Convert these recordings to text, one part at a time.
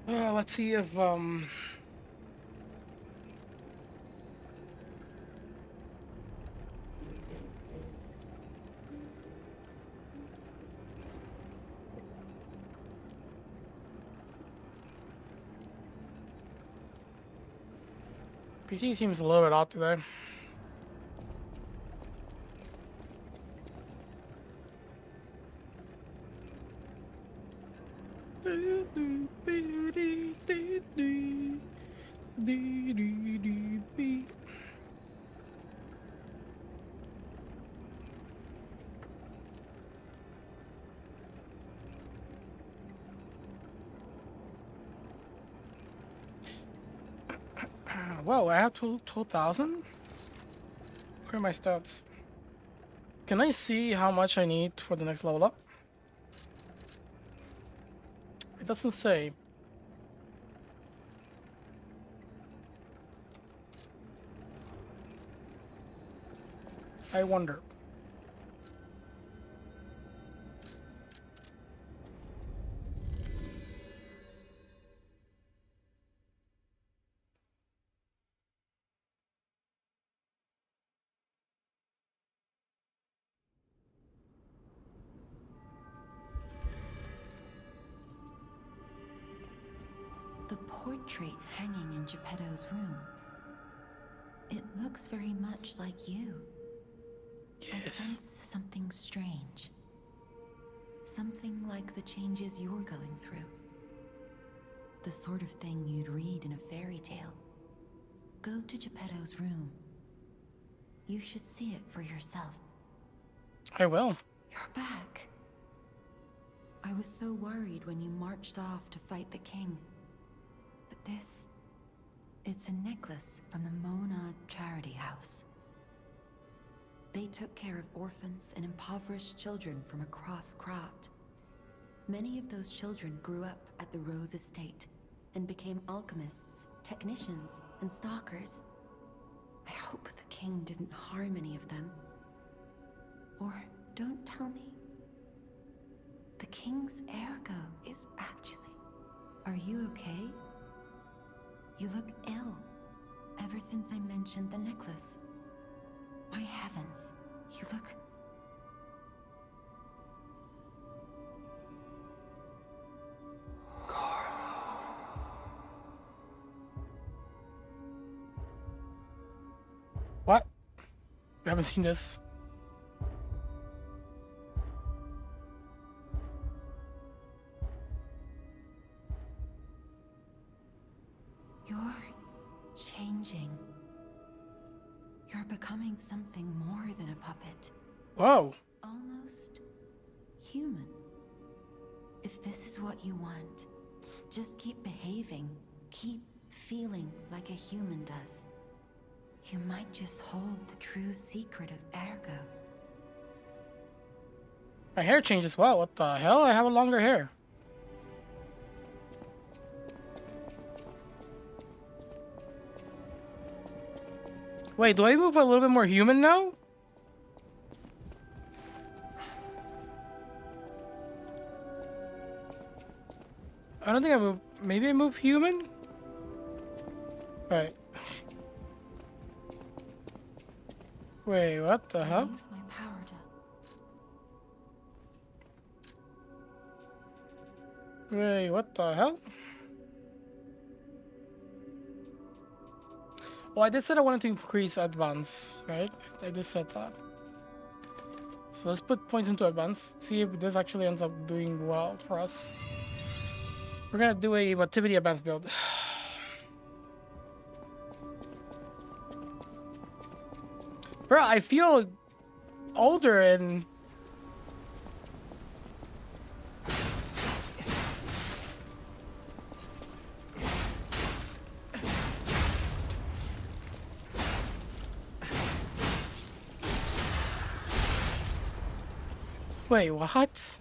Let's see if PC seems a little bit off today. Whoa, I have 12,000? Where are my stats? Can I see how much I need for the next level up? It doesn't say. I wonder. The portrait hanging in Geppetto's room. It looks very much like you. I Yes. sense something strange. Something like the changes you're going through. The sort of thing you'd read in a fairy tale. Go to Geppetto's room. You should see it for yourself. I will. You're back. I was so worried when you marched off to fight the king. But this... it's a necklace from the Mona Charity House. They took care of orphans and impoverished children from across Krat. Many of those children grew up at the Rose Estate and became alchemists, technicians, and stalkers. I hope the king didn't harm any of them. Or don't tell me. The king's ergo is actually... Are you okay? You look ill, ever since I mentioned the necklace. My heavens, you look... What? We haven't seen this. You're changing. You're becoming something more than a puppet. Whoa. Almost human. If this is what you want, just keep behaving. Keep feeling like a human does. You might just hold the true secret of ergo. My hair changed as well. What the hell? I have a longer hair. Wait, do I move a little bit more human now? I don't think I move. Maybe I move human? Right. Wait, what the hell? Use my power to... Wait, what the hell? Well, I did said I wanted to increase advance, right? I just said that. So let's put points into advance. See if this actually ends up doing well for us. We're gonna do a motivity advance build. Bro, I feel older and... Wait, what?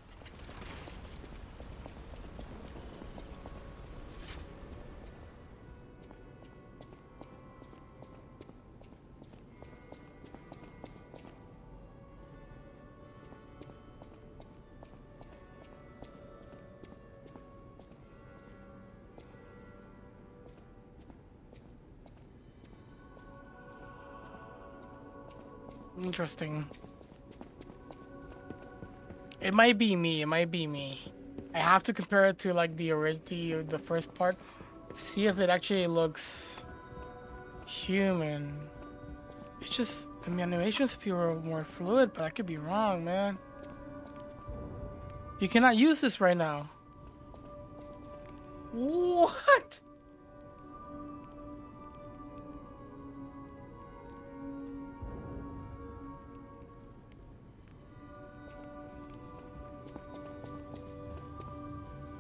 Interesting. It might be me. It might be me. I have to compare it to like the first part to see if it actually looks human. It's just the animations feel more fluid, but I could be wrong, man. You cannot use this right now. What?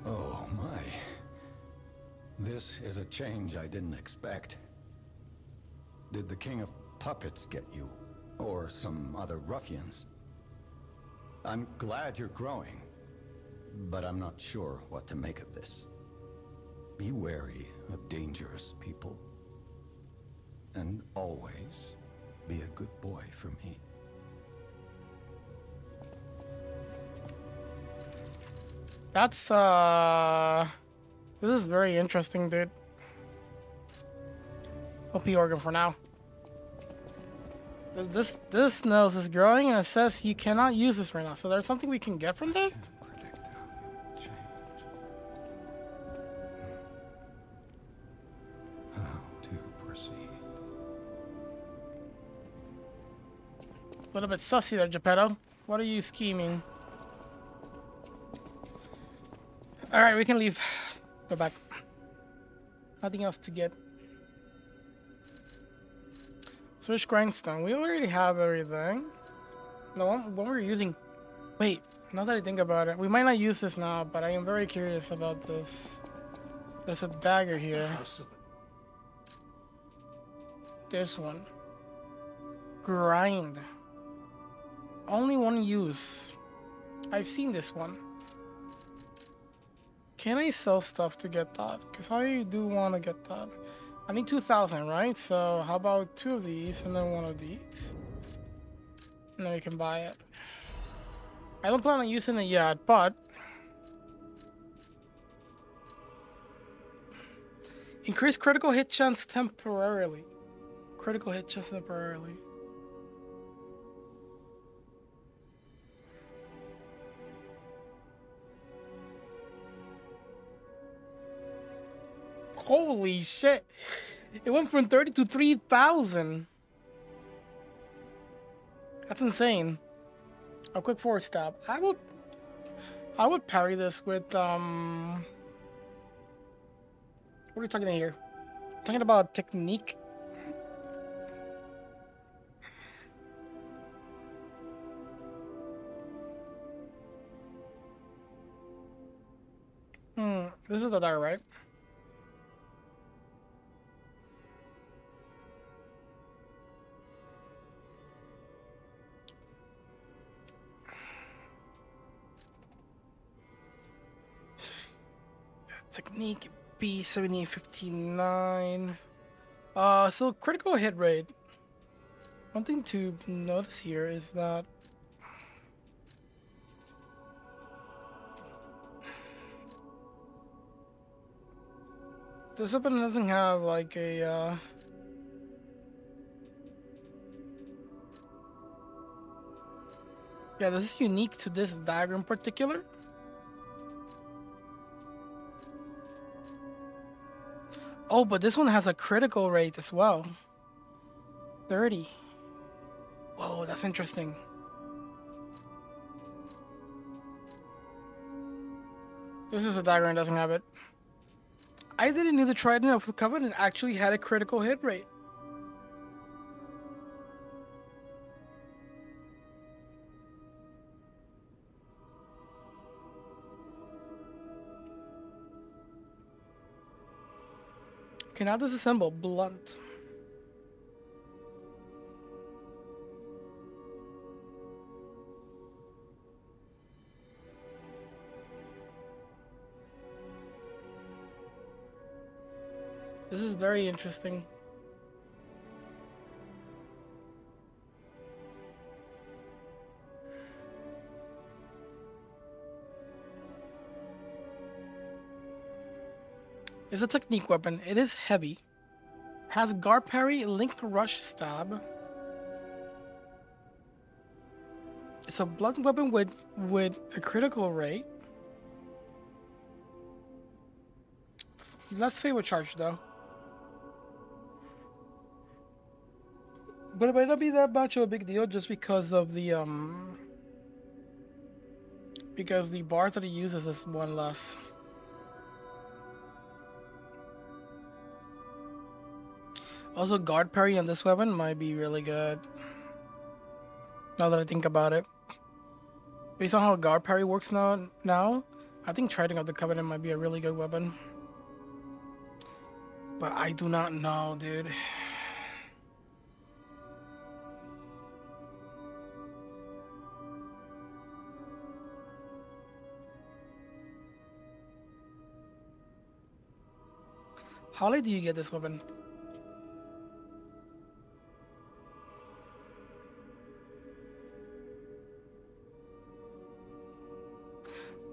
Oh my. This is a change I didn't expect. Did the King of Puppets get you? Or some other ruffians? I'm glad you're growing, but I'm not sure what to make of this. Be wary of dangerous people. And always be a good boy for me. That's this is very interesting, dude. OP organ for now. This nose is growing and it says you cannot use this right now. So there's something we can get from that? A little bit sussy there, Geppetto. What are you scheming? Alright, we can leave. Go back. Nothing else to get. Switch grindstone. We already have everything. The one we're using... Wait, now that I think about it, we might not use this now, but I am very curious about this. There's a dagger here. This one. Grind. Only one use. I've seen this one. Can I sell stuff to get that? Because I do want to get that. I need 2,000, right? So how about 2 of these and then 1 of these? And then we can buy it. I don't plan on using it yet, but... Increase critical hit chance temporarily. Critical hit chance temporarily. Holy shit. It went from 30 to 3,000. That's insane. A quick forward stab. I would parry this with what are we talking about here? Talking about technique. This is the dagger, right? Technique B7859. So critical hit rate. One thing to notice here is that this weapon doesn't have like a yeah, this is unique to this dagger in particular. Oh, but this one has a critical rate as well. 30. Whoa, that's interesting. This is a dagger and doesn't have it. I didn't know the Trident of the Covenant actually had a critical hit rate. Okay, now disassemble blunt. This is very interesting. It's a technique weapon. It is heavy. Has guard parry, link rush stab. It's a blunt weapon with a critical rate. Less favor charge though. But it might not be that much of a big deal just because of the because the bar that he uses is one less. Also, guard parry on this weapon might be really good. Now that I think about it. Based on how guard parry works now, I think Trident of the Covenant might be a really good weapon. But I do not know, dude. How late do you get this weapon?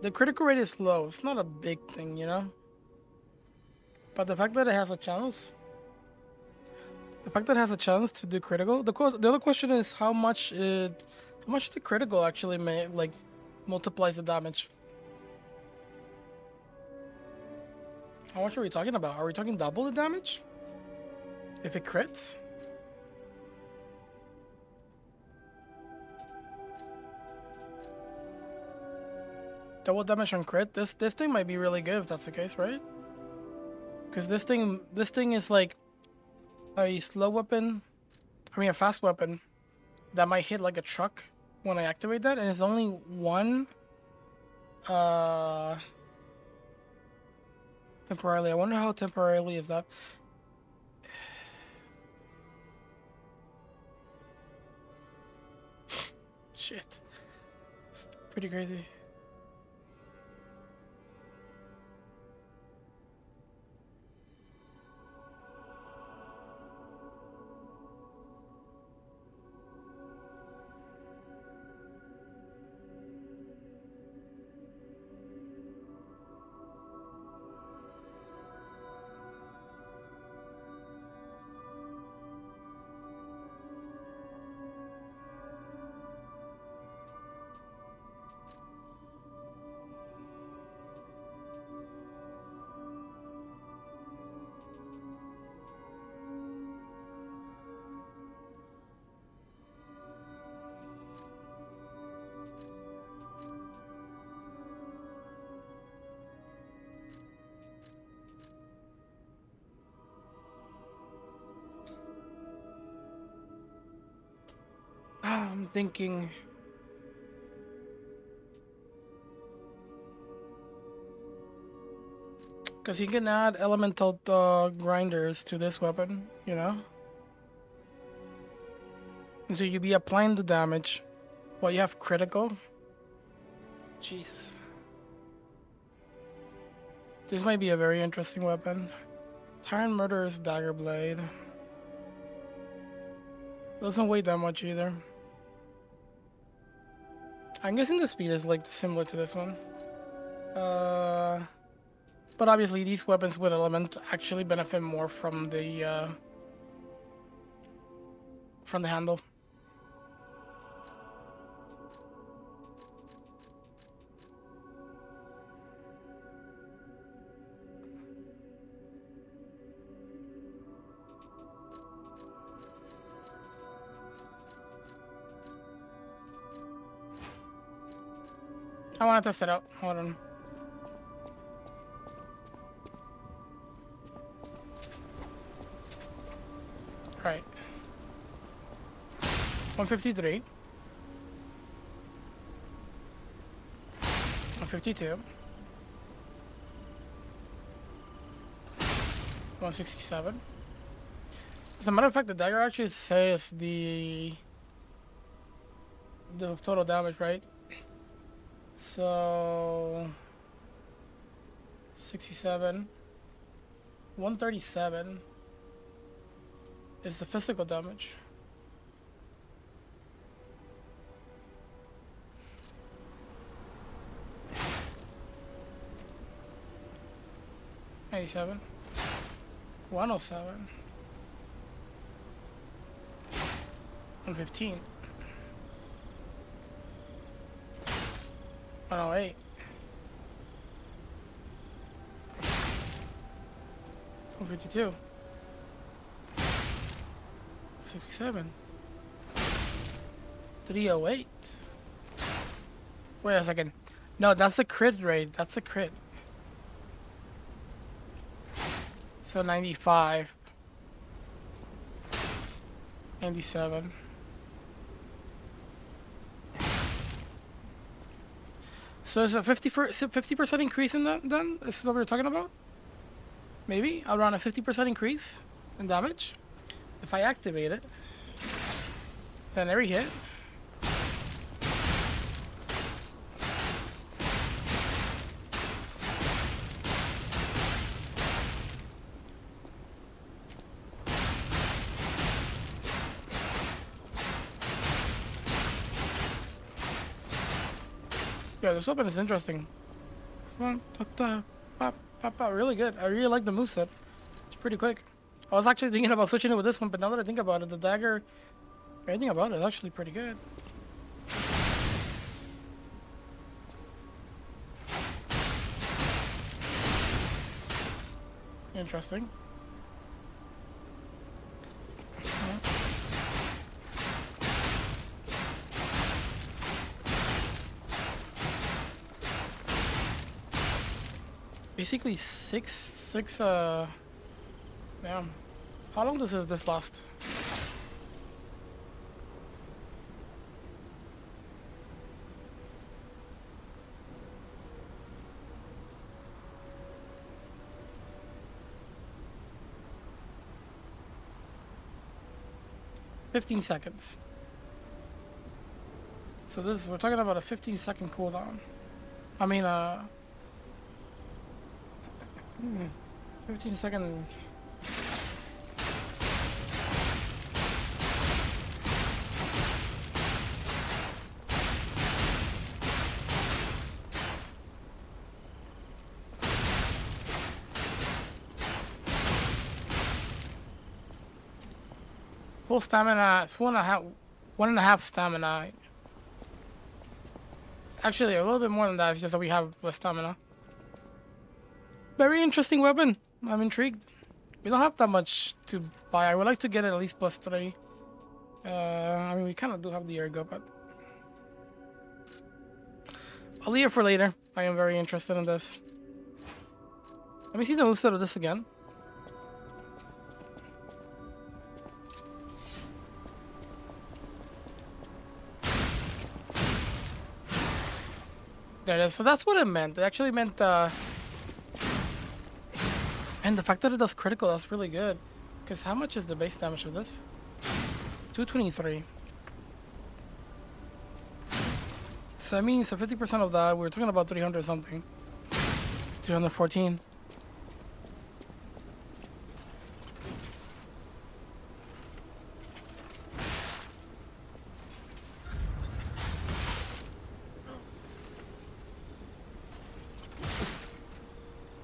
The critical rate is low. It's not a big thing, you know? But the fact that it has a chance... The fact that it has a chance to do critical... The other question is how much the critical actually multiplies the damage. How much are we talking about? Are we talking double the damage? If it crits? Double damage on crit? This thing might be really good if that's the case, right? Because this thing is like a slow weapon, I mean a fast weapon that might hit like a truck when I activate that, and it's only one temporarily. I wonder how temporarily is that. Shit. It's pretty crazy. I'm thinking... Because you can add elemental grinders to this weapon, you know? And so you'd be applying the damage while you have critical. Jesus. This might be a very interesting weapon. Tyrant Murderer's Dagger Blade. Doesn't weigh that much either. I'm guessing the speed is like similar to this one. But obviously these weapons with element actually benefit more from the handle. I want to test it out. Hold on. Alright. 153. 152. 167. As a matter of fact, the dagger actually says the total damage, right? So 67, 137 is the physical damage. $97, 107, 115. 108. 152. 67. 308. Wait a second. No, that's a crit rate. That's a crit. So 95. 97. So is a 50% increase in that then? This is what we were talking about? Maybe around a 50% increase in damage. If I activate it, then every hit. Yeah, this weapon is interesting. This one, really good. I really like the moveset. It's pretty quick. I was actually thinking about switching it with this one, but now that I think about it, the dagger, everything about it is actually pretty good. Interesting. Basically six damn. How long does this last? $15 seconds. So we're talking about a 15-second cooldown. I mean 15-second. Full stamina, 1.5 stamina. Actually, a little bit more than that. It's just that we have less stamina. Very interesting weapon. I'm intrigued. We don't have that much to buy. I would like to get at least +3. I mean, we kind of do have the ergo, but I'll leave it for later. I am very interested in this. Let me see the moveset of this again. There it is. So that's what it meant. It actually meant, and the fact that it does critical, that's really good. Because how much is the base damage of this? 223. So that means 50% of that, we're talking about 300 something. 314.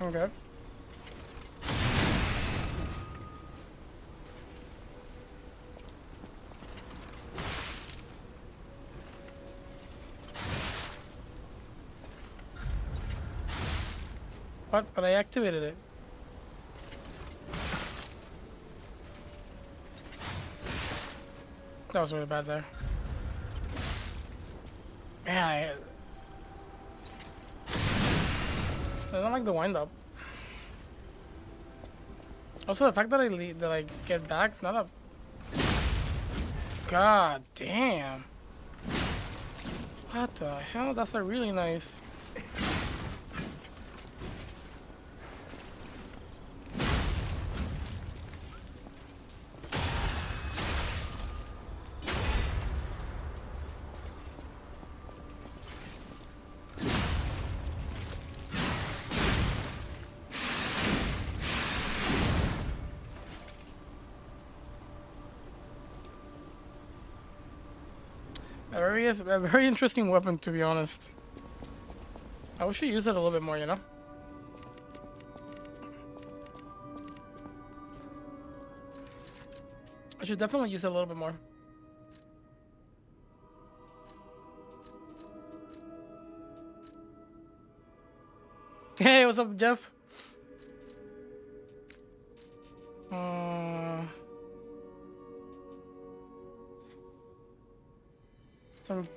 Okay. What? But I activated it. That was really bad there. Man, I don't like the wind up. Also, the fact that I get back, not a. God damn. What the hell? That's a really nice. A very interesting weapon, to be honest. I wish we use it a little bit more, you know? I should definitely use it a little bit more. Hey, what's up, Jeff? So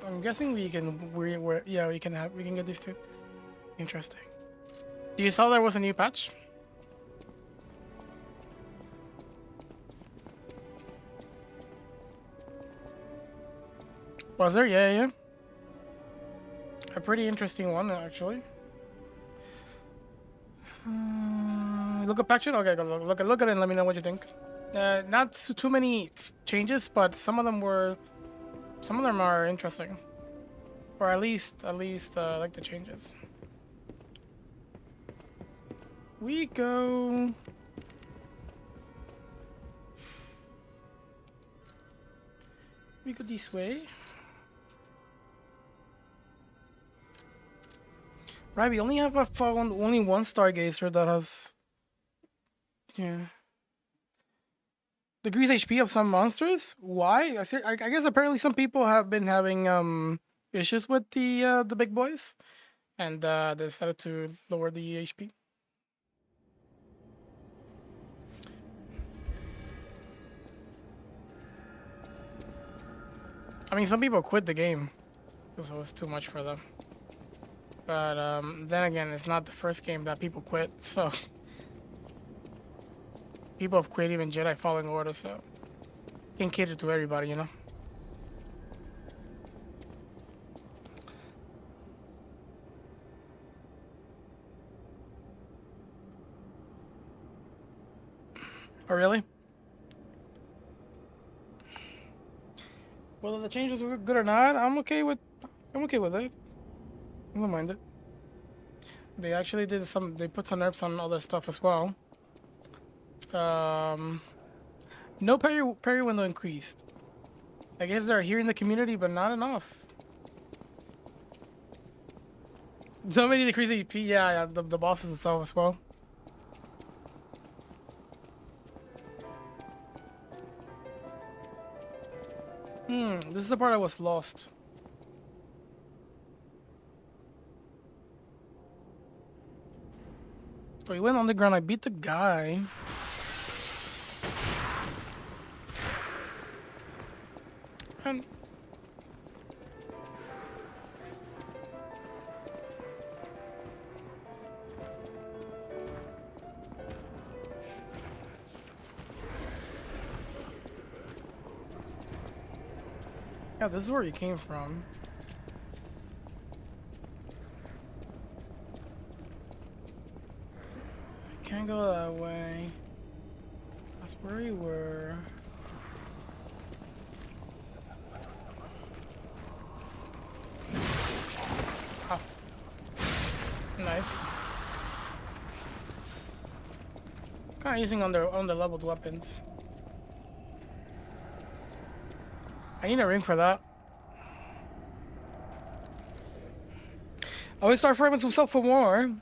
I'm guessing we can we can get these two. Interesting. You saw there was a new patch? Was there? Yeah. A pretty interesting one, actually. Look at patch it? Okay, go look at it and let me know what you think. Not too many changes, but some of them are interesting. Or at least I like the changes. We go this way. Right, we only have only one Stargazer that has decreased HP of some monsters. Why? I guess apparently some people have been having issues with the big boys, and they decided to lower the HP. I mean, some people quit the game because it was too much for them. But then again, it's not the first game that people quit, so people have quit even Jedi Fallen Order, so can cater to everybody, you know. Oh really? Whether the changes were good or not, I'm okay with it. I don't mind it. They actually they put some nerfs on other stuff as well. No parry window increased. I guess they're here in the community, but not enough. So many decrease EP, yeah, the bosses itself as well. This is the part I was lost. So we went underground, I beat the guy. And yeah, this is where you came from. I can't go that way. That's where we were. Oh. Nice. Kind of using under leveled weapons. I need a ring for that. I always start fragments himself for more.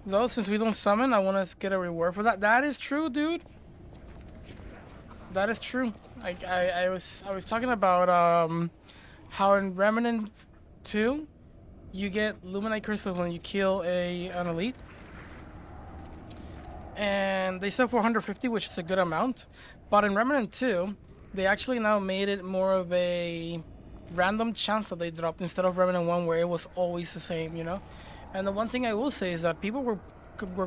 Though, since we don't summon, I want to get a reward for that. That is true, dude. That is true. I was talking about how in Remnant 2 you get Luminite crystals when you kill an elite. And they sell for 150, which is a good amount. But in Remnant 2, they actually now made it more of a random chance that they dropped instead of Remnant 1 where it was always the same, you know? And the one thing I will say is that people were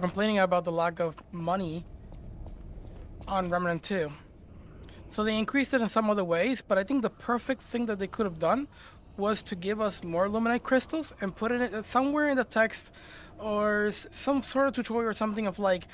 complaining about the lack of money on Remnant 2. So they increased it in some other ways, but I think the perfect thing that they could have done was to give us more Luminite crystals and put it somewhere in the text or some sort of tutorial or something of like,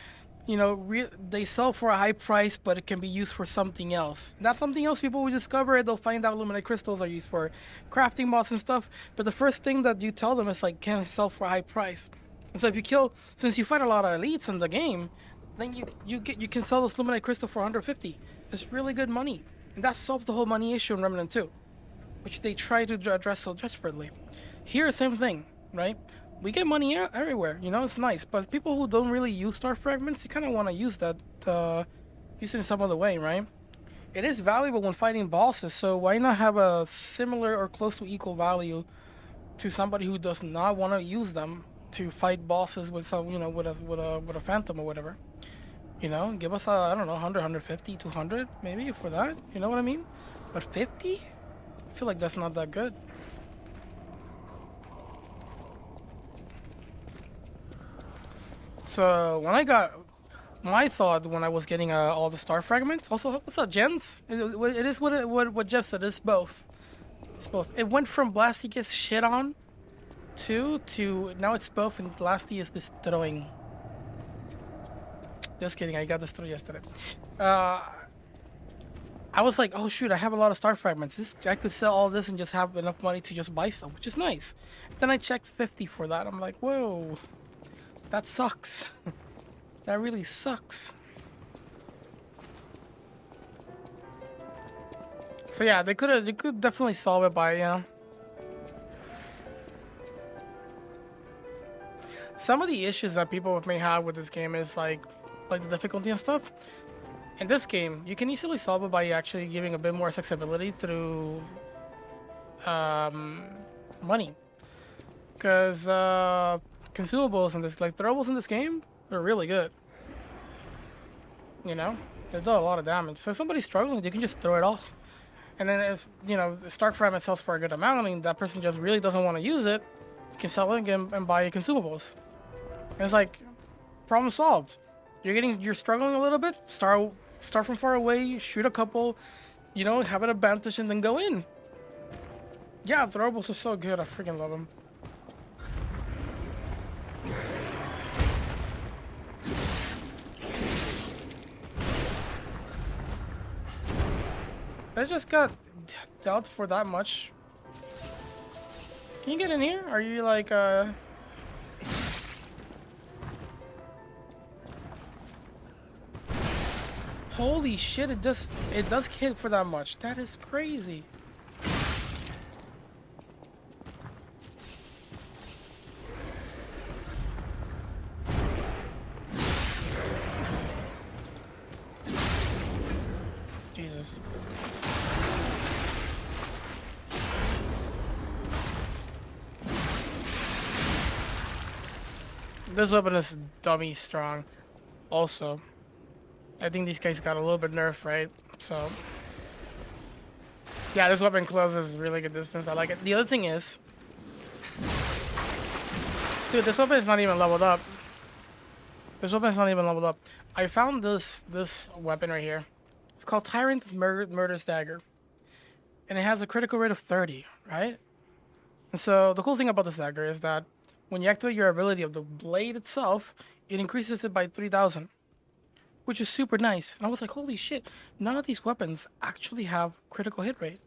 you know, they sell for a high price, but it can be used for something else. That's something else people will discover. They'll find out Luminite crystals are used for crafting bots and stuff. But the first thing that you tell them is like, can sell for a high price. And so if you kill, since you fight a lot of elites in the game, then you can sell this Luminite crystal for 150. It's really good money, and that solves the whole money issue in Remnant 2, which they try to address so desperately. Here, same thing, right? We get money everywhere, you know, it's nice. But people who don't really use star fragments, you kind of want to use that, use it in some other way, right? It is valuable when fighting bosses, so why not have a similar or close to equal value to somebody who does not want to use them to fight bosses with some, you know, with a phantom or whatever. You know, give us I don't know, 100, 150, 200 maybe for that. You know what I mean? But 50? I feel like that's not that good. So when I got my thought when I was getting all the star fragments. Also, what's up, Jens? It is what Jeff said. It's both. It's both. It went from Blasty gets shit on to now it's both, and Blasty is destroying. Just kidding. I got destroyed yesterday. I was like, oh shoot, I have a lot of star fragments. I could sell all this and just have enough money to just buy stuff, which is nice. Then I checked 50 for that. I'm like, whoa, that sucks. That really sucks. So yeah, they could definitely solve it by, you know. Some of the issues that people may have with this game is like the difficulty and stuff. In this game, you can easily solve it by actually giving a bit more accessibility through money. Because consumables in this, like throwables in this game, are really good. You know, they do a lot of damage. So if somebody's struggling, you can just throw it off. And then if, you know, the start fragment sells for a good amount and that person just really doesn't want to use it, you can sell it and buy consumables. And it's like, problem solved. You're struggling a little bit, start from far away, shoot a couple, you know, have an advantage and then go in. Yeah, throwables are so good, I freaking love them. I just got dealt for that much. Can you get in here? Are you like Holy shit, it does hit for that much. That is crazy. Jesus. This weapon is dummy strong. Also, I think these guys got a little bit nerfed, right? So, yeah, this weapon closes really good distance. I like it. The other thing is, dude, this weapon is not even leveled up. This weapon is not even leveled up. I found this weapon right here. It's called Tyrant's Murder's Dagger, and it has a critical rate of 30, right? And so the cool thing about this dagger is that when you activate your ability of the blade itself, it increases it by 3,000, which is super nice. And I was like, holy shit, none of these weapons actually have critical hit rate,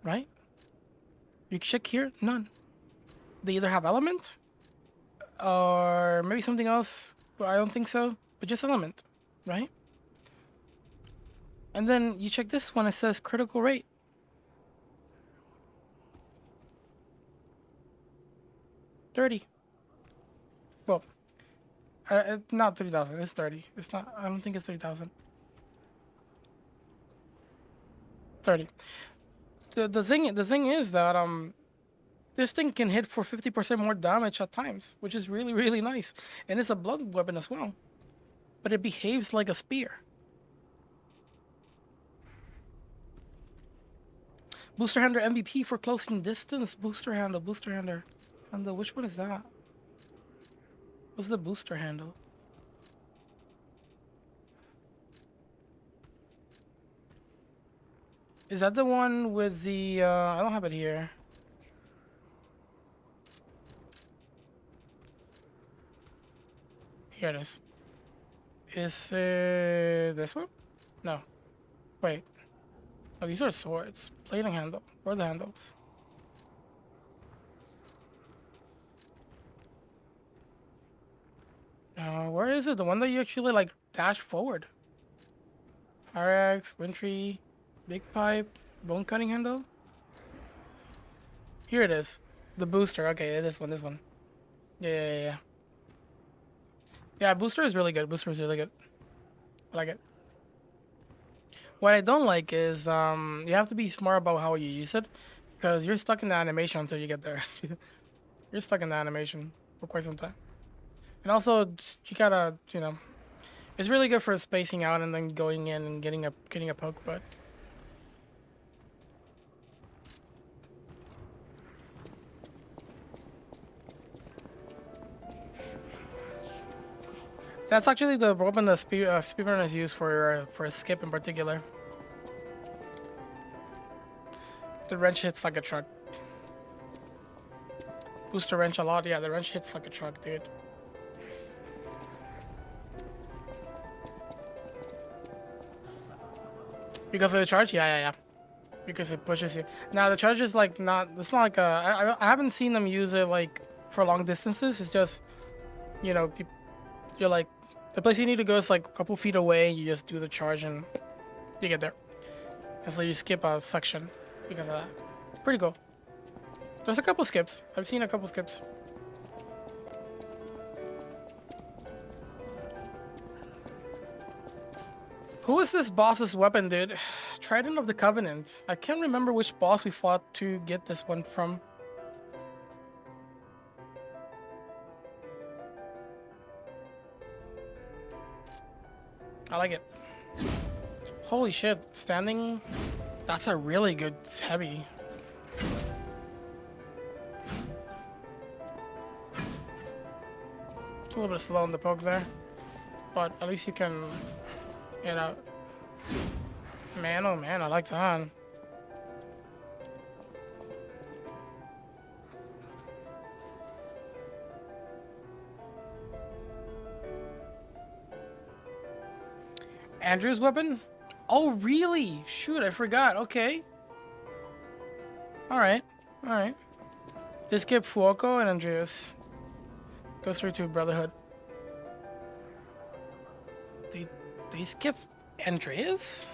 right? You check here, none. They either have element, or maybe something else, but I don't think so, but just element, right? And then you check this one, it says critical rate. $30. Well, not 3,000. It's 30. It's not. I don't think it's 3,000. 30. The thing is that this thing can hit for 50% more damage at times, which is really really nice, and it's a blood weapon as well, but it behaves like a spear. Booster Hander MVP for closing distance. Booster handle. Handle. Which one is that? What's the booster handle? Is that the one with the? I don't have it here. Here it is. Is it this one? No. Wait. Oh, these are swords. Plating handle. Where are the handles? Where is it? The one that you actually like dash forward. Fire axe, wintry, big pipe, bone cutting handle. Here it is. The booster. Okay, this one. Yeah. Yeah, booster is really good. Booster is really good. I like it. What I don't like is you have to be smart about how you use it, because you're stuck in the animation until you get there. you're stuck in the animation for quite some time. And also, you gotta, you know, it's really good for spacing out and then going in and getting a poke, but that's actually the weapon the speedrunners use for a skip in particular. The wrench hits like a truck. Boost the wrench a lot. Yeah, the wrench hits like a truck, dude. Because of the charge? Yeah. Because it pushes you. Now the charge is like not. It's not like a. I haven't seen them use it like for long distances. It's just, you know, you're like the place you need to go is like a couple feet away. You just do the charge and you get there. And so you skip a section because of that. Pretty cool. There's a couple skips. I've seen a couple skips. Who is this boss's weapon, dude? Trident of the Covenant. I can't remember which boss we fought to get this one from. I like it. Holy shit. Standing. That's a really good. It's heavy. It's a little bit slow on the poke there. But at least you can get out. Man, oh man, I like that. Andrew's weapon? Oh, really? Shoot, I forgot. Okay. Alright. Alright. This skip Fuoco and Andreas. Go straight to Brotherhood. They skip Andreas?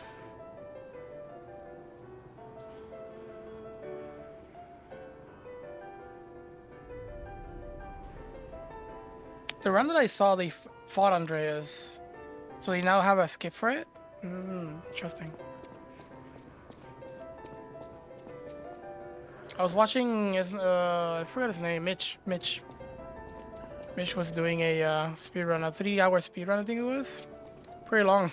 The run that I saw, they fought Andreas. So they now have a skip for it? Interesting. I was watching his, I forgot his name, Mitch. Mitch was doing a speedrun, a 3-hour speedrun, I think it was. Pretty long.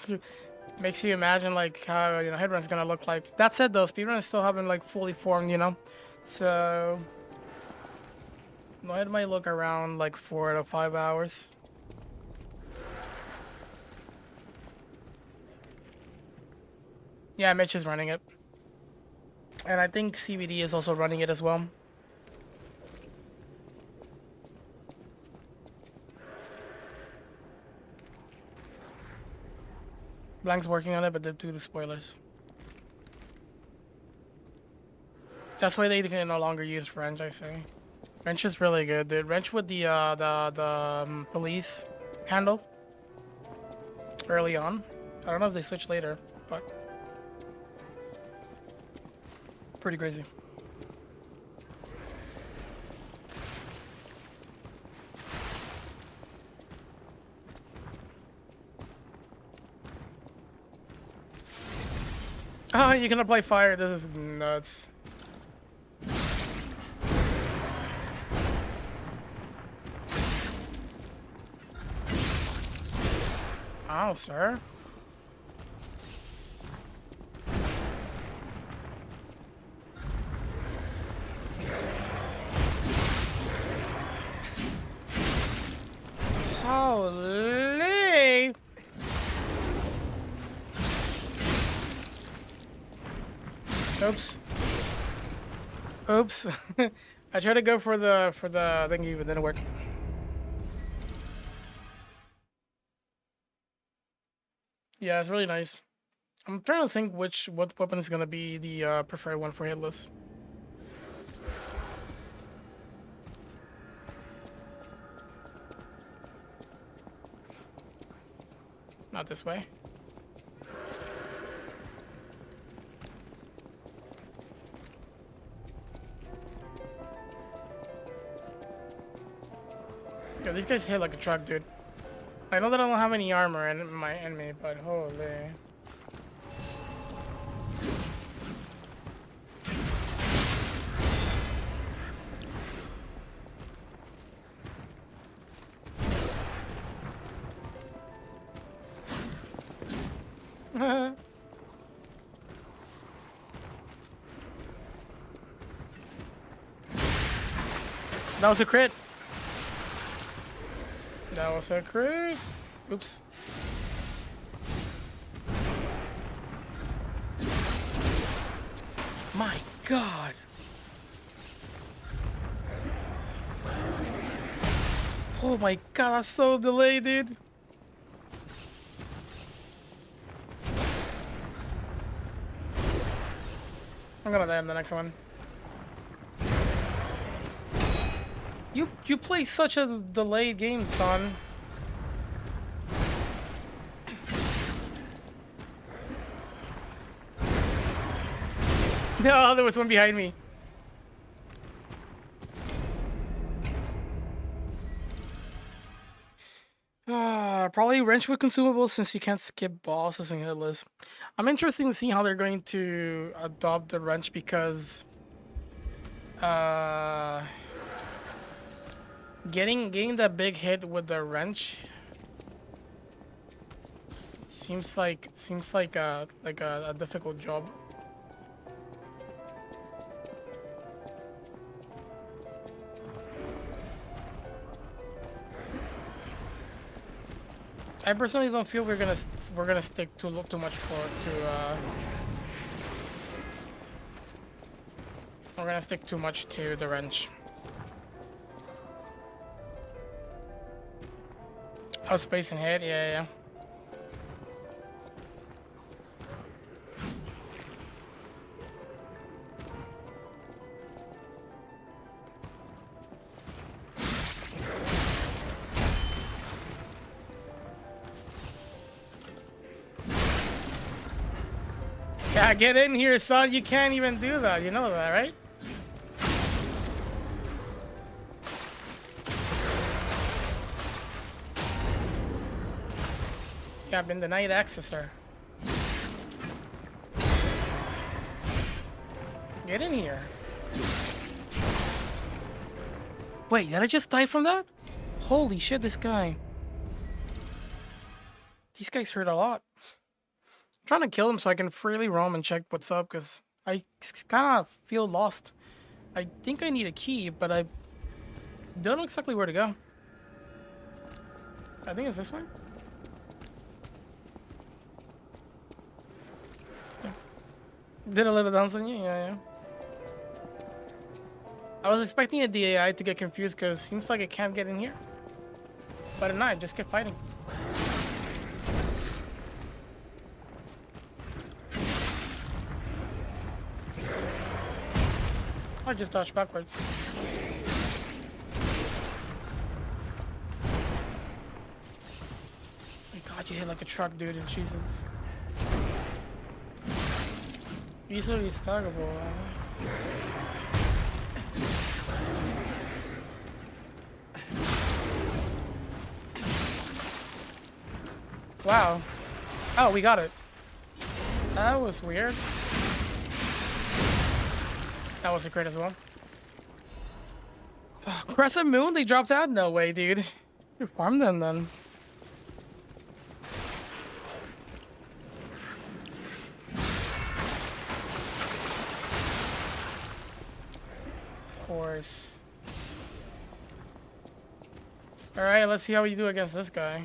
Makes you imagine like how, you know, Headrun's gonna look like. That said though, speedruns still haven't like fully formed, you know? So it might look around like 4 to 5 hours. Yeah, Mitch is running it. And I think CBD is also running it as well. Blank's working on it, but they're due to spoilers. That's why they can no longer use wrench, I say. Wrench is really good, dude. Wrench with the police handle early on. I don't know if they switch later, but pretty crazy. Oh, you can apply fire. This is nuts. Ow, sir. Holy! Oops. Oops. I tried to go for the thingy, but didn't work. Yeah, it's really nice. I'm trying to think what weapon is gonna be the preferred one for hitless. Not this way. Yo, these guys hit like a truck, dude. I know that I don't have any armor in my enemy, but holy. That was a crit. That was a crit. Oops. My God. Oh my God, that's so delayed, dude. I'm gonna die in the next one. You play such a delayed game, son. No, there was one behind me. Probably wrench with consumables since you can't skip bosses and hitless. I'm interested to see how they're going to adopt the wrench because getting that big hit with the wrench seems like a difficult job. I personally don't feel we're gonna stick too much we're gonna stick too much to the wrench. Oh, space and hit, yeah. Yeah, get in here, son. You can't even do that. You know that, right? Yeah, I've been denied access, sir. Get in here. Wait, did I just die from that? Holy shit, this guy. These guys hurt a lot. I'm trying to kill him so I can freely roam and check what's up, because I kind of feel lost. I think I need a key, but I don't know exactly where to go. I think it's this way. Yeah. Did a little dance on you? Yeah. I was expecting the AI to get confused because it seems like it can't get in here. But no, it just kept fighting. I just dodged backwards. My God, you hit like a truck, dude. Jesus. Easily stackable. Wow. Oh, we got it. That was weird. That was a crit as well. Oh, Crescent Moon? They dropped out? No way, dude. You farmed them then. Of course. Alright, let's see how we do against this guy.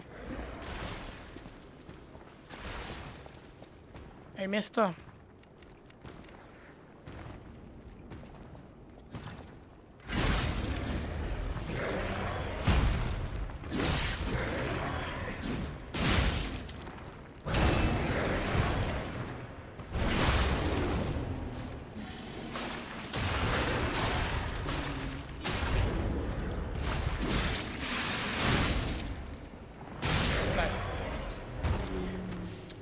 Hey, mister. Nice.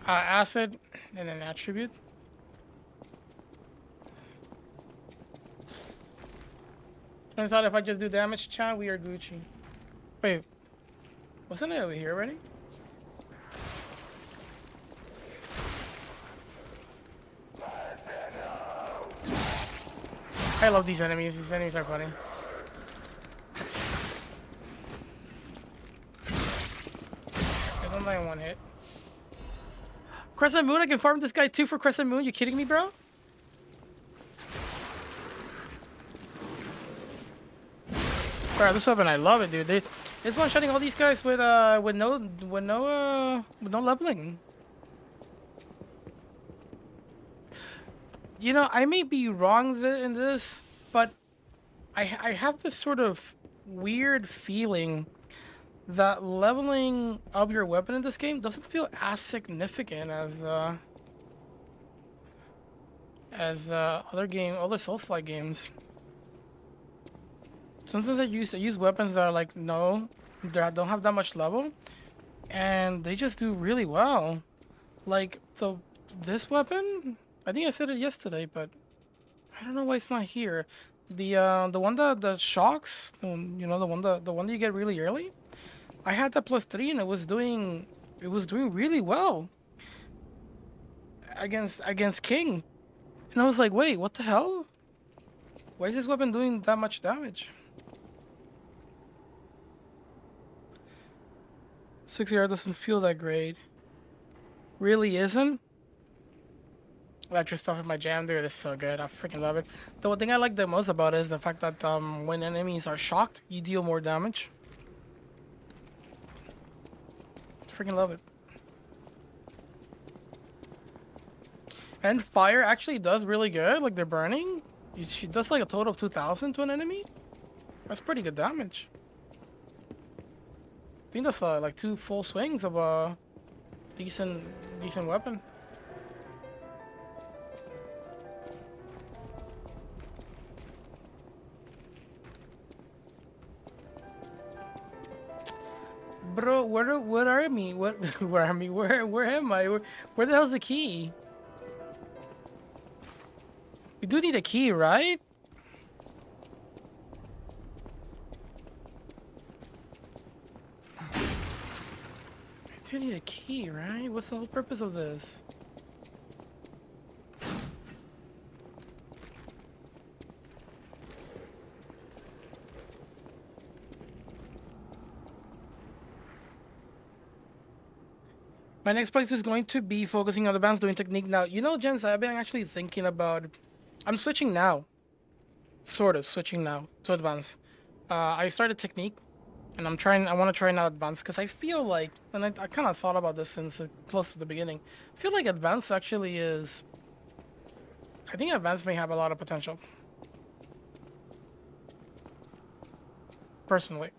Acid and an attribute. Turns out if I just do damage to Chan, we are Gucci. Wait, wasn't it over here already? I love these enemies. These enemies are funny. I don't die in one hit. Crescent Moon, I can farm this guy too for Crescent Moon. You kidding me, bro? Bro, this weapon, I love it, dude. It's one-shotting all these guys with no leveling. You know, I may be wrong in this, but I have this sort of weird feeling that leveling up your weapon in this game doesn't feel as significant as other Souls-like games. Sometimes I use weapons that are like don't have that much level, and they just do really well. Like this weapon, I think I said it yesterday, but I don't know why it's not here. The one that shocks, you know, the one that you get really early. I had that +3 and it was doing really well against King, and I was like, wait, what the hell? Why is this weapon doing that much damage? 6-yard doesn't feel that great. Really isn't? Electric stuff in my jam, dude, it's so good. I freaking love it. The one thing I like the most about it is the fact that when enemies are shocked, you deal more damage. Freaking love it. And fire actually does really good. Like they're burning. She does like a total of 2,000 to an enemy. That's pretty good damage. I think that's like 2 full swings of a decent weapon. Bro, where are me? Where am I? Where the hell's the key? We do need a key, right? I do need a key, right? What's the whole purpose of this? My next place is going to be focusing on advanced doing technique now. You know, gents, I've been actually thinking about... I'm switching now. Sort of switching now to advanced. I started technique, and I want to try now advanced, because I feel like, and I kind of thought about this since close to the beginning, I feel like advanced actually is... I think advanced may have a lot of potential. Personally.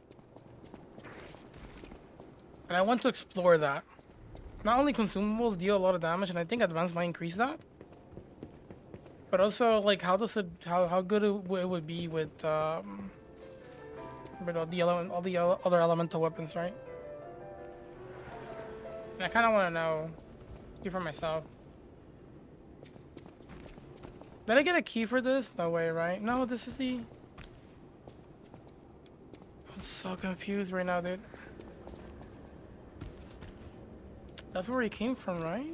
And I want to explore that. Not only consumables deal a lot of damage, and I think advanced might increase that, but also like how good it would be with all the other elemental weapons, right? And I kind of want to know, see for myself. Did I get a key for this? No way, right? No, this is the... I'm so confused right now, dude. That's where he came from, right?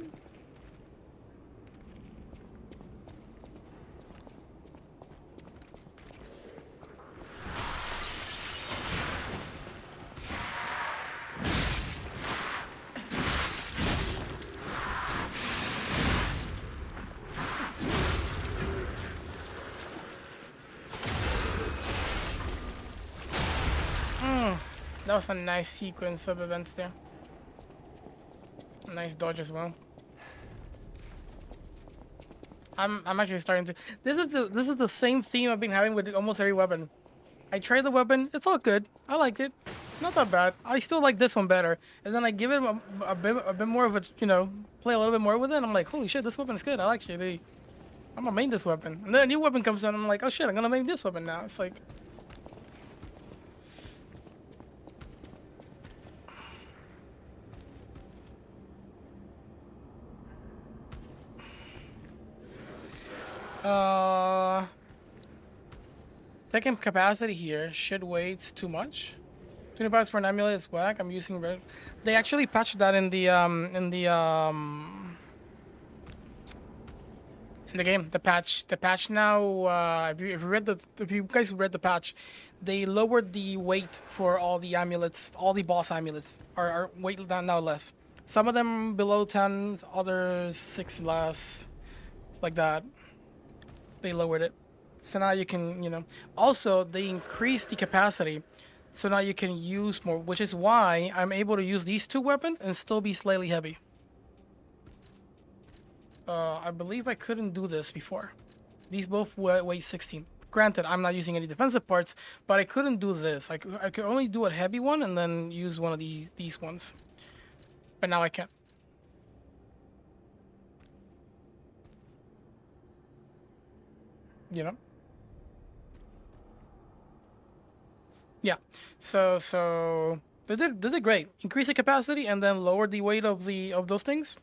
That was a nice sequence of events there. Nice dodge as well. I'm actually starting to... This is the same theme I've been having with almost every weapon. I try the weapon, it's all good. I liked it. Not that bad. I still like this one better. And then I give it a bit more of a, you know, play a little bit more with it. And I'm like, holy shit, this weapon is good. I'm gonna main this weapon. And then a new weapon comes in, and I'm like, oh shit, I'm gonna main this weapon now. It's like... Taking capacity here. Should weights too much. 20 bucks for an amulet is whack. I'm using red. They actually patched that in the game. The patch now. If you guys read the patch, they lowered the weight for all the amulets. All the boss amulets are weight down now less. Some of them below 10, others 6 less, like that. They lowered it. So now you can, you know, also they increase the capacity, so now you can use more, which is why I'm able to use these two weapons and still be slightly heavy. I believe I couldn't do this before. These both weigh 16. Granted, I'm not using any defensive parts, but I couldn't do this. I could only do a heavy one and then use one of these ones. But now I can. You know? Yeah. So they did great. Increase the capacity and then lower the weight of those things.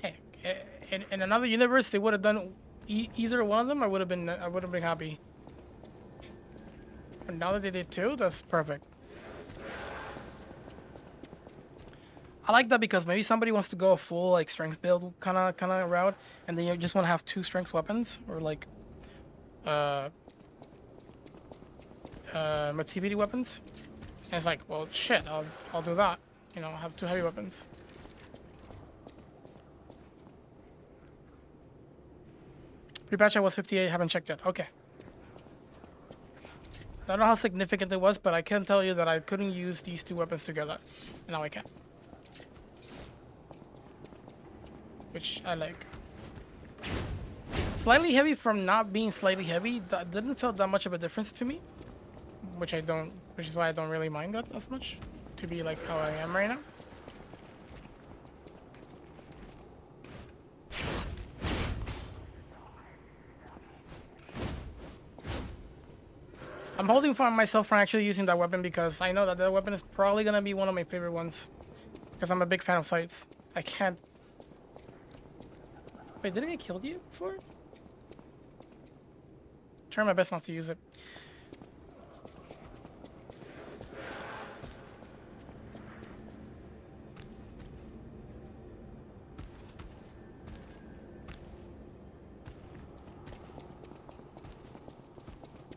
Hey, in another universe, they would have done either one of them. I would have been happy. But now that they did two, that's perfect. I like that because maybe somebody wants to go a full like strength build kind of route, and then you just want to have two strength weapons or like motivity weapons. And it's like, well, shit, I'll do that. You know, I'll have two heavy weapons. Pre-patch I was 58, haven't checked yet. Okay. I don't know how significant it was, but I can tell you that I couldn't use these two weapons together. And now I can. Which I like. Slightly heavy from not being slightly heavy, that didn't feel that much of a difference to me. Which is why I don't really mind that as much. To be like how I am right now. I'm holding for myself from actually using that weapon because I know that that weapon is probably gonna be one of my favorite ones. Because I'm a big fan of sights. I can't... Wait, didn't I kill you before? Try my best not to use it.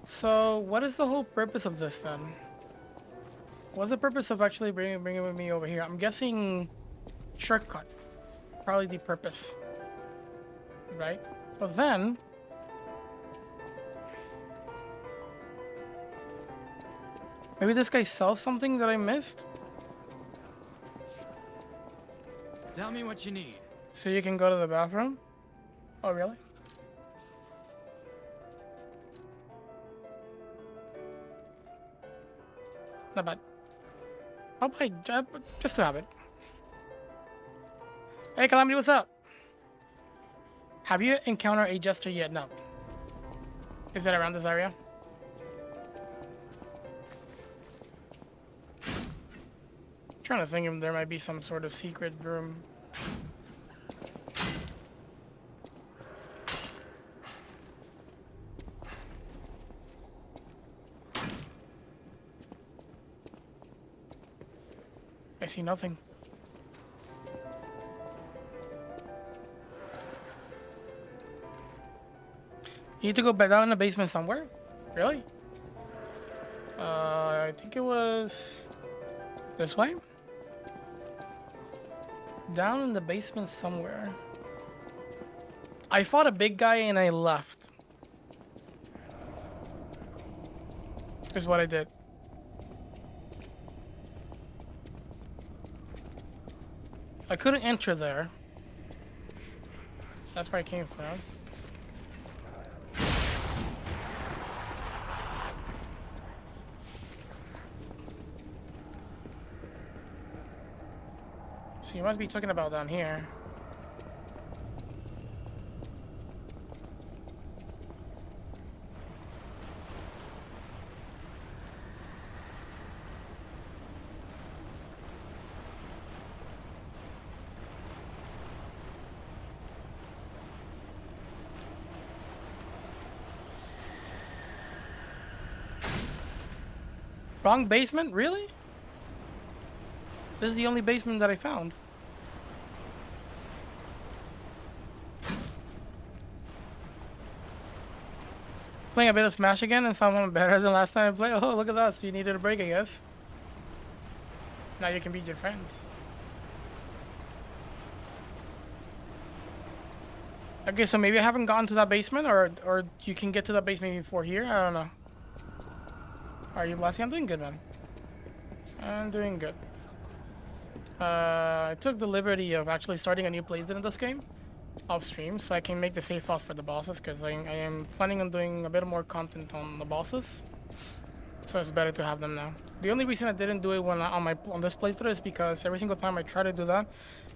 So, what is the whole purpose of this then? What's the purpose of actually bringing me over here? I'm guessing shortcut. It's probably the purpose. Right? But then... maybe this guy sells something that I missed? Tell me what you need. So you can go to the bathroom? Oh, really? Not bad. I'll buy just to have it. Hey, Calamity, what's up? Have you encountered a jester yet? No. Is it around this area? I'm trying to think if there might be some sort of secret room. I see nothing. You need to go back down in the basement somewhere? Really? I think it was this way? Down in the basement somewhere. I fought a big guy and I left. Is what I did. I couldn't enter there. That's where I came from. So you must be talking about down here. Wrong basement? Really? This is the only basement that I found. Playing a bit of Smash again and someone better than last time I played. Oh, look at that. So you needed a break, I guess. Now you can beat your friends. Okay, so maybe I haven't gotten to that basement, or you can get to that basement before here. I don't know. Are you Blasty? I'm doing good, man. I'm doing good. I took the liberty of actually starting a new playthrough in this game off stream, so I can make the safe files for the bosses, because I am planning on doing a bit more content on the bosses. So it's better to have them now. The only reason I didn't do it when on this playthrough is because every single time I try to do that,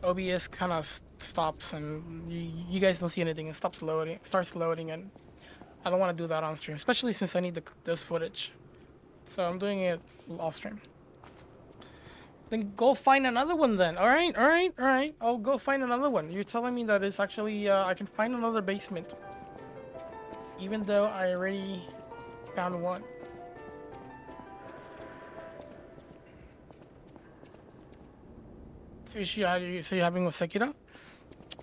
OBS kind of stops and you guys don't see anything. It stops loading, starts loading, and I don't want to do that on stream, especially since I need this footage. So I'm doing it off stream. Then go find another one then. All right. I'll go find another one. You're telling me that it's actually I can find another basement, even though I already found one. So you're having with Sekiro?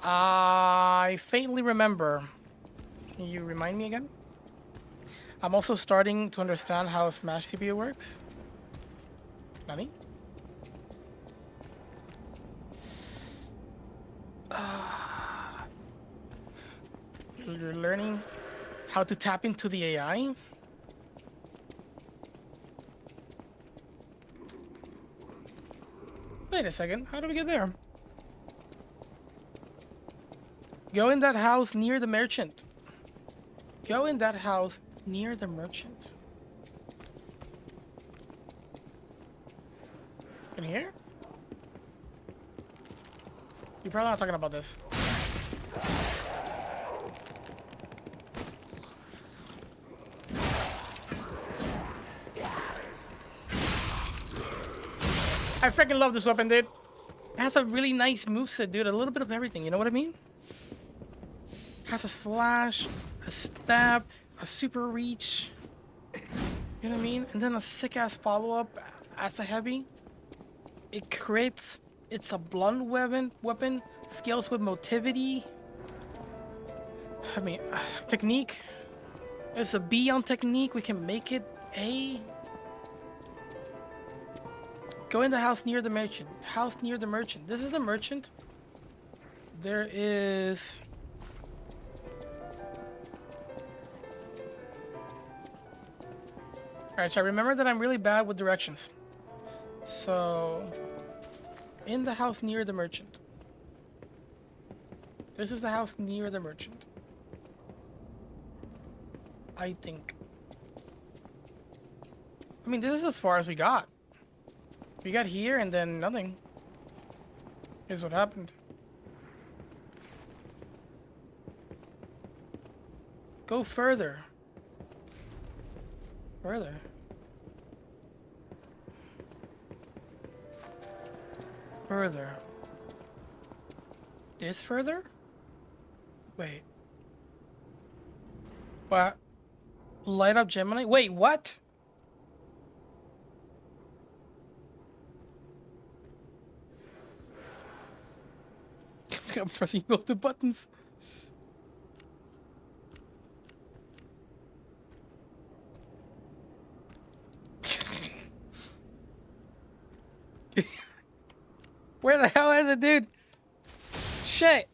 I faintly remember. Can you remind me again? I'm also starting to understand how Smash CPU works. Nani? You're learning how to tap into the AI? Wait a second, how do we get there? Go in that house near the merchant. Go in that house near the merchant. In here? You're probably not talking about this. I freaking love this weapon, dude. It has a really nice moveset, dude. A little bit of everything, you know what I mean? Has a slash, a stab, a super reach. You know what I mean? And then a sick-ass follow-up as a heavy. It crits. It's a blunt weapon. Scales with motivity. I mean, technique. It's a B on technique. We can make it A. Go in the house near the merchant. House near the merchant. This is the merchant. There is... Alright, so I remember that I'm really bad with directions. So... in the house near the merchant. This is the house near the merchant. I think. I mean, this is as far as we got. We got here and then nothing. Is what happened. Go further. Further. Further. This further? Wait. What? Light up Gemini? Wait, what? I'm pressing both the buttons. Where the hell is it, dude? Shit.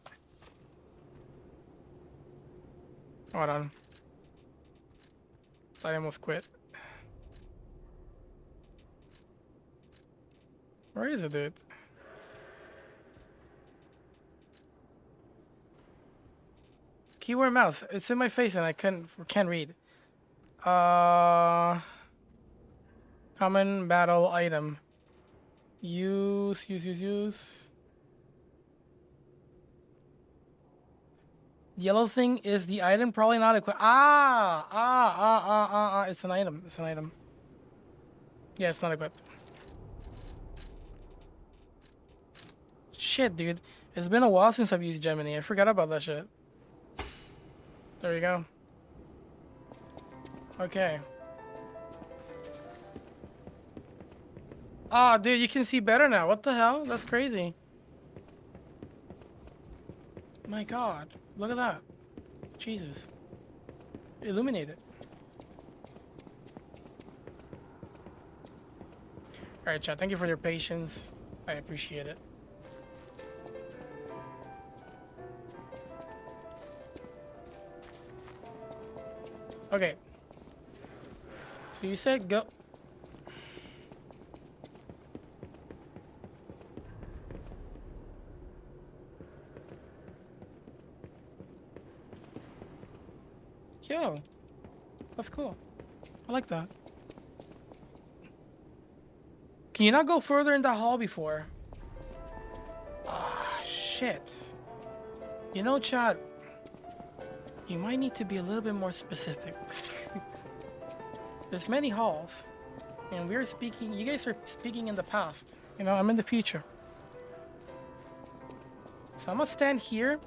Hold on. I almost quit. Where is it, dude? Keyword mouse. It's in my face and I can't read. Common battle item. Use. Yellow thing is the item, probably not equipped. It's an item. It's an item. Yeah, it's not equipped. Shit, dude. It's been a while since I've used Gemini. I forgot about that shit. There you go. Okay. Ah, dude, you can see better now. What the hell? That's crazy. My God. Look at that. Jesus. Illuminated. Alright, chat. Thank you for your patience. I appreciate it. Okay. So you said go. Yo, that's cool. I like that. Can you not go further in that hall before? Ah, shit. You know, Chad, you might need to be a little bit more specific. There's many halls, and we're speaking, you guys are speaking in the past. You know, I'm in the future. So I'm gonna stand here,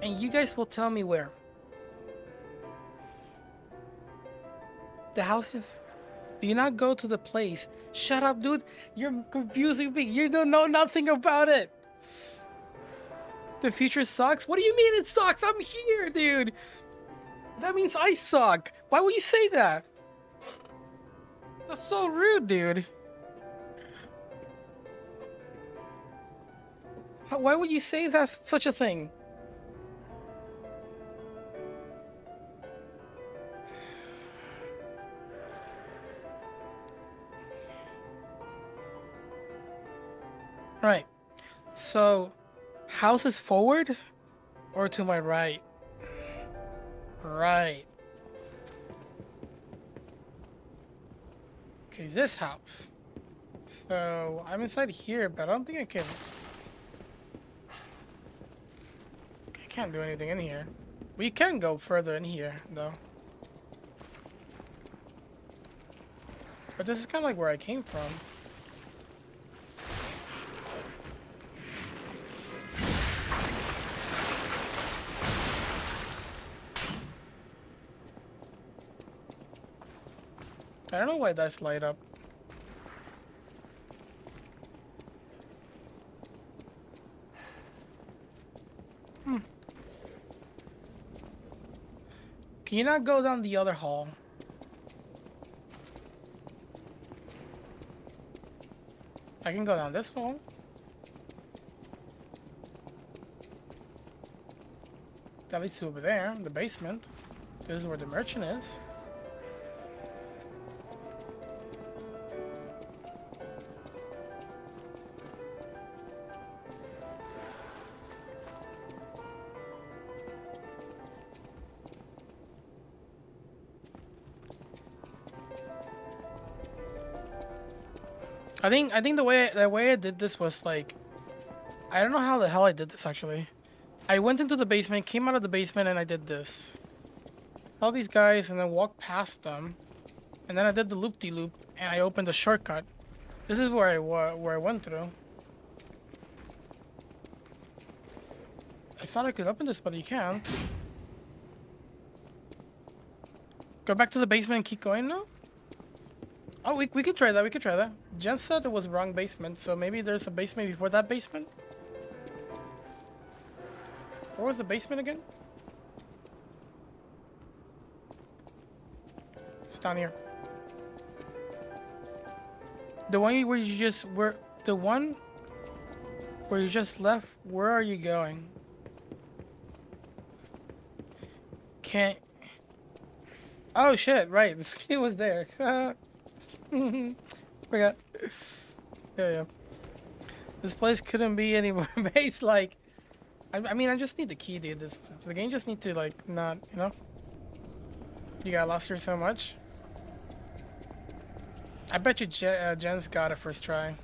and you guys will tell me where. The houses? Do you not go to the place? Shut up, dude. You're confusing me. You don't know nothing about it. The future sucks? What do you mean it sucks? I'm here, dude. That means I suck. Why would you say that? That's so rude, dude. Why would you say that's such a thing? Right. So, house is forward or to my right? Right. Okay, this house. So, I'm inside here, but I don't think I can... I can't do anything in here. We can go further in here, though. But this is kind of like where I came from. I don't know why that's light up. Can you not go down the other hall? I can go down this hall. That leads to over there, the basement. This is where the merchant is. I think the way I did this was like, I don't know how the hell I did this actually. I went into the basement, came out of the basement, and I did this. All these guys, and then walked past them, and then I did the loop-de-loop, and I opened a shortcut. This is where I went through. I thought I could open this, but you can't. Go back to the basement and keep going now? Oh, we could try that, we could try that. Jen said it was wrong basement, so maybe there's a basement before that basement? Where was the basement again? It's down here. The one where you just were, the one where you just left, where are you going? Can't. Oh shit, right, this kid was there. Forgot. Yeah. This place couldn't be any more based, like, I mean, I just need the key, dude. The game just need to, like, not, you know? You got lost here so much. I bet you Jen's got it first try.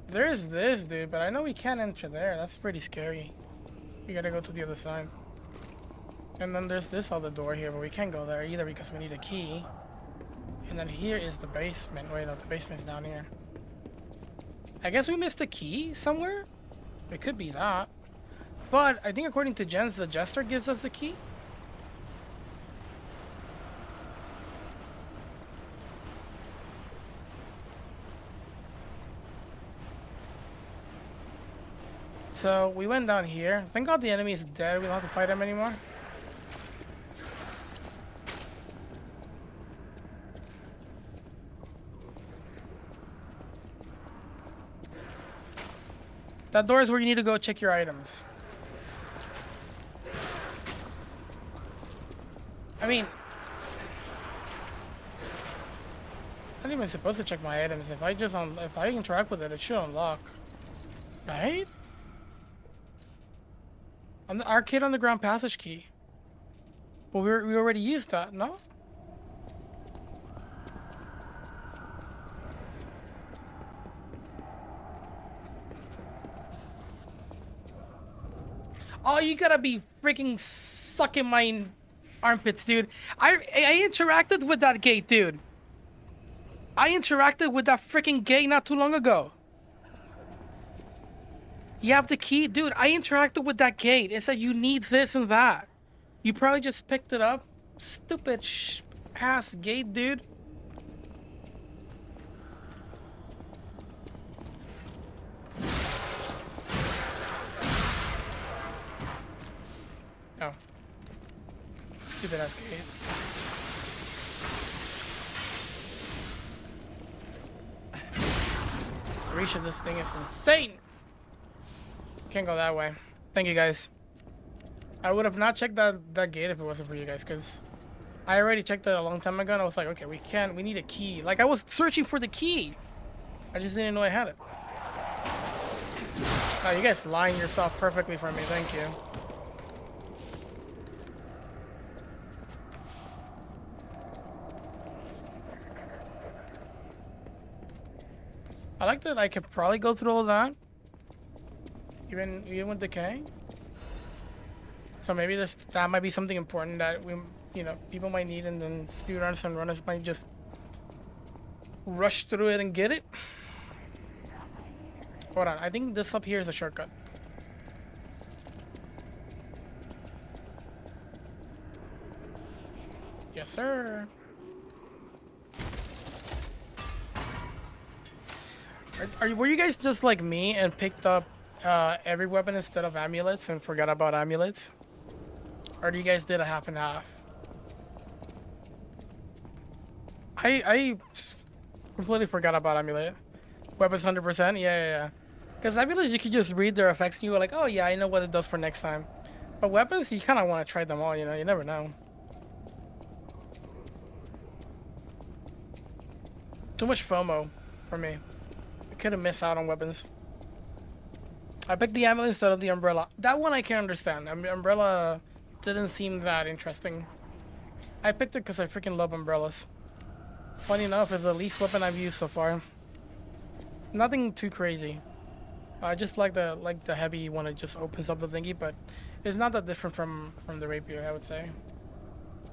There's this, dude, but I know we can't enter there. That's pretty scary. We gotta go to the other side. And then there's this other door here, but we can't go there either because we need a key. And then here is the basement. Wait, no, the basement's down here. I guess we missed a key somewhere? It could be that. But I think according to Jens, the Jester gives us the key. So we went down here. Thank God the enemy is dead. We don't have to fight him anymore. That door is where you need to go check your items. I mean, I'm not even supposed to check my items. If I interact with it, it should unlock, right? On the arcade underground passage key. Well, we already used that, no? Oh, you gotta be freaking sucking my armpits, dude. I interacted with that gate, dude. I interacted with that freaking gate not too long ago. You have the key? Dude, I interacted with that gate. It said you need this and that. You probably just picked it up. Stupid ass gate, dude. Oh. Stupid ass gate. The reach of this thing is insane. Can't go that way. Thank you guys. I would have not checked that gate if it wasn't for you guys, because I already checked it a long time ago and I was like, okay, we need a key. Like, I was searching for the key. I just didn't know I had it. Oh, you guys line yourself perfectly for me. Thank you. I like that I could probably go through all that. Even with decay. So maybe that might be something important that people might need, and then speedrunners and runners might just rush through it and get it. Hold on, I think this up here is a shortcut. Yes, sir. Were you guys just like me and picked up every weapon instead of amulets and forgot about amulets? Or do you guys did a half and half? I completely forgot about amulet. Weapons 100%? Yeah. Because amulets, you could just read their effects and you were like, oh yeah, I know what it does for next time. But weapons, you kind of want to try them all, you never know. Too much FOMO for me. I could have missed out on weapons. I picked the amulet instead of the umbrella. That one I can understand. Umbrella didn't seem that interesting. I picked it because I freaking love umbrellas. Funny enough, it's the least weapon I've used so far. Nothing too crazy. I just like the heavy one. It just opens up the thingy, but it's not that different from the rapier, I would say.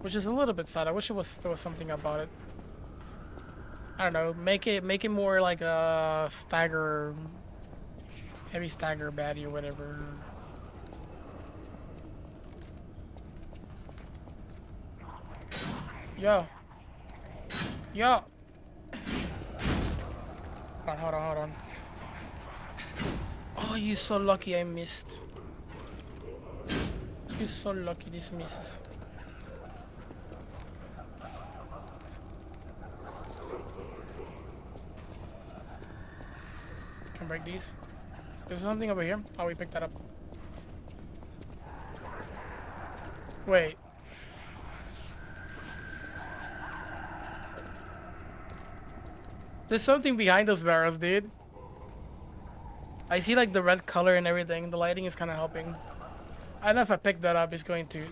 Which is a little bit sad. I wish there was something about it. I don't know. Make it more like a stagger, heavy stagger baddie or whatever. Yo. Hold on. Oh, you're so lucky I missed. You're so lucky this misses. Can break these. There's something over here. Oh, we picked that up. Wait. There's something behind those barrels, dude. I see like the red color and everything. The lighting is kind of helping. I don't know if I pick that up, it's going to...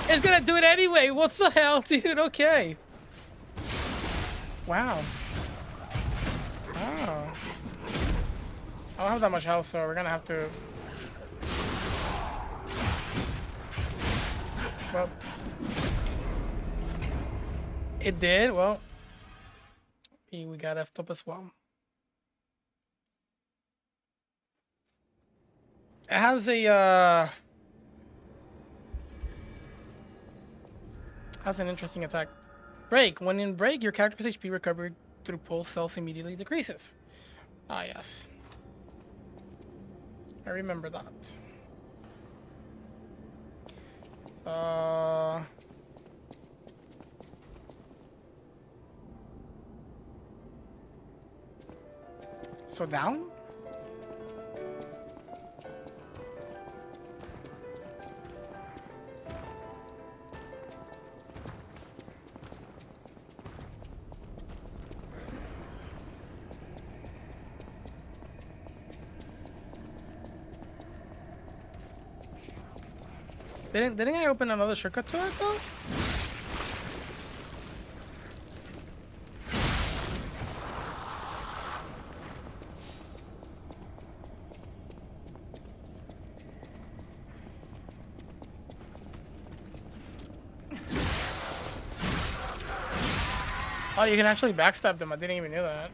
It's gonna do it anyway! What the hell, dude? Okay. Wow. Oh. I don't have that much health, so we're gonna have to... Well... It did? Well... We got effed up as well. It has a, has an interesting attack. Break. When in break, your character's HP recovered through pulse cells immediately decreases. Ah, yes. I remember that. So down? Didn't I open another shortcut to it though? Oh, you can actually backstab them. I didn't even know that.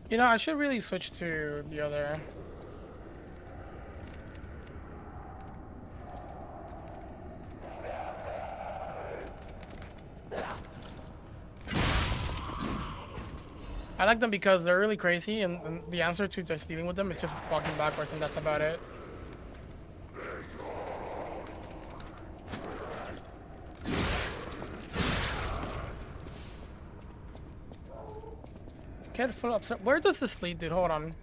You know, I should really switch to the other. I like them because they're really crazy, and the answer to just dealing with them is just walking backwards, and that's about it. Get full upset. Where does this lead, dude? Hold on.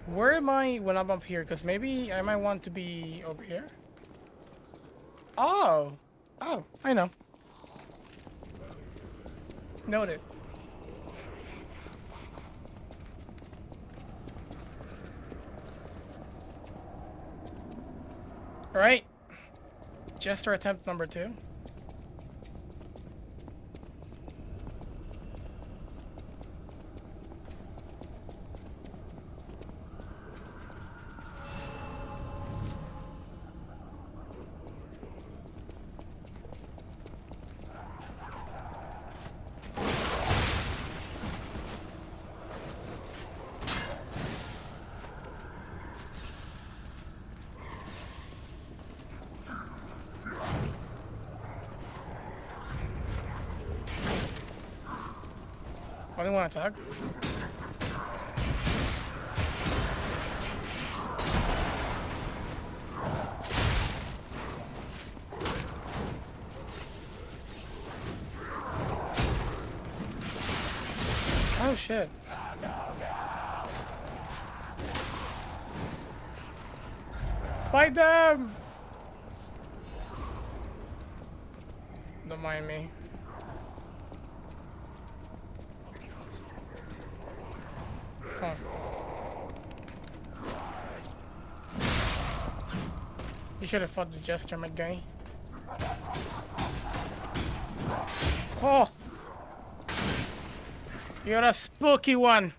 Where am I when I'm up here? Because maybe I might want to be over here. Oh. Oh, I know. Noted. Alright. Jester attempt number 2. Only one attack. Oh shit. Fight them! Don't mind me. Come on. You should have fought the Jester, my guy. Oh! You're a spooky one!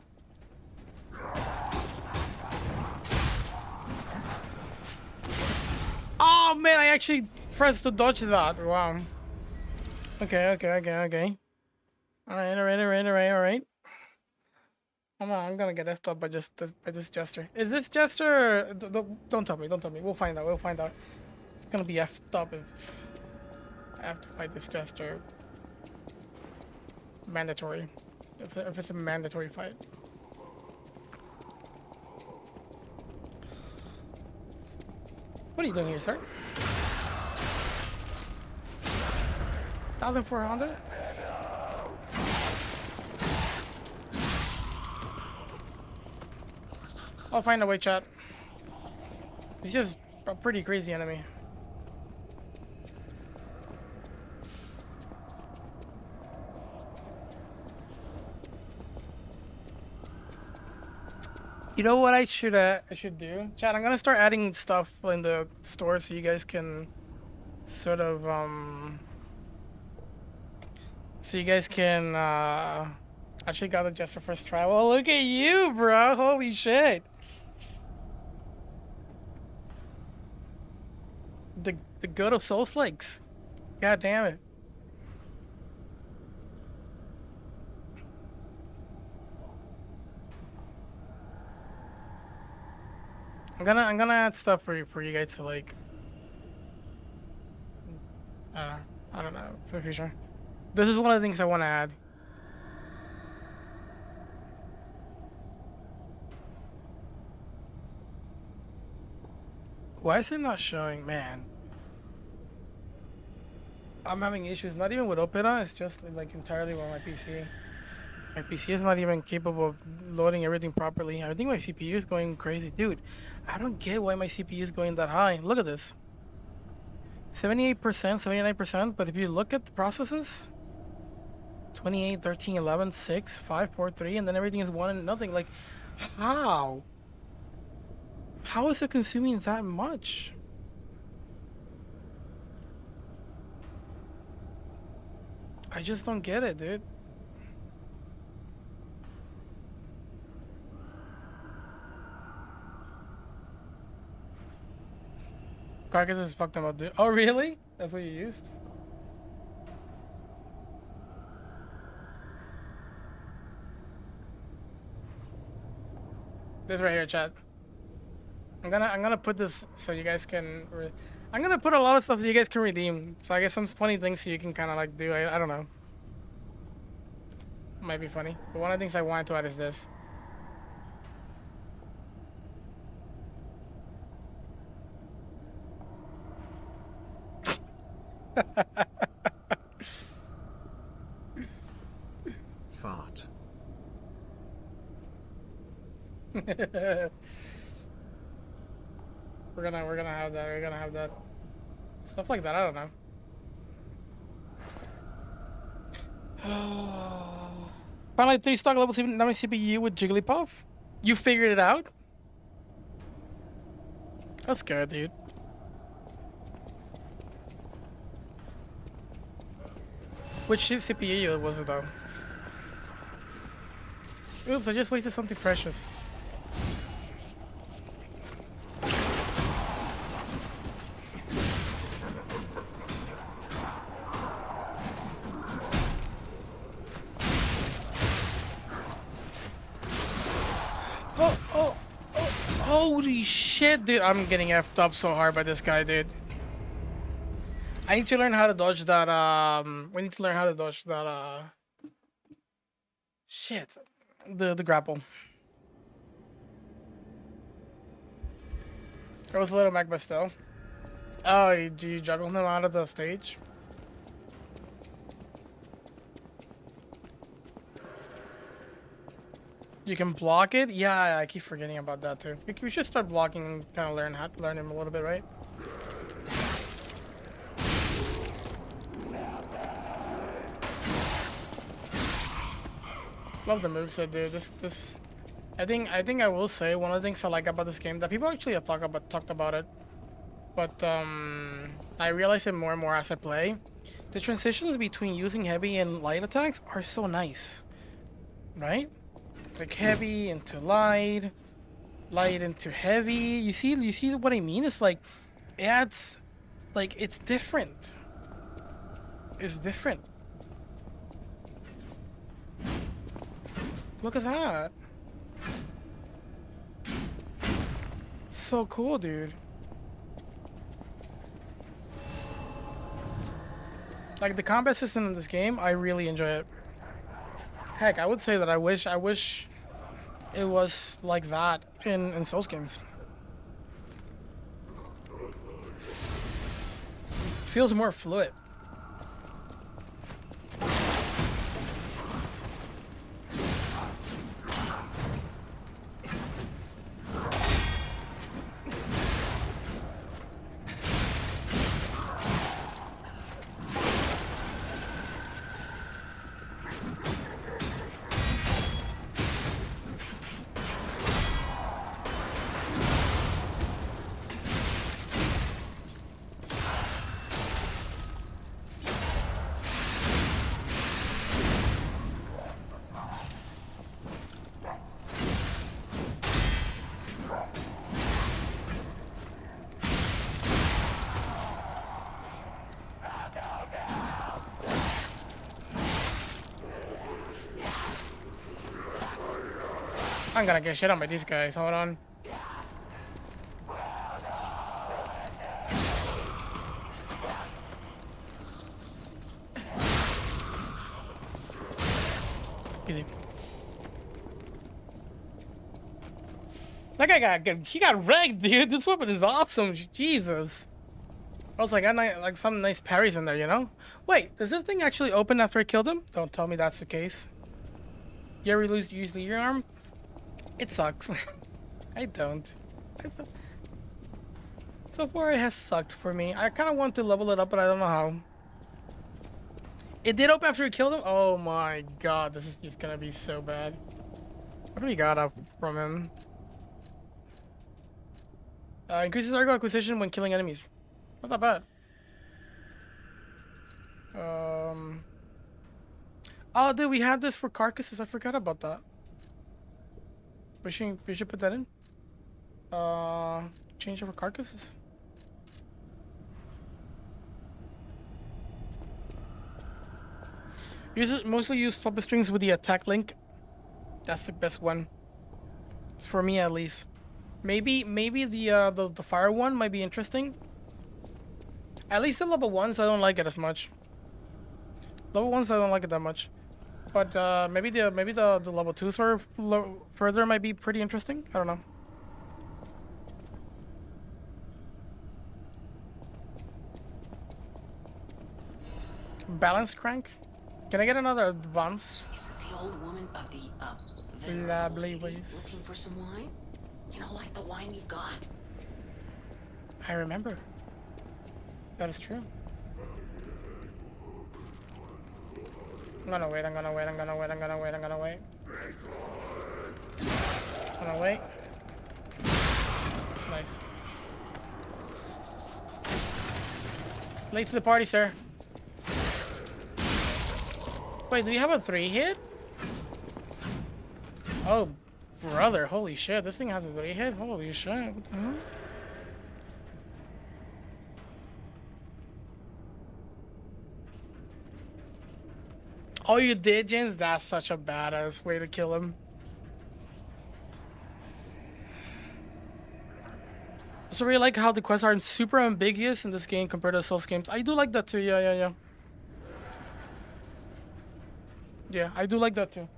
Oh man, I actually pressed to dodge that. Wow. Okay. Alright. I'm gonna get effed up by this Jester. Is this Jester? Don't tell me. We'll find out. It's gonna be effed up if I have to fight this Jester. Mandatory. If it's a mandatory fight. What are you doing here, sir? 1,400? I'll find a way, chat. He's just a pretty crazy enemy. You know what I should do? Chat, I'm gonna start adding stuff in the store so you guys can sort of actually got the Jester first try. Well, look at you, bro. Holy shit. The goat of Soul Slikes. God damn it. I'm gonna add stuff for you guys to like. I don't know for the future. This is one of the things I want to add. Why is it not showing, man? I'm having issues. Not even with Opera. It's just like entirely with my PC. My PC is not even capable of loading everything properly. I think my CPU is going crazy. Dude, I don't get why my CPU is going that high. Look at this. 78%, 79%, but if you look at the processes, 28, 13, 11, 6, 5, 4, 3, and then everything is 1 and nothing. Like, how? How is it consuming that much? I just don't get it, dude. Carcass is fucked up, dude. Oh, really? That's what you used? This right here, chat. I'm gonna put this so you guys can. I'm gonna put a lot of stuff so you guys can redeem. So I guess some funny things so you can kind of like do. I don't know. Might be funny. But one of the things I wanted to add is this. Fart. We're gonna have that. We're gonna have that. Stuff like that. I don't know. Finally, 3 stock level 7 CPU with Jigglypuff. You figured it out? That's good, dude. Which CPU was it though? Oops, I just wasted something precious. Holy shit, dude. I'm getting effed up so hard by this guy, dude. I need to learn how to dodge that, we need to learn how to dodge that, shit. The grapple. It was a little mech, but still. Oh, you juggle him out of the stage? You can block it? Yeah, I keep forgetting about that too. We should start blocking and kind of learn him a little bit, right? Love the moveset, dude. This. I think I will say one of the things I like about this game that people actually have talked about it, but I realize it more and more as I play. The transitions between using heavy and light attacks are so nice, right? Like heavy into light, light into heavy. You see what I mean? It's like it adds, like it's different. It's different. Look at that. So cool, dude. Like the combat system in this game, I really enjoy it. Heck, I would say that I wish it was like that in Souls games. Feels more fluid. I'm gonna get shit on by these guys. Hold on. Easy. That guy he got wrecked, dude. This weapon is awesome. Jesus. I was like, I like some nice parries in there, you know? Wait, does this thing actually open after I killed him? Don't tell me that's the case. You ever use your arm? It sucks. I don't. So far it has sucked for me. I kind of want to level it up, but I don't know how. It did open after we killed him? Oh my god, this is just gonna be so bad. What do we got up from him? Increases Argo acquisition when killing enemies. Not that bad. Oh, dude, we had this for carcasses. I forgot about that. We should put that in. Change it for carcasses. Mostly use puppet strings with the attack link. That's the best one. It's for me at least. Maybe the fire one might be interesting. At least the level ones, I don't like it as much. Level ones, I don't like it that much. But maybe the level twos or further might be pretty interesting. I don't know. Balance crank. Can I get another advance? Is it the old woman of the Lovely venerable lady ways. looking for some wine? You know, like the wine you've got. I remember. That is true. I'm gonna wait. I'm gonna wait. I'm gonna wait. I'm gonna wait. I'm gonna wait. I'm gonna wait. Nice. Late to the party, sir. Wait, do we have a 3-hit? Oh, brother, holy shit. This thing has a 3-hit? Holy shit, what the hell? Oh, you did, James? That's such a badass way to kill him. So really like how the quests are super ambiguous in this game compared to Souls games. I do like that too, yeah. Yeah, I do like that too.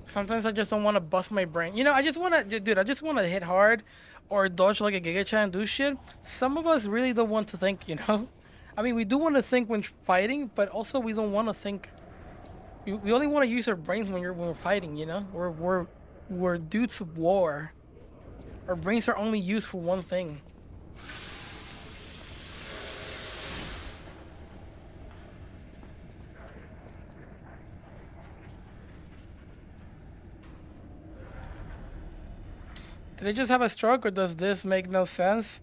Sometimes I just don't want to bust my brain. You know, I just want to, dude, I just want to hit hard or dodge like a Giga Chan and do shit. Some of us really don't want to think, you know? I mean, we do want to think when fighting, but also we don't want to think. We only want to use our brains when we're fighting, you know? We're dudes of war. Our brains are only used for one thing. Did I just have a stroke, or does this make no sense?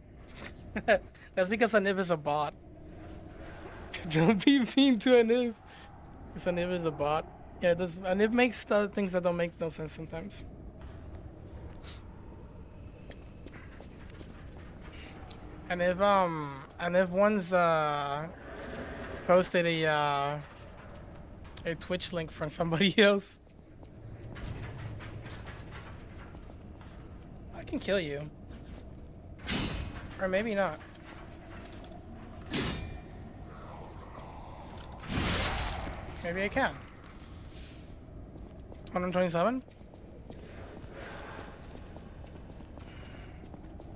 That's because Anib is a bot. Don't be mean to Anib. Because Anib is a bot. Yeah, Anib makes things that don't make no sense sometimes. Anib once posted a Twitch link from somebody else. I can kill you. Or maybe not. Maybe I can. 127?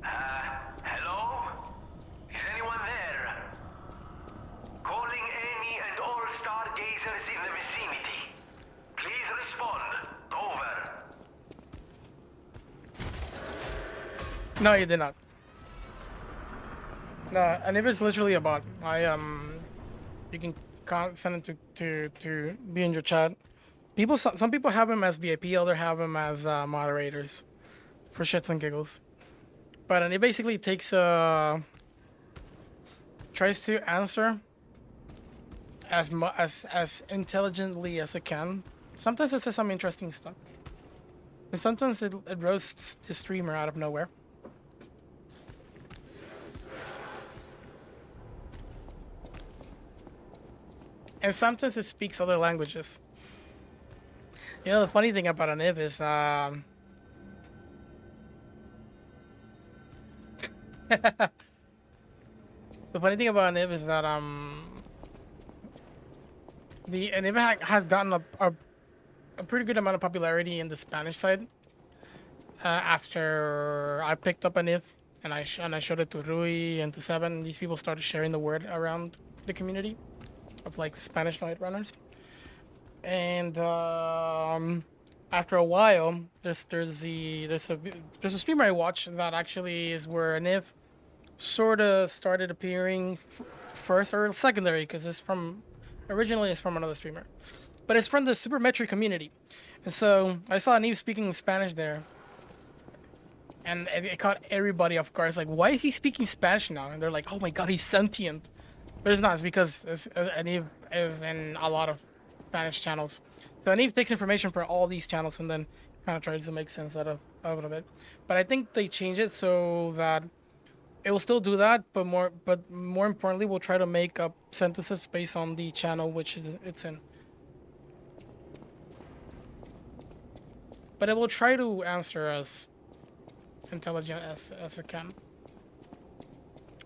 Hello? Is anyone there? Calling any and all stargazers in the vicinity. Please respond. Over. No, you did not. No, Anib is literally a bot. You can send it to be in your chat. Some people have him as VIP, others have him as moderators, for shits and giggles. But Anib basically takes tries to answer as intelligently as it can. Sometimes it says some interesting stuff, and sometimes it roasts the streamer out of nowhere. And sometimes it speaks other languages. You know, the funny thing about Anib is, the funny thing about Anib is that, the Anib has gotten a pretty good amount of popularity in the Spanish side. After I picked up Anib and I showed it to Rui and to Seven, these people started sharing the word around the community of like Spanish night runners. And after a while, there's a streamer I watch that actually is where Anib sort of started appearing first or secondary because originally it's from another streamer, but it's from the Super Metroid community, and so I saw Neve speaking Spanish there, and it caught everybody off guard. It's like, why is he speaking Spanish now? And they're like, oh my god, he's sentient. But it's not. It's because Neve is in a lot of Spanish channels, so Neve takes information from all these channels and then kind of tries to make sense out of it. But I think they change it so that it will still do that, but more importantly, we'll try to make up sentences based on the channel which it's in. But it will try to answer as intelligent as it can.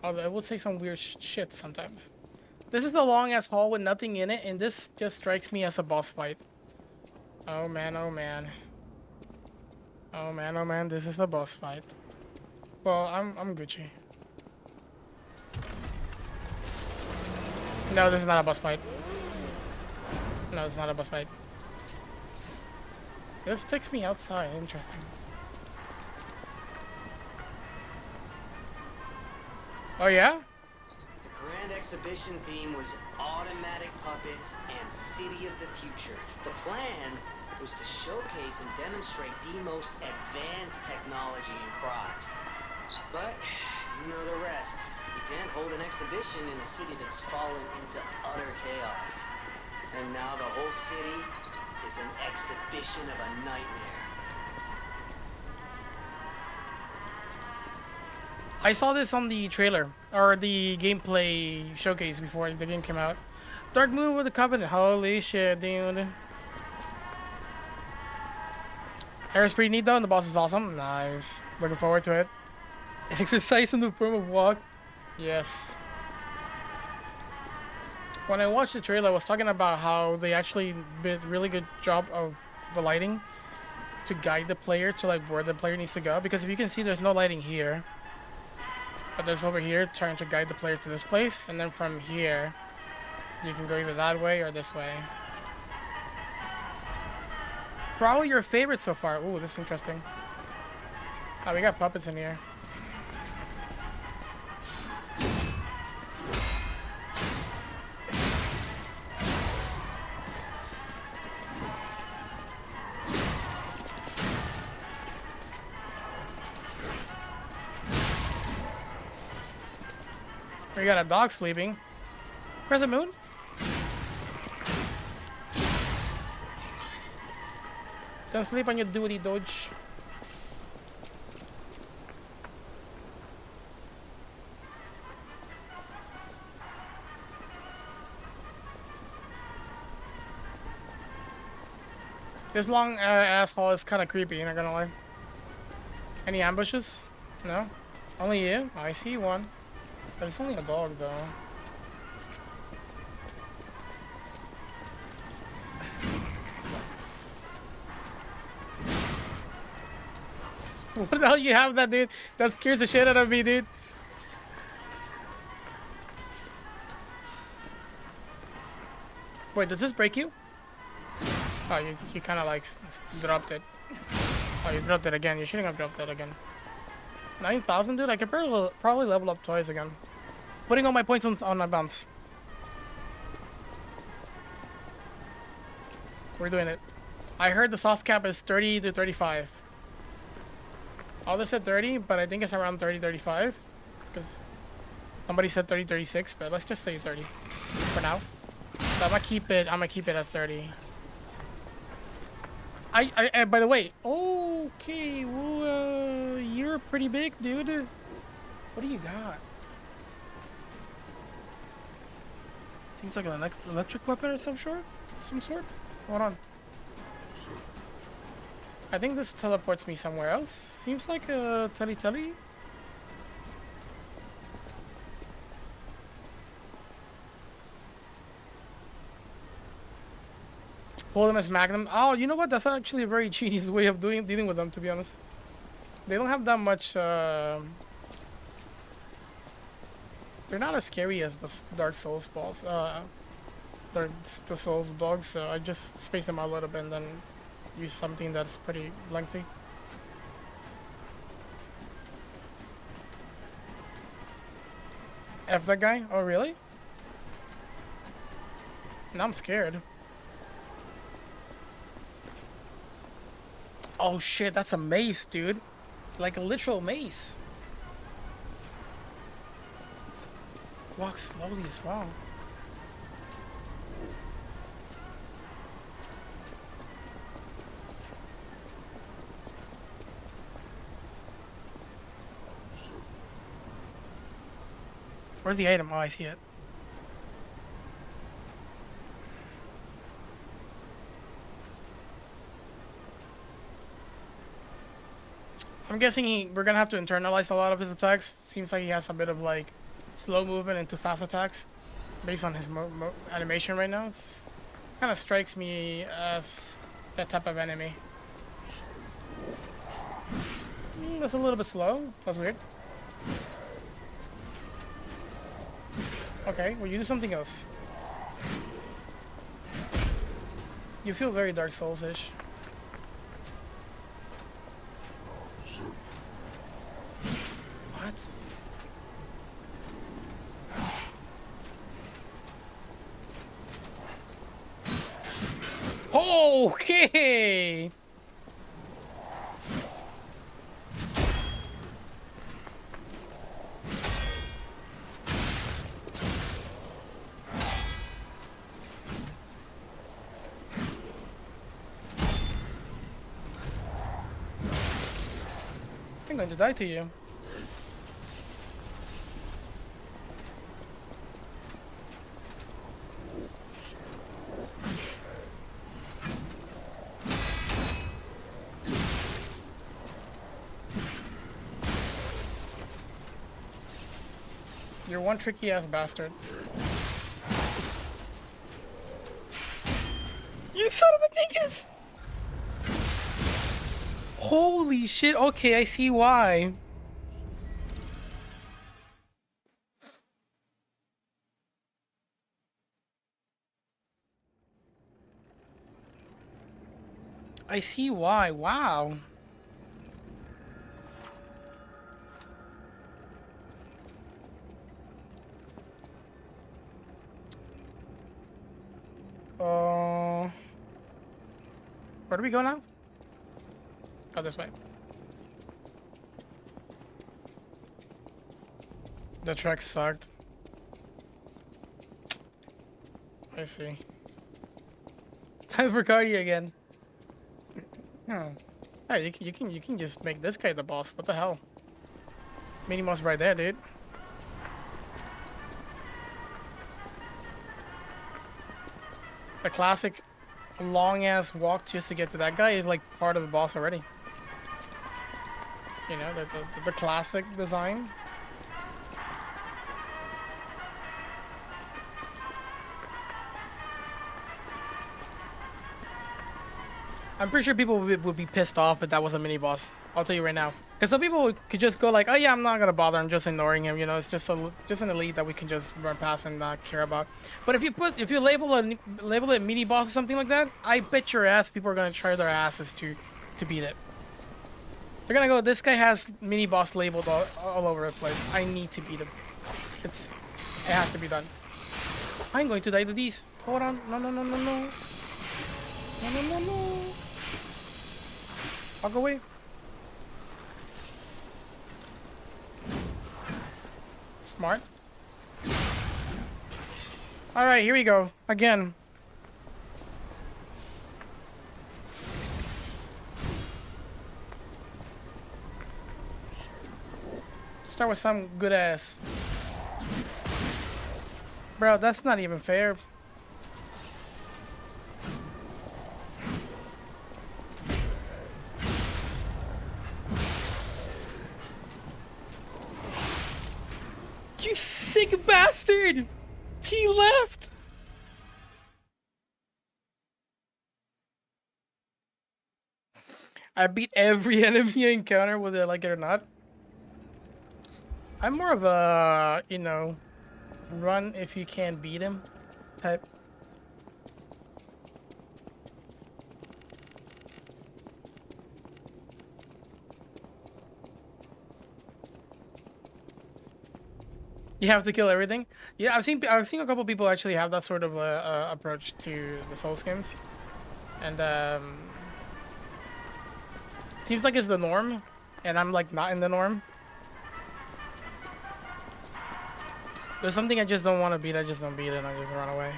Although it will say some weird shit sometimes. This is a long ass hall with nothing in it, and this just strikes me as a boss fight. Oh man, oh man. Oh man, oh man, this is a boss fight. Well, I'm Gucci. No, this is not a boss fight. No, it's not a boss fight. This takes me outside. Interesting. Oh yeah? The Grand Exhibition theme was automatic puppets and City of the Future. The plan was to showcase and demonstrate the most advanced technology in Krot. But, you know the rest. You can't hold an exhibition in a city that's fallen into utter chaos. And now the whole city is an exhibition of a nightmare. I saw this on the trailer, or the gameplay showcase before the game came out. Dark Moon with the Covenant. Holy shit, dude. Air's pretty neat though, and the boss is awesome. Nice. Looking forward to it. Exercise in the form of walk. Yes. When I watched the trailer, I was talking about how they actually did a really good job of the lighting to guide the player to like where the player needs to go. Because if you can see, there's no lighting here. But there's over here trying to guide the player to this place, and then from here you can go either that way or this way. Probably your favorite so far. Ooh, this is interesting. Oh, we got puppets in here. We got a dog sleeping. Crescent Moon? Don't sleep on your duty, Dodge. This long asshole is kind of creepy, not gonna lie. Any ambushes? No? Only you? I see one. But it's only a dog, though. What the hell you have that, dude? That scares the shit out of me, dude. Wait, does this break you? Oh, you kind of like dropped it. Oh, you dropped it again. You shouldn't have dropped it again. 9,000, dude? I could probably level up twice again. Putting all my points on advance. We're doing it. I heard the soft cap is 30 to 35. Others said 30, but I think it's around 30, 35. Because somebody said 30, 36, but let's just say 30 for now. So I'm gonna keep it at 30. I by the way, okay, well, you're pretty big, dude. What do you got? Seems like an electric weapon of some sort. Hold on. I think this teleports me somewhere else. Seems like a telly. Hold them as Magnum. Oh, you know what? That's actually a very genius way of dealing with them, to be honest. They don't have that much. They're not as scary as the Dark Souls balls. The Souls dogs. So I just space them out a little bit and then use something that's pretty lengthy. F that guy? Oh, really? Now I'm scared. Oh shit, that's a mace, dude. Like a literal mace. Walk slowly as well. Where's the item? Oh, I see it. I'm guessing we're gonna have to internalize a lot of his attacks. Seems like he has a bit of like slow movement into fast attacks based on his animation right now. It's kind of strikes me as that type of enemy. That's a little bit slow. That's weird. Okay, well you do something else. You feel very Dark Souls-ish. What? Okay! I'm going to die to you. You're one tricky ass bastard. You son of a dingus! Holy shit, okay, I see why. I see why, wow. Where do we go now? Oh, this way. The trek sucked. I see. Time for cardio again. Hey, you can just make this guy the boss. What the hell? Mini boss right there, dude. The classic long ass walk just to get to that guy is like part of the boss already. You know, the classic design. I'm pretty sure people would be pissed off if that was a mini boss. I'll tell you right now. Because some people could just go like, oh yeah, I'm not gonna bother. I'm just ignoring him. You know, it's just an elite that we can just run past and not care about. But if you label it mini boss or something like that, I bet your ass people are gonna try their asses to beat it. They're gonna go, this guy has mini boss labeled all over the place. I need to beat him. It has to be done. I'm going to die to these. Hold on. No. No. Walk away. Smart. Alright, here we go. Again. Start with some good ass. Bro, that's not even fair. You sick bastard! He left! I beat every enemy I encounter, whether I like it or not. I'm more of a, you know, run if you can't beat him type. You have to kill everything. Yeah, I've seen a couple people actually have that sort of approach to the Souls games, and seems like it's the norm, and I'm like not in the norm. There's something I just don't want to beat. I just don't beat it, and I just run away.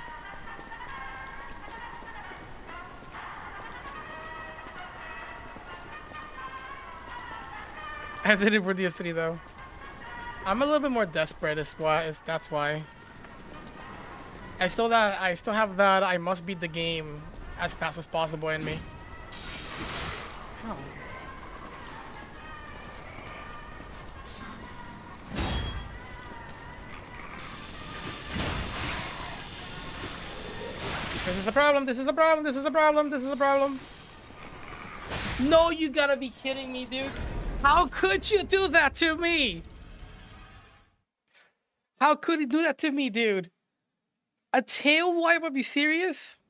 I did it for DS3 though. I'm a little bit more desperate. That's why. I still have that I must beat the game as fast as possible in me. Oh. This is the problem. This is the problem. This is the problem. This is the problem. No, you gotta be kidding me, dude. How could you do that to me? How could he do that to me, dude? A tail wipe? Are you serious?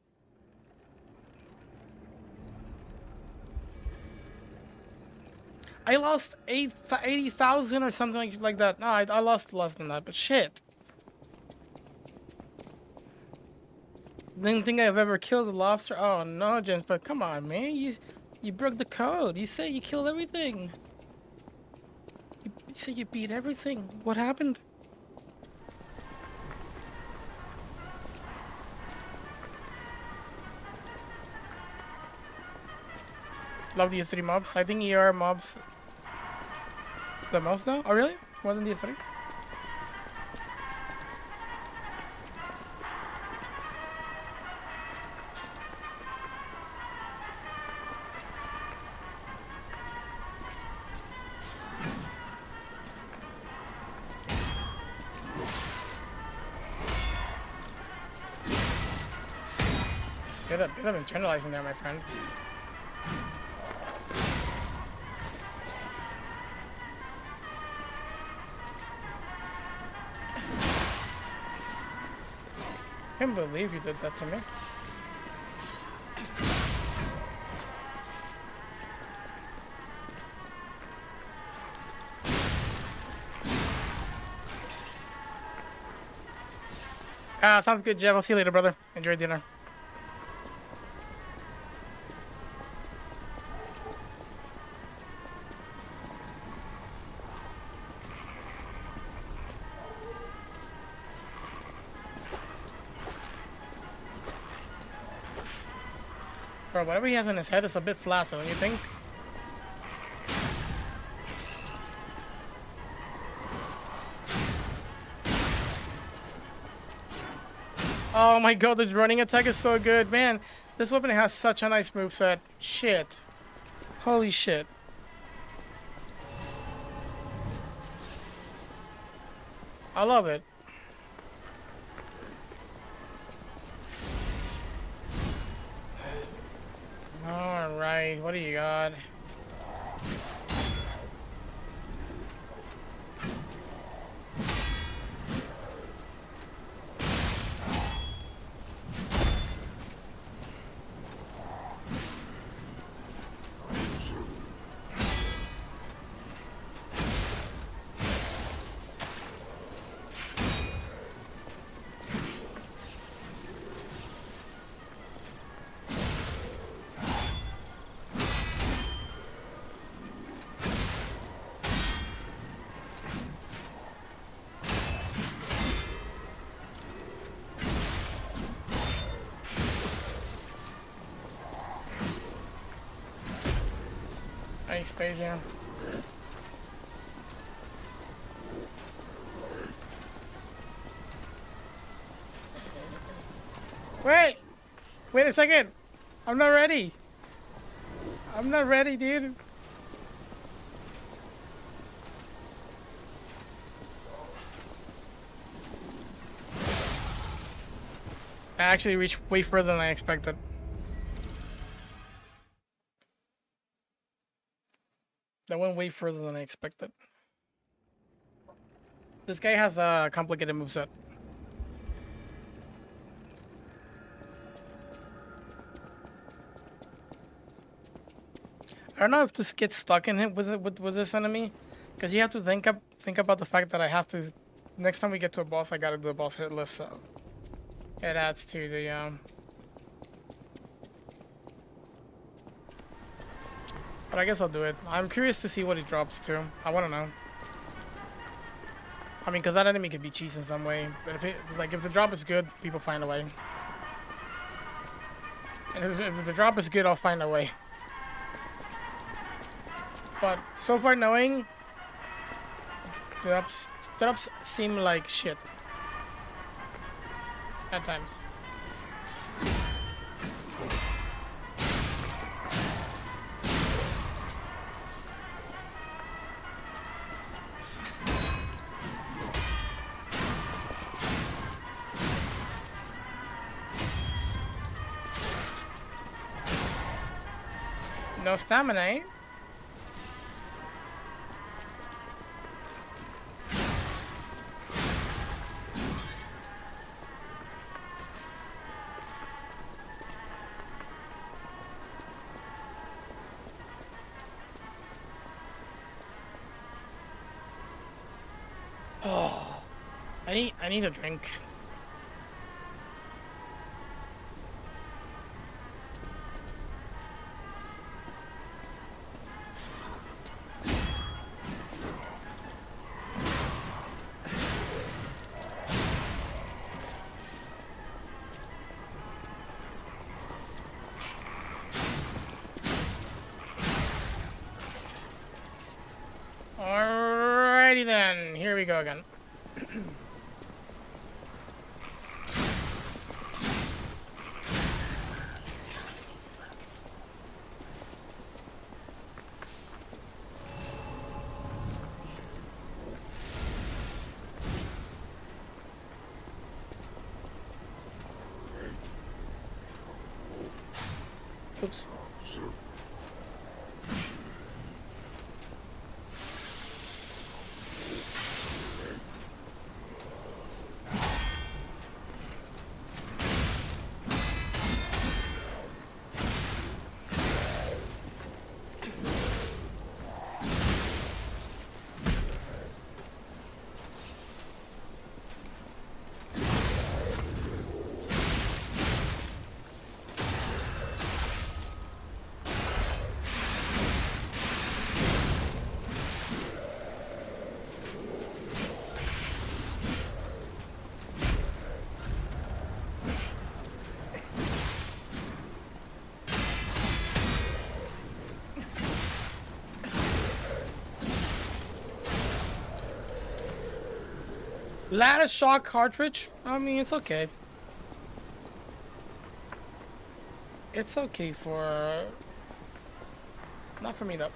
I lost 80,000 or something like that. No, I lost less than that, but shit. Didn't think I've ever killed a lobster. Oh no, Jens, but come on, man. You broke the code. You said you killed everything. You said you beat everything. What happened? Love these 3 mobs. I think ER mobs the most now. Oh really? More than these 3? Bit of internalizing there, my friend. I can't believe you did that to me. Sounds good, Jeff. I'll see you later, brother. Enjoy dinner. Bro, whatever he has in his head is a bit flaccid, don't you think? Oh my god, the running attack is so good. Man, this weapon has such a nice moveset. Shit. Holy shit. I love it. Alright, what do you got? Nice space here. Wait! Wait a second! I'm not ready! I'm not ready, dude! I actually reached way further than I expected. That went way further than I expected. This guy has a complicated moveset. I don't know if this gets stuck in him with this enemy, because you have to think about the fact that I have to next time we get to a boss, I gotta do a boss hit list, so it adds to the But I guess I'll do it. I'm curious to see what he drops too. I want to know. I mean, because that enemy could be cheese in some way. But if the drop is good, people find a way. And if the drop is good, I'll find a way. But so far, knowing drops seem like shit at times. No stamina, eh? Oh, I need a drink. Alrighty then, here we go again. Oops. Lattice shock cartridge? I mean, it's okay. It's okay for... Not for me, though.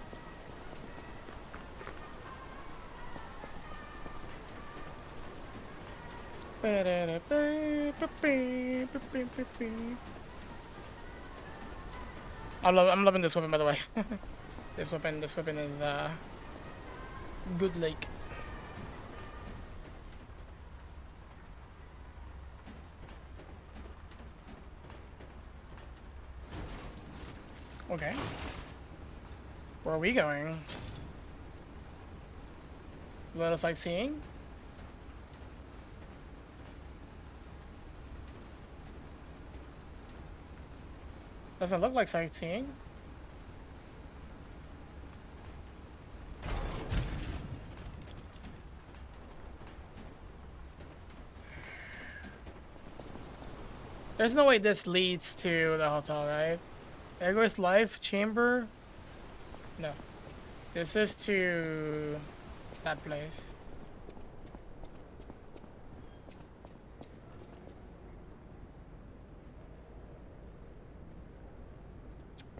I'm loving this weapon, by the way. This weapon is good lake. Okay. Where are we going? A little sightseeing? Doesn't look like sightseeing. There's no way this leads to the hotel, right? Egoist Life Chamber? No. This is to that place.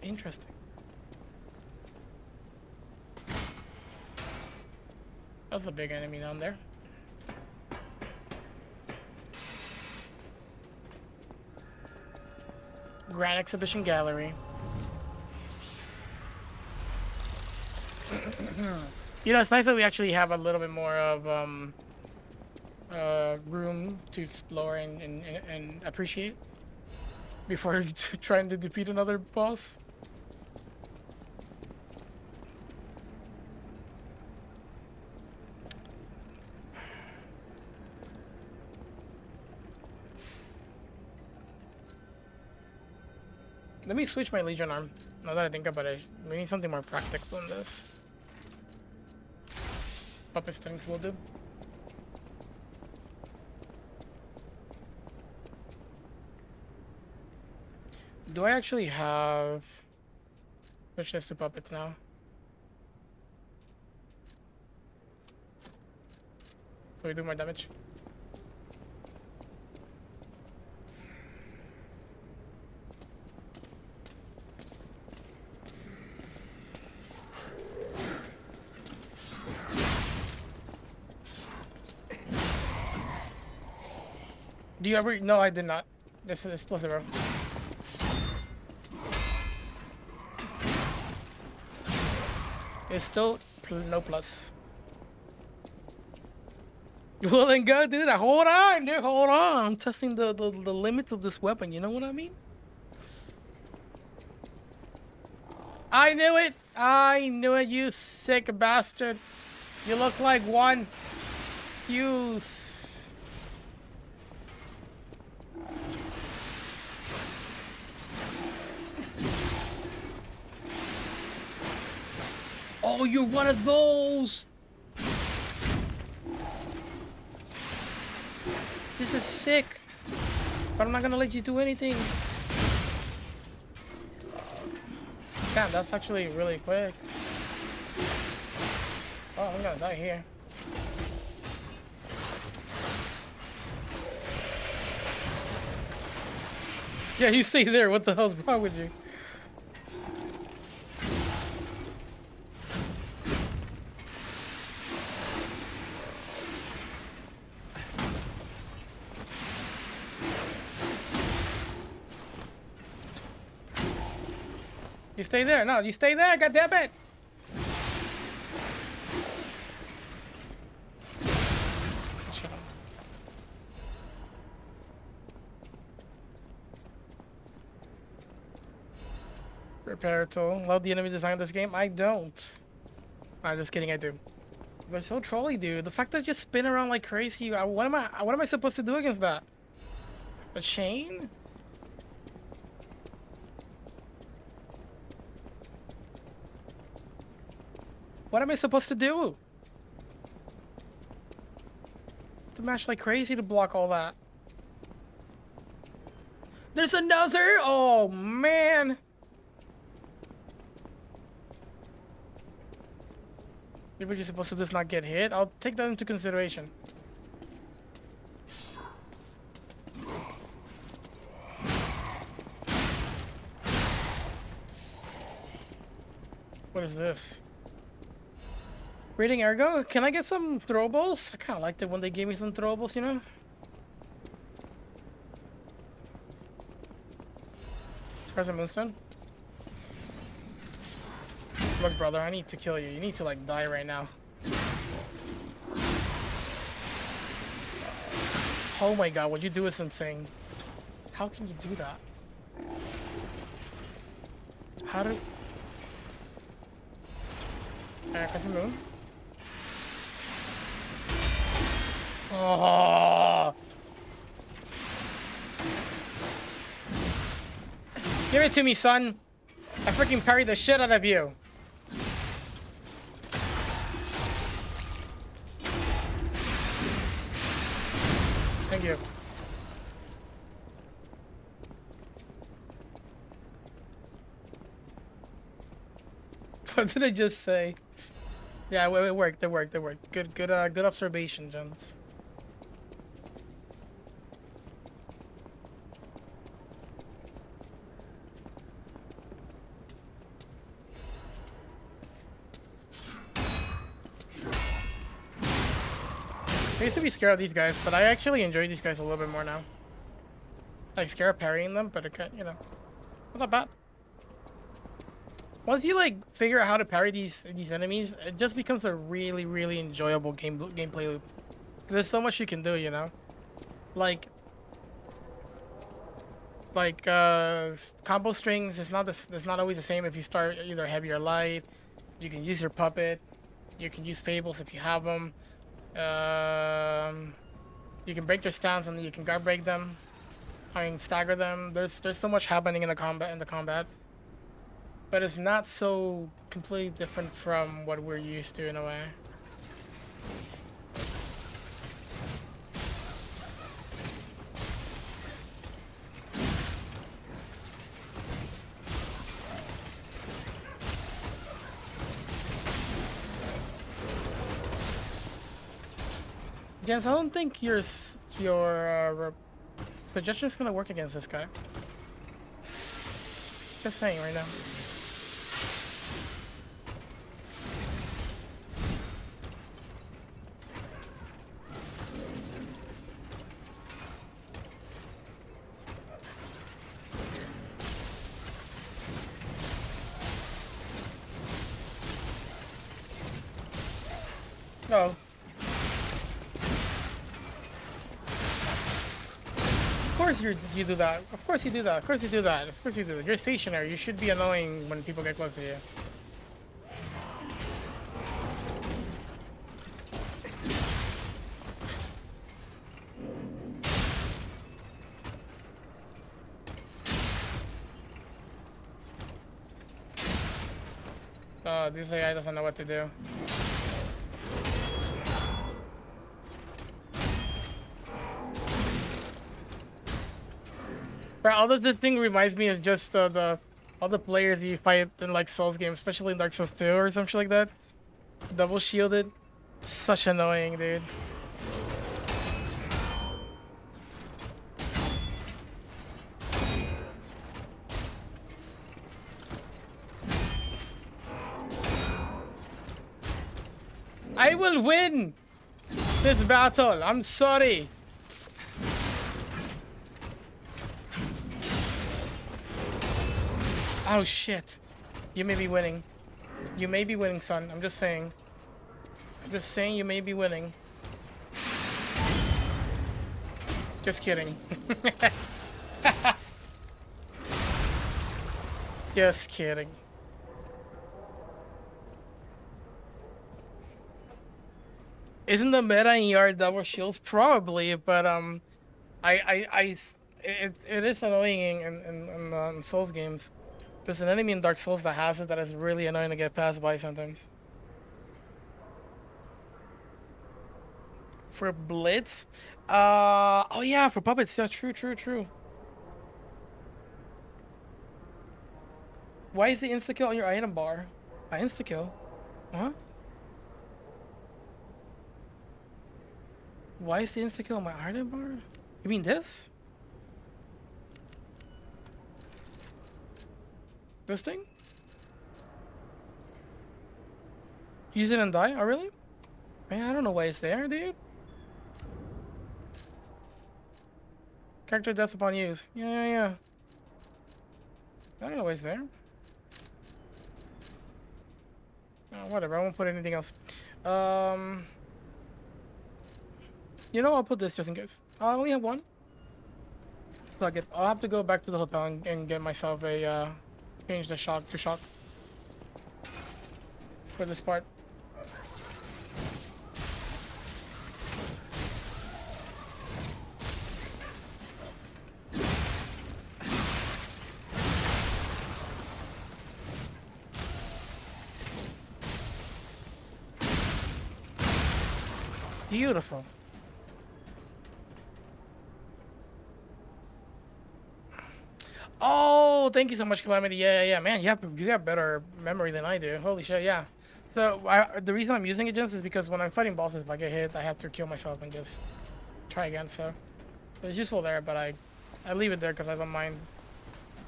Interesting. That's a big enemy down there. Grand Exhibition Gallery. You know, it's nice that we actually have a little bit more of room to explore and appreciate before trying to defeat another boss. Let me switch my Legion arm. Now that I think about it, we need something more practical than this. Puppet strings will do. Do I actually have... Switch this to puppets now. So we do more damage. Do you ever? No, I did not. This is explosive arrow. It's still no plus. Well then go do that. Hold on, dude. Hold on. I'm testing the limits of this weapon. You know what I mean? I knew it. I knew it. You sick bastard. You look like one. You. Oh, you're one of those. This is sick. But I'm not gonna let you do anything. Damn, that's actually really quick. Oh, I'm gonna die here. Yeah, you stay there. What the hell's wrong with you? You stay there. No, you stay there. Goddammit. Repair tool. Love the enemy design of this game. I don't. I'm just kidding. I do. They're so trolly, dude. The fact that you spin around like crazy. What am I supposed to do against that? A chain? What am I supposed to do? To mash like crazy to block all that. There's another? Oh, man. Maybe you're supposed to just not get hit. I'll take that into consideration. What is this? Rating ergo? Can I get some throwables? I kind of liked it when they gave me some throwables, you know? Present Moonstone. Look, brother, I need to kill you. You need to, like, die right now. Oh my god, what you do is insane. How can you do that? How do... Crescent Moon. Oh. Give it to me, son. I freaking parried the shit out of you. Thank you. What did I just say? Yeah, it worked. It worked. It worked. Good observation, gents. I used to be scared of these guys, but I actually enjoy these guys a little bit more now. Like, scared of parrying them, but it, you know, not that bad. Once you like figure out how to parry these enemies, it just becomes a really enjoyable gameplay loop. There's so much you can do, you know. Like combo strings. It's not always the same. If you start either heavy or light, you can use your puppet. You can use fables if you have them. You can break their stance and you can guard break them. I mean, stagger them. There's so much happening in the combat, but it's not so completely different from what we're used to in a way. Jens, I don't think your suggestion's gonna work against this guy. Just saying right now. No. Of course you do that. Of course you do that. Of course you do that. Of course you do that. You're stationary. You should be annoying when people get close to you. Oh, this AI doesn't know what to do. Bro, all that this thing reminds me is just all the players you fight in like Souls games, especially in Dark Souls 2 or some shit like that. Double shielded. Such annoying, dude. I will win this battle. I'm sorry. Oh shit. You may be winning. You may be winning, son. I'm just saying. I'm just saying you may be winning. Just kidding. Just kidding. Isn't the meta in ER double shields? Probably, but it is annoying in Souls games. There's an enemy in Dark Souls that has it that is really annoying to get passed by sometimes. For Blitz? Oh yeah, for puppets. Yeah, true. Why is the insta-kill on your item bar? Insta-kill? Huh? Why is the insta-kill on my item bar? You mean this? This thing? Use it and die? Oh, really? Man, I don't know why it's there, dude. Character death upon use. Yeah. I don't know why it's there. Oh, whatever, I won't put anything else. You know, I'll put this just in case. I only have one. Fuck it. I'll have to go back to the hotel and get myself a, change the shock to shock. For this part. Beautiful. Oh, thank you so much, Calamity. Yeah. Man, you have better memory than I do. Holy shit, yeah. So the reason I'm using it just is because when I'm fighting bosses, if I get hit, I have to kill myself and just try again. So it's useful there, but I leave it there because I don't mind.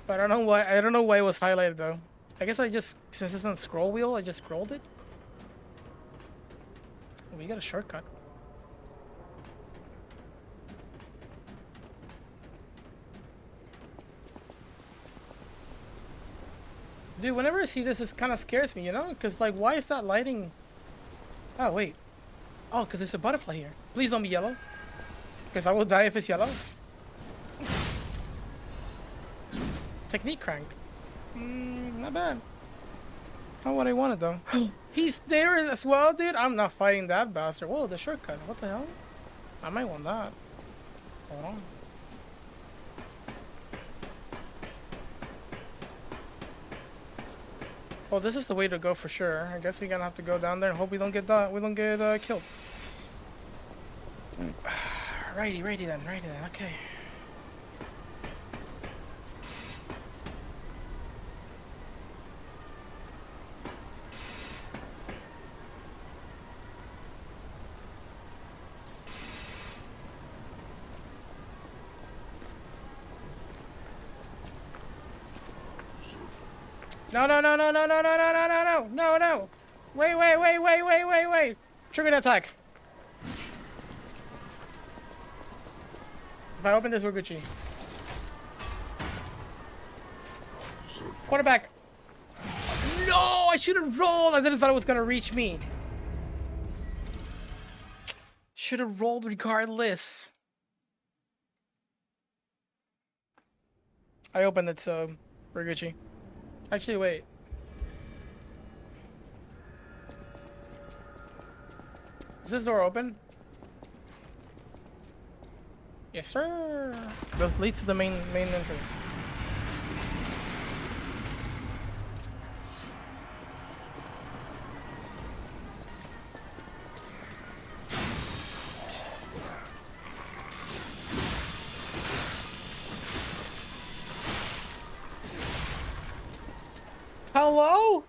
But I don't know why it was highlighted though. I guess since it's on scroll wheel, I just scrolled it. Oh, we got a shortcut. Dude, whenever I see this, it kind of scares me, you know? Because, like, why is that lighting... Oh, wait. Oh, because there's a butterfly here. Please don't be yellow. Because I will die if it's yellow. Technique crank. Not bad. Not what I wanted, though. He's there as well, dude? I'm not fighting that bastard. Whoa, the shortcut. What the hell? I might want that. Hold on. Well, this is the way to go for sure. I guess we're gonna have to go down there and hope we don't get killed. Righty then. Okay. No. Wait. Trigger an attack. If I open this, we're Gucci. Quarterback. No, I should have rolled. I didn't thought it was gonna reach me. Should have rolled regardless. I opened it, so we're Gucci. Actually, wait. Is this door open? Yes, sir. This leads to the main entrance. Hello?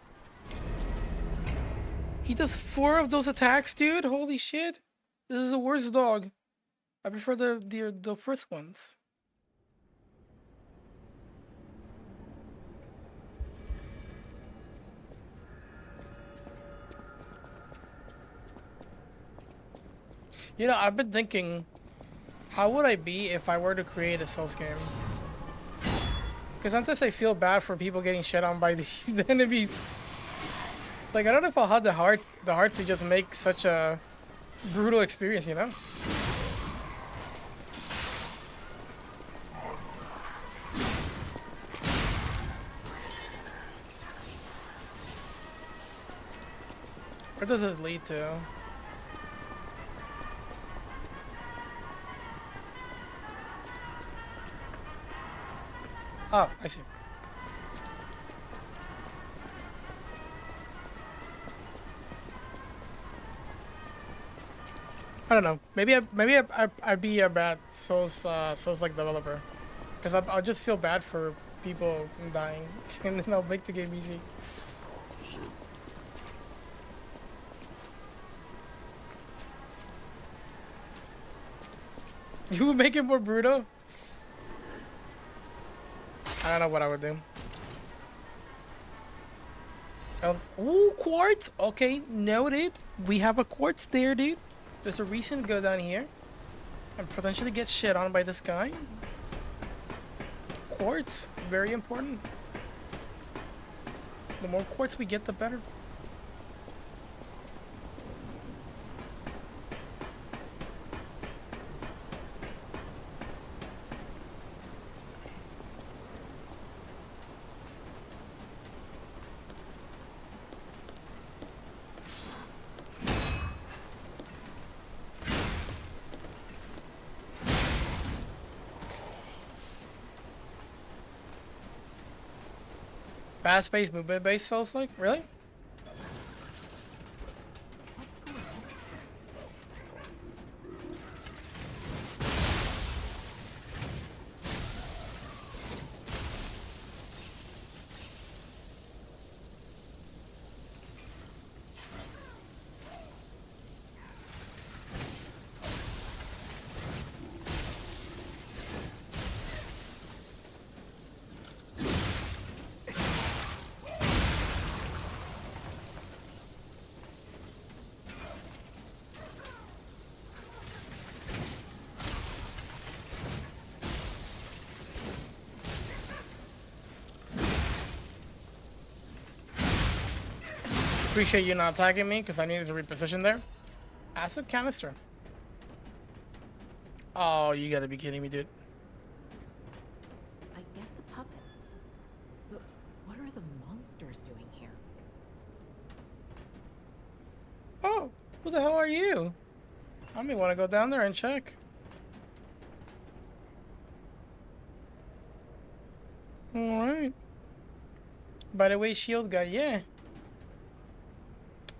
He does 4 of those attacks, dude. Holy shit! This is the worst dog. I prefer the first ones. You know, I've been thinking, how would I be if I were to create a Souls game? Because sometimes I feel bad for people getting shit on by these enemies. Like, I don't know if I'll have the heart to just make such a brutal experience, you know? Where does this lead to? Oh, I see. I don't know. Maybe I'd be a bad Souls like developer, because I'll just feel bad for people dying, and then I'll make the game easy. You would make it more brutal? I don't know what I would do. Ooh, quartz! Okay, noted. We have a quartz there, dude. There's a reason to go down here and potentially get shit on by this guy. Quartz, very important. The more quartz we get, the better. Fast-paced, movement-based Souls like? Really? Appreciate you not attacking me because I needed to reposition there. Acid canister. Oh, you gotta be kidding me, dude. I get the puppets, but what are the monsters doing here? Oh, who the hell are you? I may want to go down there and check. Alright. By the way, shield guy, yeah.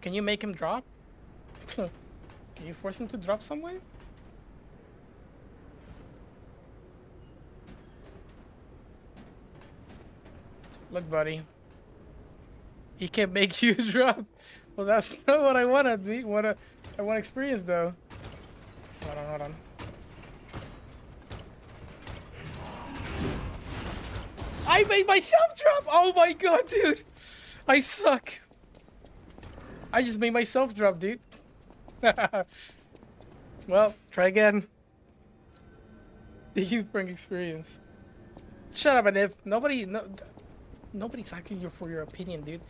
Can you make him drop? Can you force him to drop somewhere? Look, buddy. He can make you drop. Well, that's not what I wanted. I want experience though. Hold on. I made myself drop! Oh my god, dude! I suck. I just made myself drop, dude. Well, try again. You bring experience. Shut up, Anif. Nobody's asking you for your opinion, dude.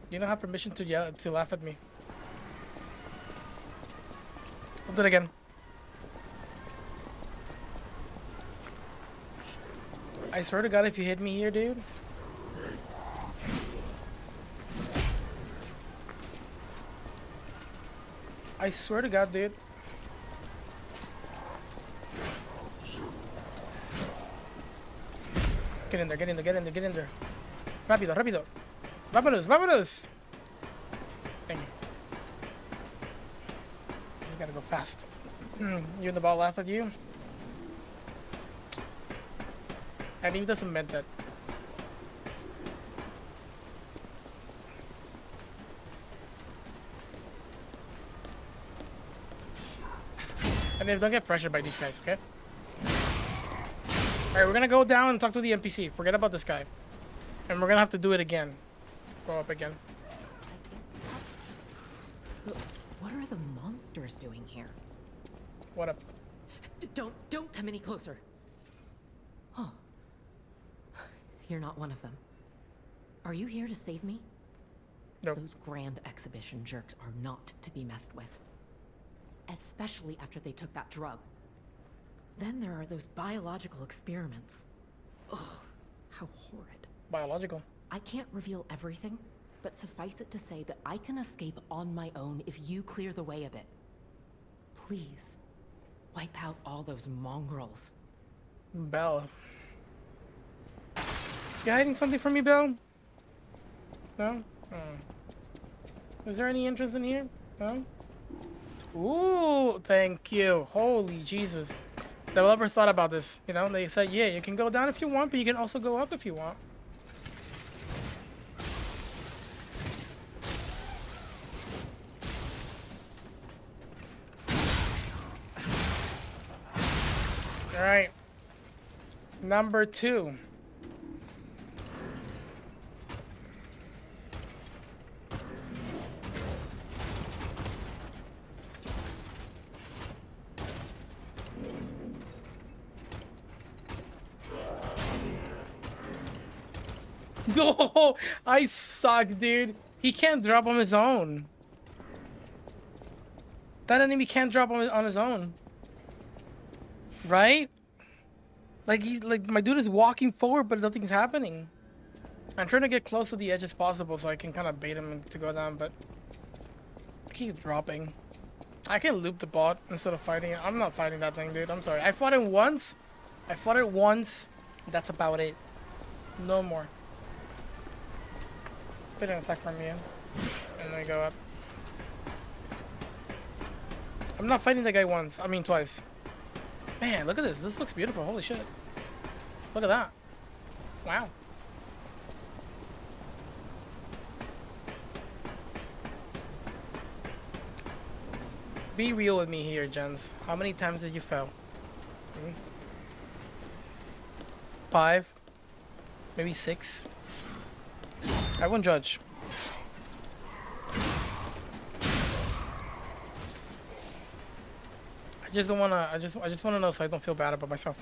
You don't have permission to yell, to laugh at me. I'll do it again. I swear to God, if you hit me here, dude. I swear to God, dude. Get in there, get in there, get in there, get in there. Rápido, rápido. Vámonos, vámonos. Thank you. You gotta go fast. You and the ball laughed at you? And he doesn't meant that. And then don't get pressured by these guys, okay? Alright, we're gonna go down and talk to the NPC. Forget about this guy. And we're gonna have to do it again. Go up again. But what are the monsters doing here? What up? Don't come any closer. Oh. You're not one of them. Are you here to save me? Nope. Those grand exhibition jerks are not to be messed with. Especially after they took that drug. Then there are those biological experiments. Ugh, how horrid. Biological. I can't reveal everything, but suffice it to say that I can escape on my own if you clear the way a bit. Please, wipe out all those mongrels. Belle. You hiding something from me, Belle? No? Is there any interest in here? No? Ooh, thank you. Holy Jesus. Developers thought about this, you know? They said, yeah, you can go down if you want, but you can also go up if you want. Alright. Number 2. No, I suck, dude. He can't drop on his own. That enemy can't drop on his own. Right? Like my dude is walking forward, but nothing's happening. I'm trying to get close to the edge as possible so I can kind of bait him to go down, but I keep dropping. I can loop the bot instead of fighting it. I'm not fighting that thing, dude. I'm sorry. I fought it once. That's about it. No more. Bit an attack from you. And then go up. I'm not fighting that guy once. I mean twice. Man, look at this. This looks beautiful. Holy shit. Look at that. Wow. Be real with me here, gents. How many times did you fail? 5? Maybe 6? I won't judge. I just don't wanna. I just wanna know so I don't feel bad about myself.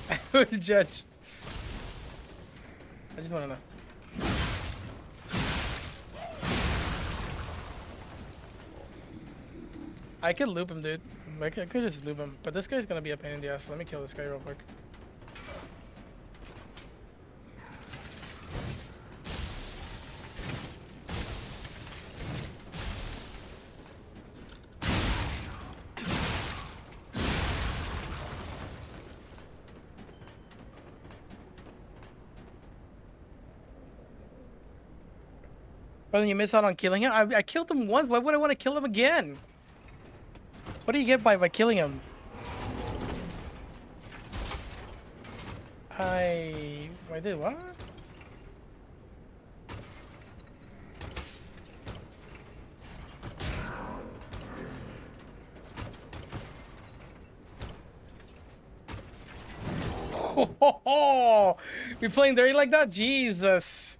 I would judge. I just wanna know. I could loop him, dude. I could just loop him, but this guy's gonna be a pain in the ass. So let me kill this guy real quick. But then you miss out on killing him? I killed him once. Why would I want to kill him again? What do you get by killing him? I did what? Oh, you're playing dirty like that? Jesus.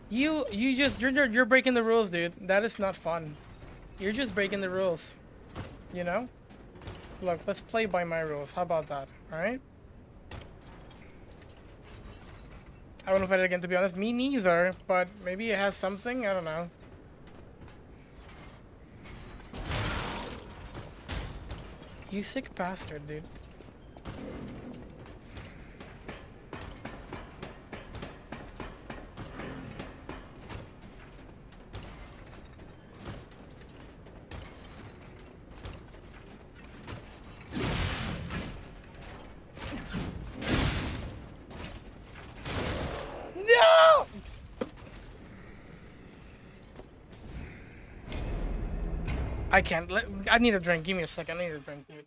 You're breaking the rules, dude. That is not fun. You're just breaking the rules. You know? Look, let's play by my rules. How about that? Alright? I wouldn't fight it again, to be honest. Me neither, but maybe it has something. I don't know. You sick bastard, dude. No! I can't. I need a drink. Give me a second. I need a drink, dude.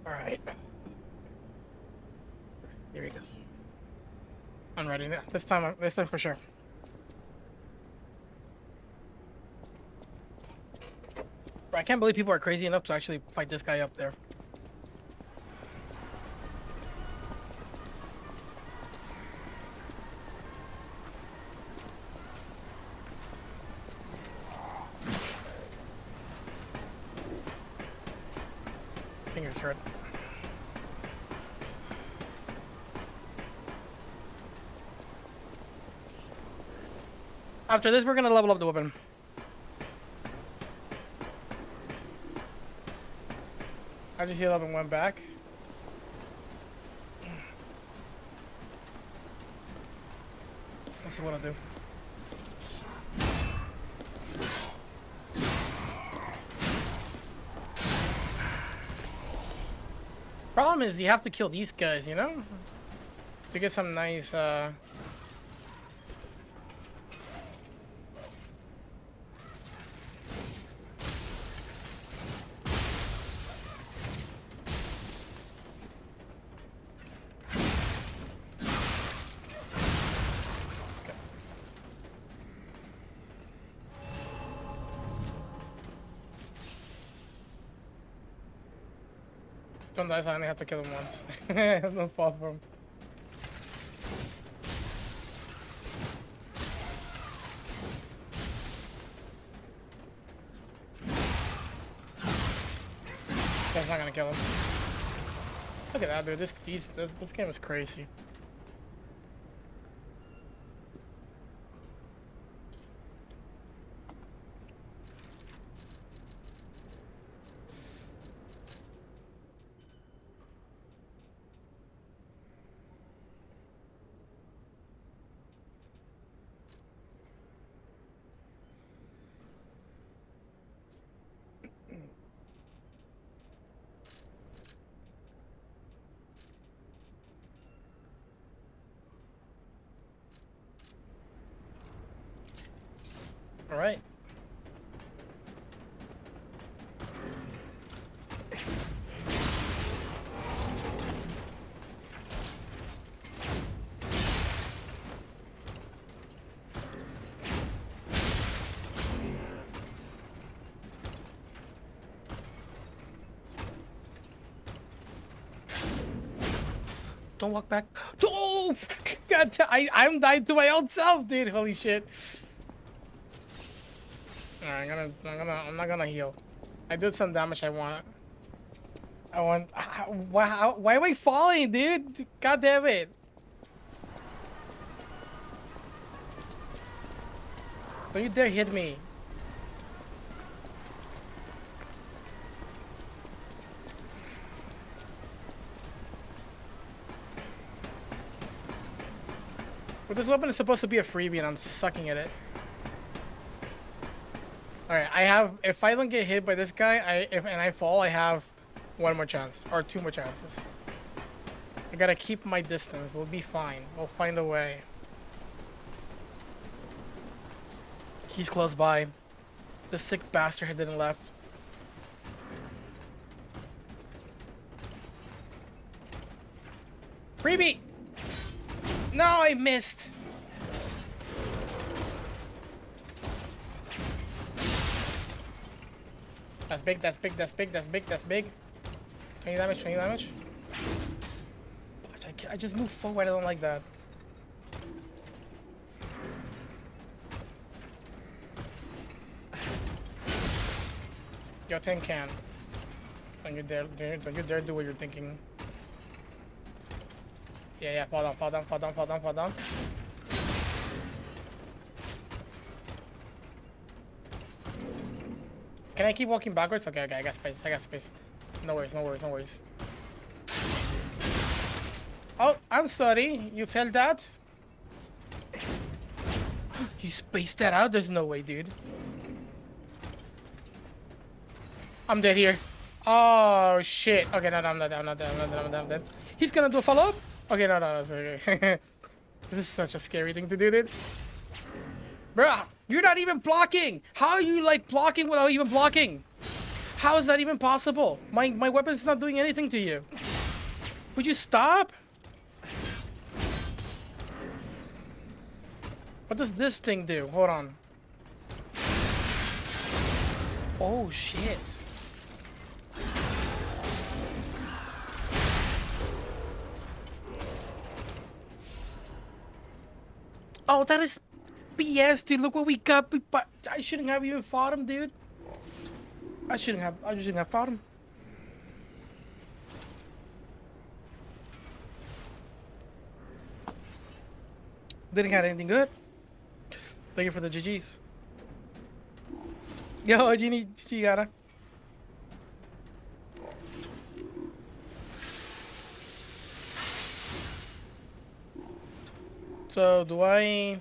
All right. Here we go. I'm ready now. This time for sure. Bro, I can't believe people are crazy enough to actually fight this guy up there. Fingers hurt. After this, we're gonna level up the weapon. I just healed up and went back. Let's see what I'll do. Problem is, you have to kill these guys, you know? To get some nice, Don't die, so I only have to kill him once. No fault for him. That's not gonna kill him. Look at that, dude. This game is crazy. All right. Don't walk back. Oh, God, I'm dying to my own self, dude. Holy shit. Alright, I'm not gonna heal. I did some damage I want. I want. Wow, why am I falling, dude? God damn it! Don't you dare hit me. But this weapon is supposed to be a freebie and I'm sucking at it. Alright, I have, if I don't get hit by this guy, and I fall, I have one more chance. Or two more chances. I gotta keep my distance. We'll be fine. We'll find a way. He's close by. The sick bastard didn't left. Freebie! No, I missed. That's big, that's big, that's big, that's big, that's big. 20 damage, 20 damage. I just moved forward, I don't like that. Yo, tin can. Don't you dare do what you're thinking. Yeah, fall down, fall down, fall down, fall down, fall down. Can I keep walking backwards? Okay, I got space, I got space. No worries, no worries, no worries. Oh, I'm sorry, you felt that? You spaced that out? There's no way, dude. I'm dead here. Oh, shit. Okay, no, I'm not dead, I'm not dead, I'm dead. He's gonna do a follow-up? Okay, no, it's okay. This is such a scary thing to do, dude. Bruh, you're not even blocking! How are you, like, blocking without even blocking? How is that even possible? My weapon's not doing anything to you. Would you stop? What does this thing do? Hold on. Oh, shit. Oh, that is BS, dude. Look what we got. I shouldn't have even fought him, dude. I shouldn't have fought him. Didn't got anything good. Thank you for the GGs. Yo, Genie, GG gotta. So, do I...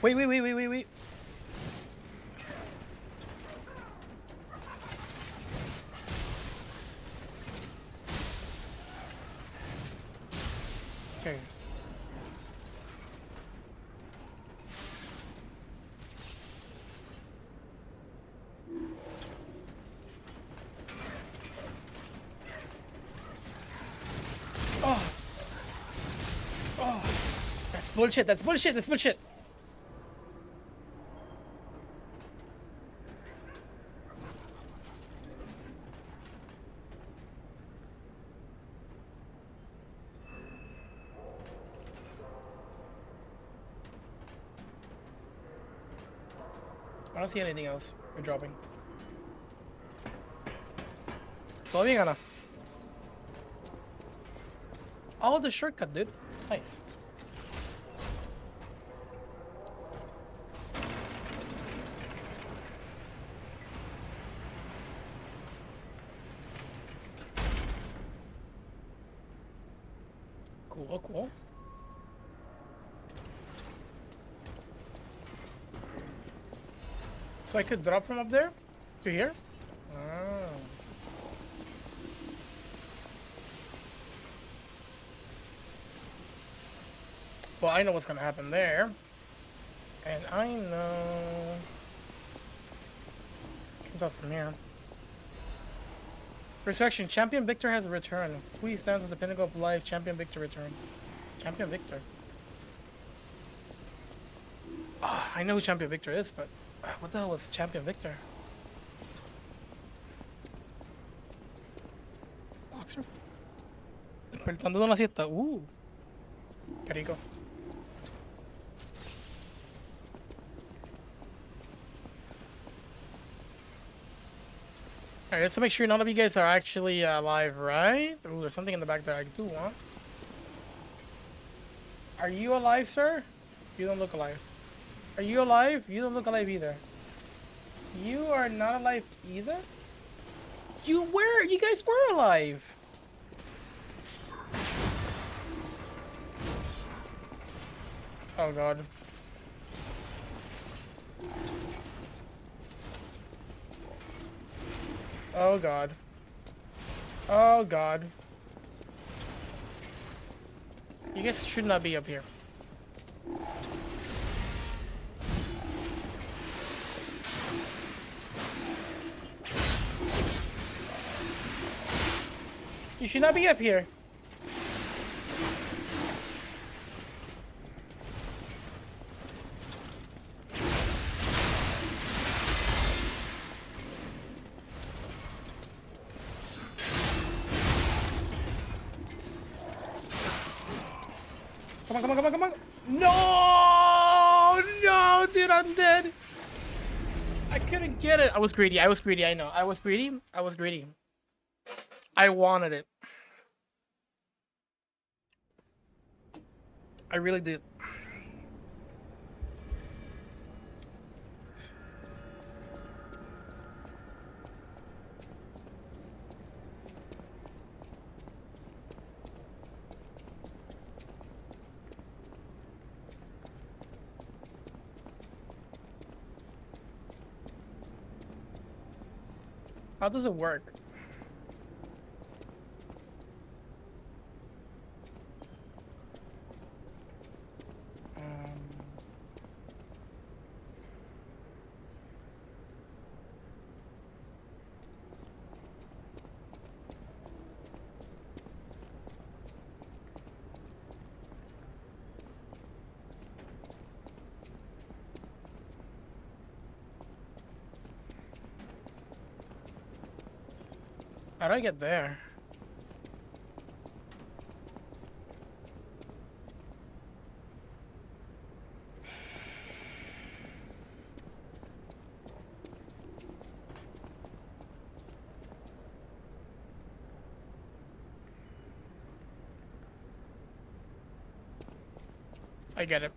Wait. Okay. Oh, that's bullshit, that's bullshit, that's bullshit. I don't see anything else. We're dropping. Todo bien, Ana. Oh, the shortcut, dude. Nice. Cool. So I could drop from up there to here? Oh. Well, I know what's gonna happen there. And I know... Comes up from here. Resurrection. Champion Victor has returned. Who stands at the pinnacle of life? Champion Victor returned. Champion Victor. Oh, I know who Champion Victor is, but what the hell was Champion Victor? Boxer? Despertando de una siesta. Qué rico. Alright, let's make sure none of you guys are actually alive, right? Ooh, there's something in the back that I do want. Are you alive, sir? You don't look alive. Are you alive? You don't look alive either. You are not alive either? You were! You guys were alive! Oh god. Oh god. Oh god. You guys should not be up here. You should not be up here. Come on, come on, come on, come on. No! No, dude, I'm dead. I couldn't get it. I was greedy. I was greedy. I know. I was greedy. I was greedy. I wanted it. I really did. How does it work? How do I get there? I get it.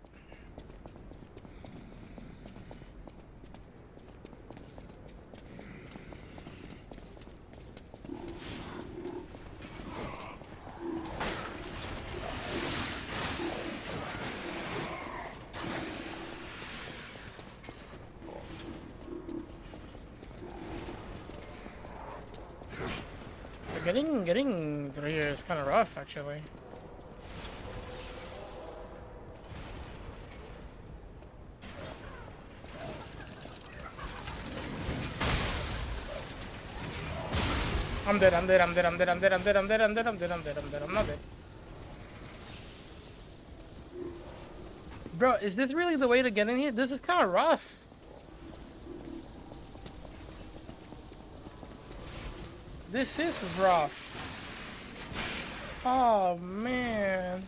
Getting through here is kind of rough, actually. I'm dead, I'm dead, I'm dead, I'm dead, I'm dead, I'm dead, I'm dead, I'm dead, I'm dead, I'm dead, I'm dead, I'm not dead. Bro, is this really the way to get in here? This is kind of rough. This is rough. Oh, man.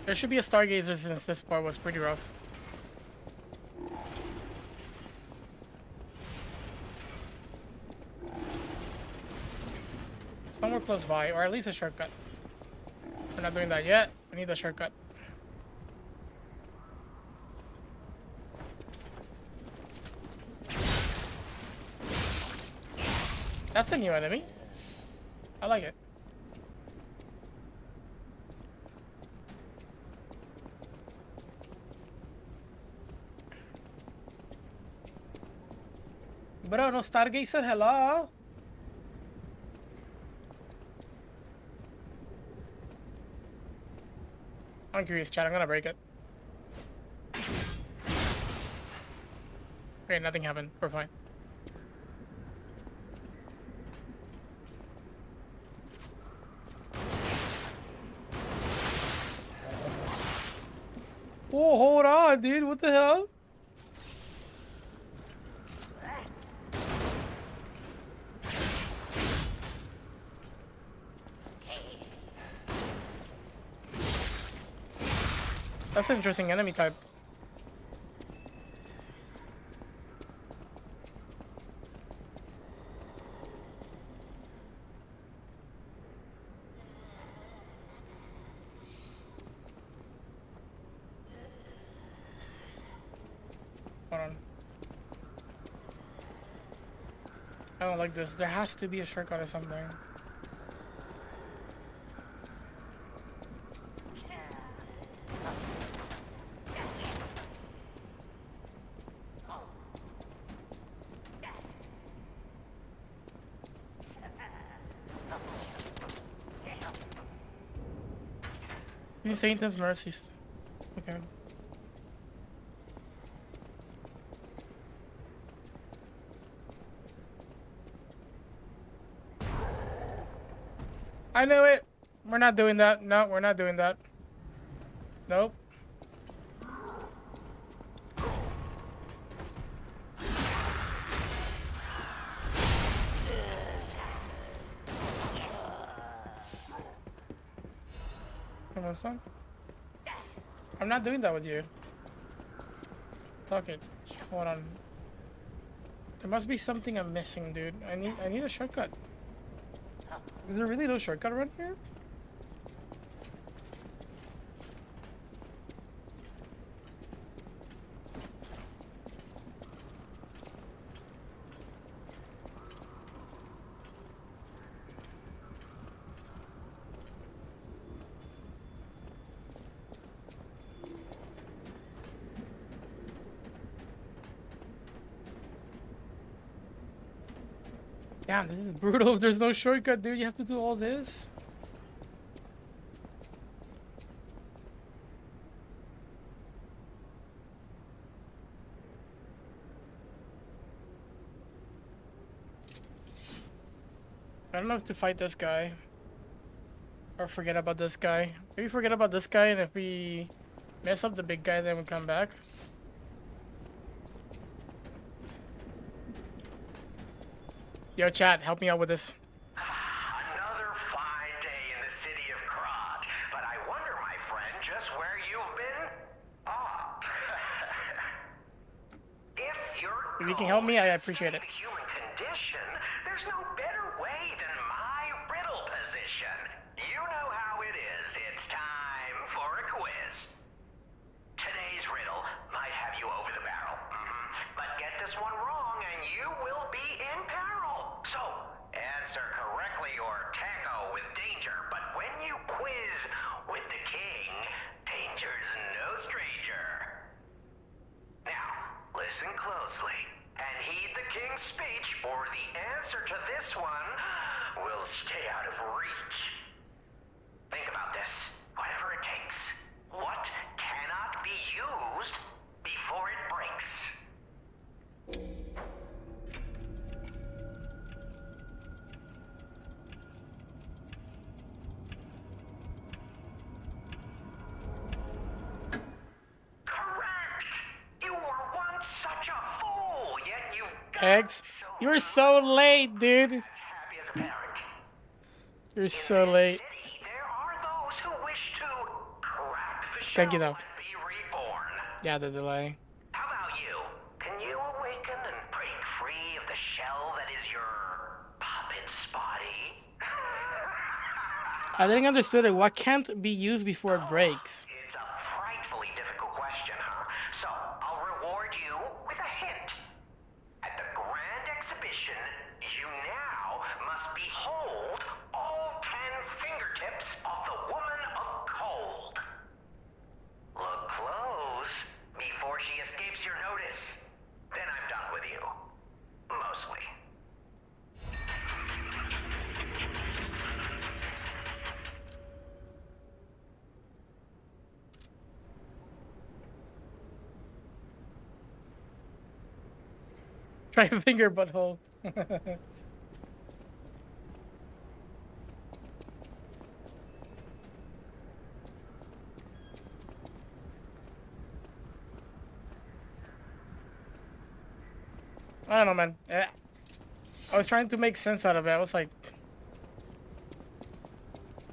There should be a stargazer since this part was pretty rough. Somewhere close by, or at least a shortcut. We're not doing that yet. We need a shortcut. That's a new enemy. I like it. Bro, no Stargazer, hello? I'm curious, chat. I'm gonna break it. Okay, nothing happened. We're fine. Oh, hold on, dude. What the hell? That's an interesting enemy type. Hold on. I don't like this. There has to be a shortcut or something. You Saint has mercies. Okay. I knew it. We're not doing that. No, we're not doing that. Nope. Come on, son. I'm not doing that with you. Fuck it. Hold on. There must be something I'm missing, dude. I need a shortcut. Is there really no shortcut around here? Damn, this is brutal. There's no shortcut, dude. You have to do all this. I don't know if to fight this guy or forget about this guy. Maybe forget about this guy, and if we mess up the big guy, then we come back. Yo, chat, help me out with this. Another fine day in the city of Krat, but I wonder, my friend, just where you've been? Ah. If you're If you can help me, I appreciate it. the human condition, there's no better way than my riddle position. You know how it is. It's time for a quiz. Today's riddle might have you over the barrel. But get this one wrong and you will be in peril. So, answer correctly or tango with danger. But when you quiz with the king, danger's no stranger. Now, listen closely and heed the king's speech, or the answer to this one will stay out of reach. Think about this. Whatever it takes. What cannot be used before it breaks? Correct! You were once such a fool, yet you Eggs, you're so late, dude. happy as a parent. You're so late. There are those who wish to crack the shell Thank you, though. and be reborn. Yeah, the delay. How about you? Can you awaken and break free of the shell that is your puppet's body? I didn't understand it. What can't be used before it breaks? It's a frightfully difficult question, huh? So, I'll reward you with a hint. At the grand exhibition, you now must behold all 10 fingertips of the woman of cold. Look close before she escapes your notice. Then I'm done with you. Most Try finger butthole. I don't know, man. I was trying to make sense out of it. I was like,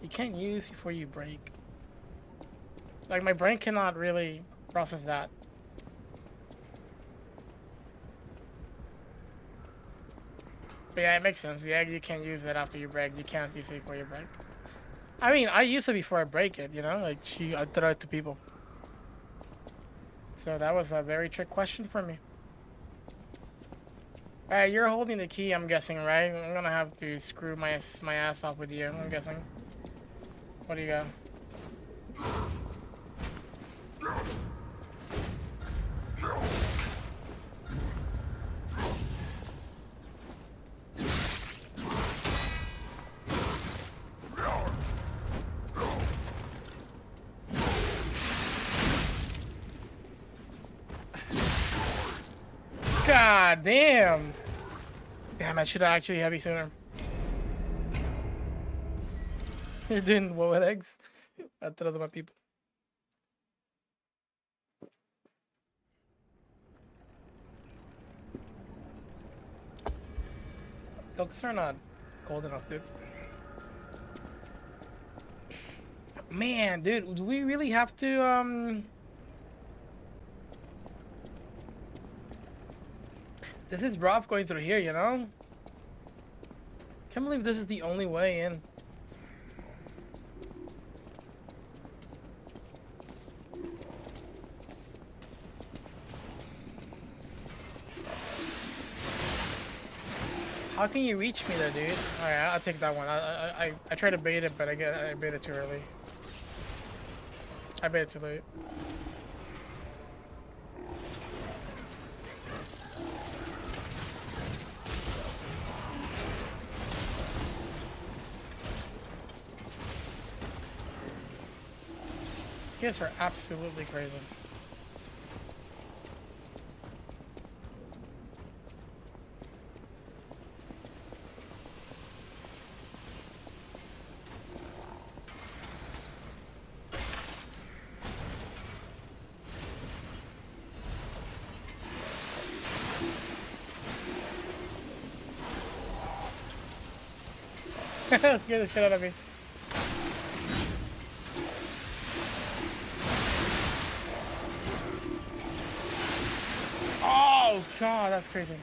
you can't use before you break. Like, my brain cannot really process that. But yeah, it makes sense. The egg, you can't use it after you break. You can't use it before you break. I mean, I use it before I break it, you know? Like, I throw it to people. So that was a very trick question for me. Alright, you're holding the key, I'm guessing, right? I'm gonna have to screw my ass off with you, I'm guessing. What do you got? God damn! Damn, I should have actually heavy sooner. You're doing what with eggs? I throw them at people. Cooks are not cold enough, dude. Man, dude, do we really have to, This is rough going through here, you know? Can't believe this is the only way in. How can you reach me though, dude? Alright, I'll take that one. I tried to bait it, but I bait it too early. I bait it too late. You guys are absolutely crazy. Scare the shit out of me. Oh god, that's crazy.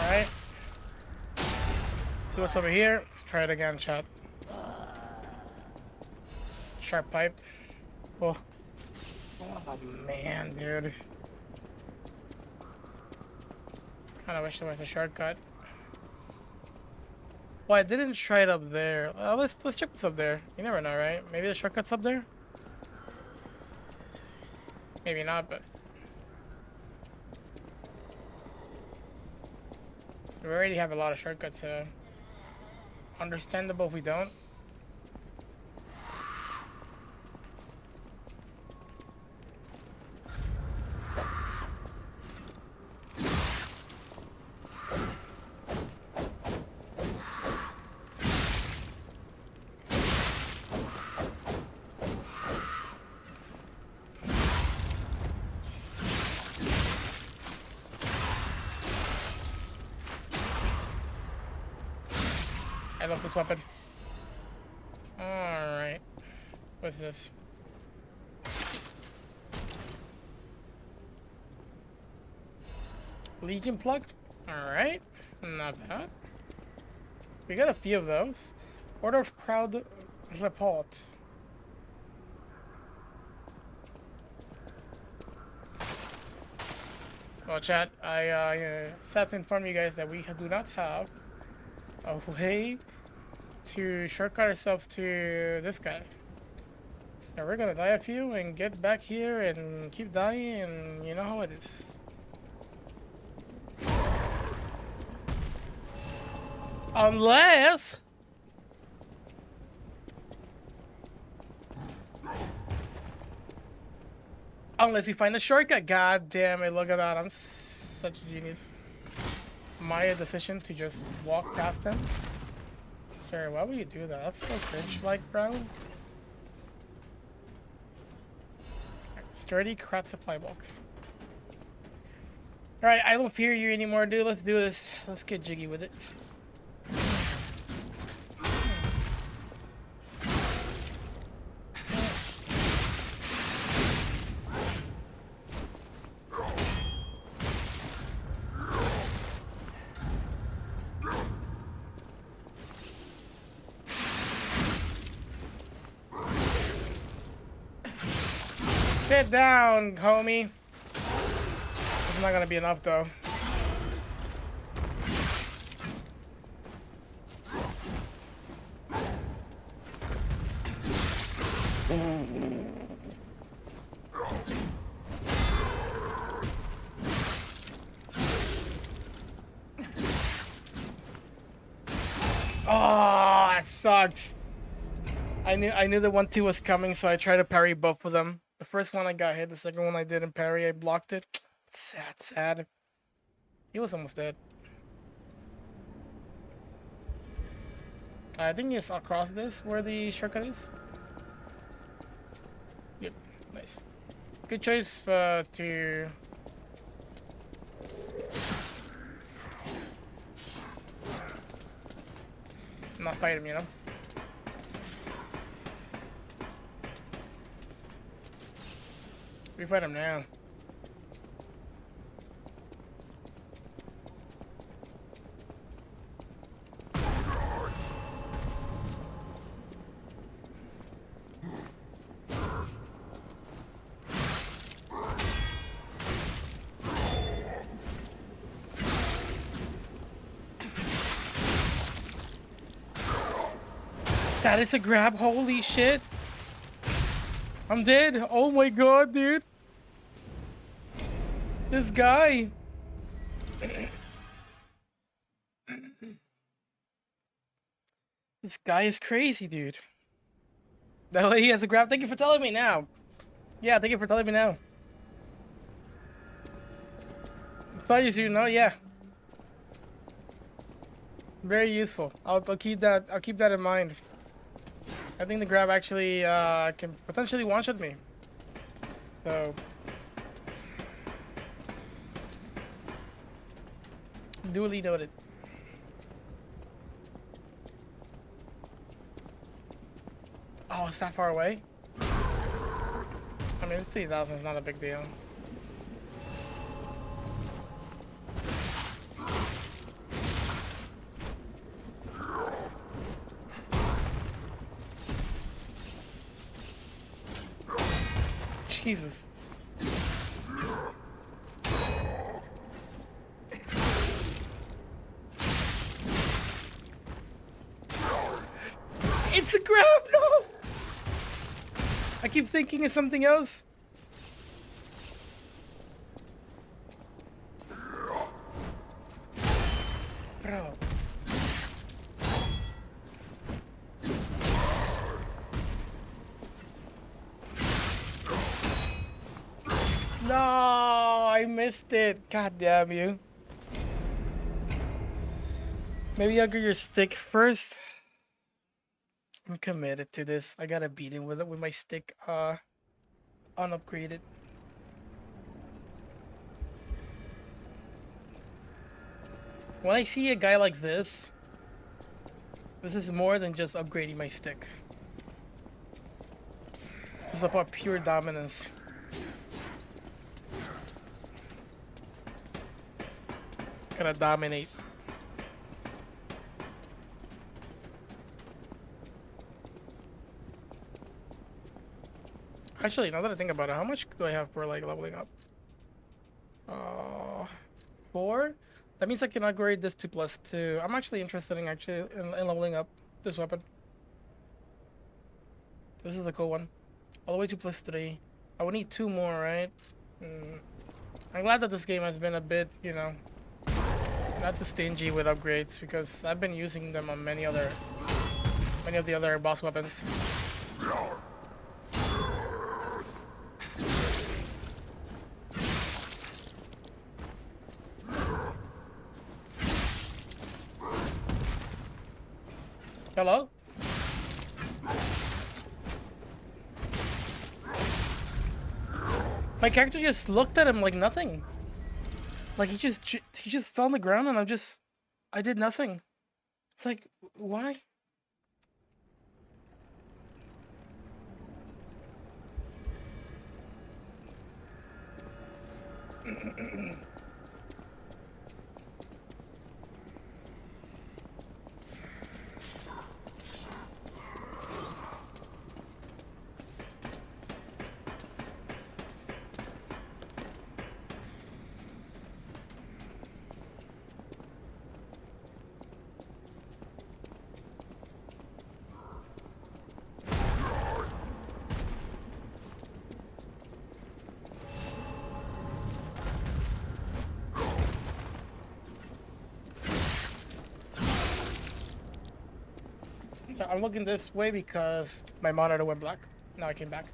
Alright. See what's over here. Let's try it again, chat. Sharp pipe. Cool. Oh man, dude. Kinda wish there was a shortcut. Well, I didn't try it up there. Well, let's check what's up there. You never know, right? Maybe the shortcut's up there? Maybe not, but we already have a lot of shortcuts, so understandable if we don't. I love this weapon. Alright. What's this? Legion plug? Alright. Not bad. We got a few of those. Order of crowd report. Well, chat, I sad to inform you guys that we do not have a way to shortcut ourselves to this guy. So we're gonna die a few and get back here and keep dying, and you know how it is. Unless... Unless you find a shortcut. God damn it, look at that. I'm such a genius. My decision to just walk past him. Sorry, why would you do that? That's so cringe-like, bro. Sturdy crat supply box. Alright, I don't fear you anymore, dude. Let's do this. Let's get jiggy with it. Sit down, homie. It's not gonna be enough, though. Oh, that sucked. I knew the 1-2 was coming, so I tried to parry both of them. The first one I got hit, the second one I didn't parry, I blocked it. Sad. He was almost dead. I think it's across this where the shortcut is. Yep, nice. Good choice to... not fight him, you know? We fight him now. That is a grab, holy shit. I'm dead. Oh my god, dude. This guy. This guy is crazy, dude. That way he has a grab. Thank you for telling me now. Yeah, thank you for telling me now. I thought you should know, yeah. Very useful. I'll keep that. I'll keep that in mind. I think the grab actually can potentially one-shot me. So duly noted. Oh, it's that far away? I mean, it's 3,000, it's not a big deal. Jesus. It's a grab, no! I keep thinking of something else. Bro. No, I missed it. God damn you. Maybe I'll get your stick first. I'm committed to this. I gotta beat him with my stick unupgraded. When I see a guy like this is more than just upgrading my stick. It's about pure dominance. Gotta dominate. Actually, now that I think about it, how much do I have for like leveling up? 4. That means I can upgrade this to +2. I'm actually interested in in leveling up this weapon. This is a cool one. All the way to +3. I would need 2 more, right? I'm glad that this game has been a bit, you know, not too stingy with upgrades, because I've been using them on many of the other boss weapons. Hello? My character just looked at him like nothing. Like he just fell on the ground and I did nothing. It's like, why? So I'm looking this way because my monitor went black. Now I came back.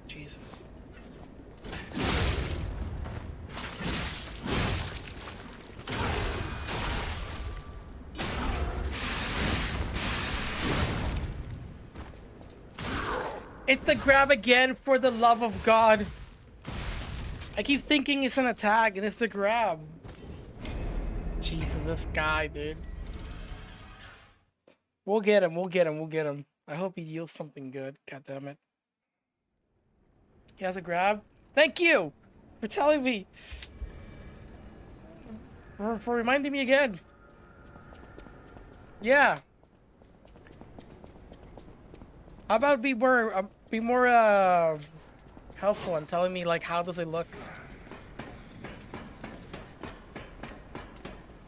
Jesus. It's the grab again, for the love of God. I keep thinking it's an attack and it's the grab. Jesus, this guy, dude. We'll get him, we'll get him, we'll get him. I hope he yields something good. God damn it. He has a grab? Thank you for telling me. For reminding me again. Yeah. How about be more helpful and telling me, like, how does it look?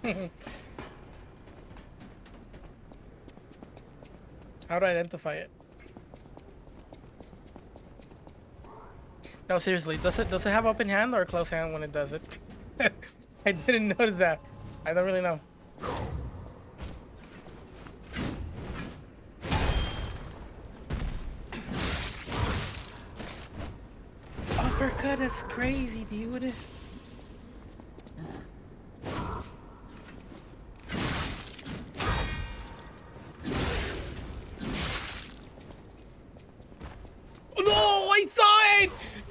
How do I identify it? No, seriously, does it have open hand or close hand when it does it? I didn't notice that. I don't really know. Uppercut is crazy, dude. No, I saw it!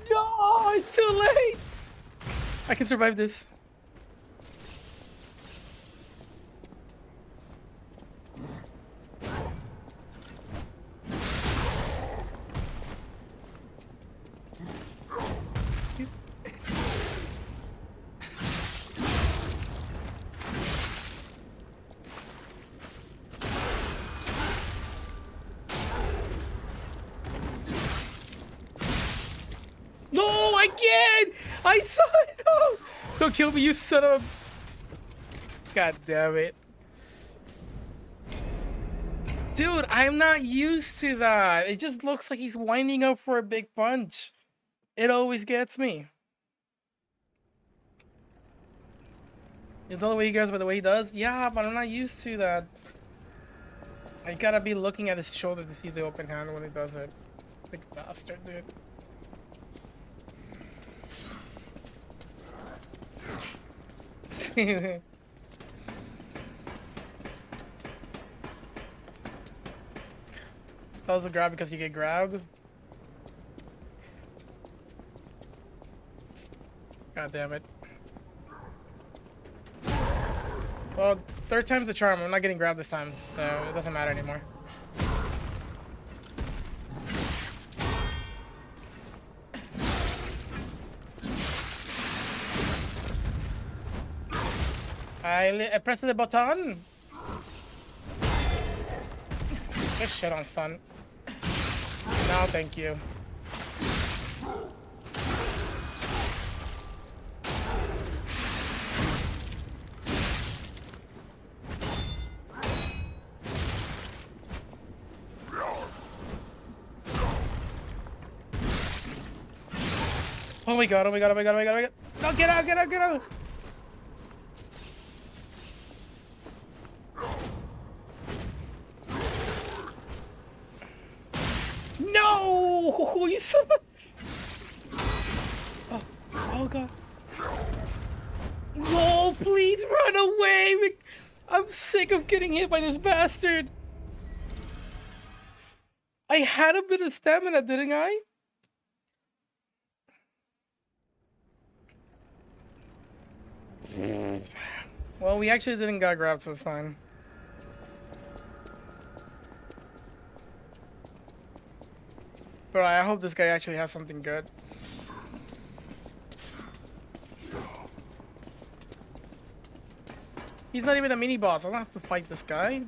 No, it's too late! I can survive this. No, I can't! I saw it! No! Don't kill me, you son of a... God damn it. Dude, I'm not used to that. It just looks like he's winding up for a big punch. It always gets me. You know the way he goes by the way he does? Yeah, but I'm not used to that. I gotta be looking at his shoulder to see the open hand when he does it. Big bastard, dude. That was a grab because you get grabbed. God damn it. Well, third time's the charm. I'm not getting grabbed this time, so it doesn't matter anymore. I pressed the button. Get shit on, son. No, thank you. Oh my god, oh my god, oh my god, oh my god, oh my god. No, get out, get out, get out. No! You son of a... Oh god. No, please run away! I'm sick of getting hit by this bastard. I had a bit of stamina, didn't I? Well, we actually didn't get grabbed, so it's fine. But I hope this guy actually has something good. He's not even a mini boss. I don't have to fight this guy.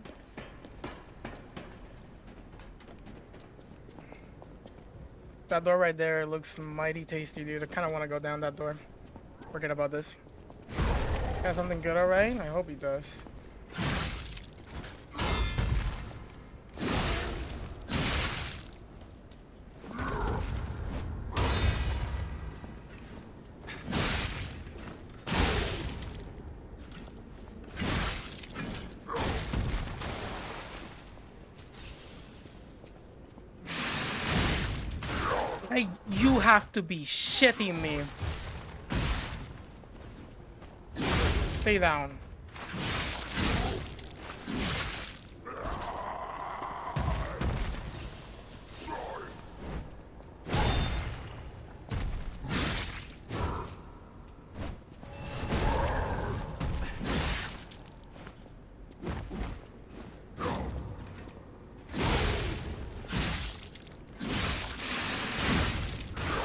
That door right there looks mighty tasty, dude. I kind of want to go down that door. Forget about this. Got something good, alright? I hope he does. Hey, you have to be shitting me. Stay down.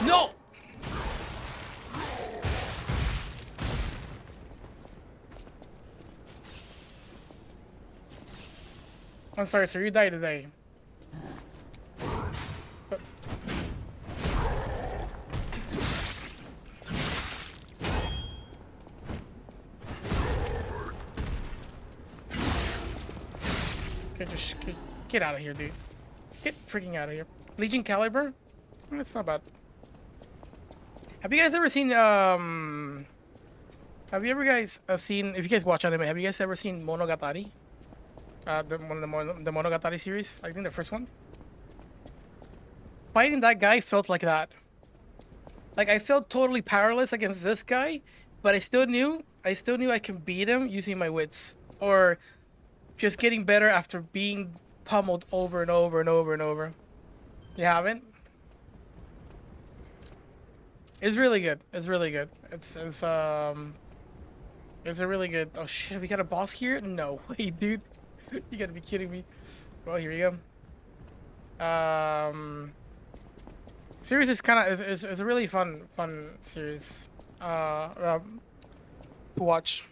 No! I'm sorry, sir. You died today. Get out of here, dude. Get freaking out of here. Legion Caliber? That's not bad. Have you guys ever seen, have you ever guys seen, if you guys watch anime, have you guys ever seen Monogatari? The Monogatari series? I think the first one. Fighting that guy felt like that. Like, I felt totally powerless against this guy, but I still knew I can beat him using my wits. Or just getting better after being pummeled over and over and over and over. You haven't? It's really good. It's really good. It's a really good. Oh shit, we got a boss here? No way, dude. You gotta be kidding me. Well, here we go. Series is kind of is a really fun series to watch.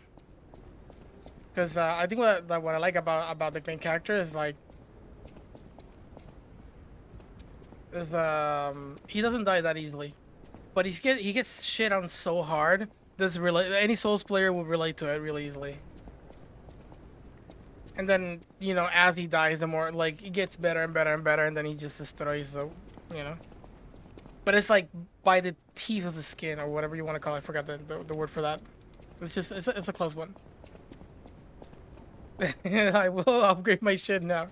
Because I think what I like about the main character is like he doesn't die that easily, but he gets shit on so hard. Any Souls player will relate to it really easily. And then, you know, as he dies, the more like he gets better and better and better, and then he just destroys the, you know. But it's like by the teeth of the skin or whatever you want to call it. I forgot the word for that. It's a close one. I will upgrade my shit now.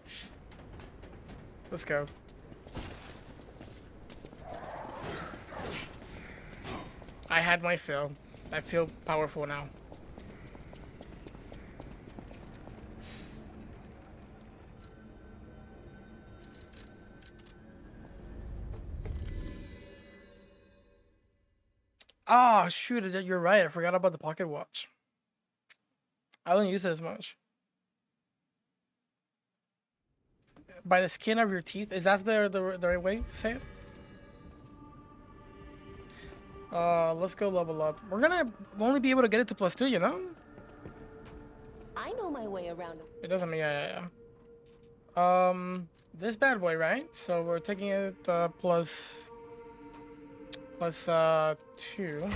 Let's go. I had my fill. I feel powerful now. Oh, shoot, you're right. I forgot about the pocket watch. I don't use it as much. By the skin of your teeth? Is that the right way to say it? Let's go level up. We're gonna only be able to get it to +2, you know? I know my way around. It doesn't mean this bad boy, right? So we're taking it plus 2.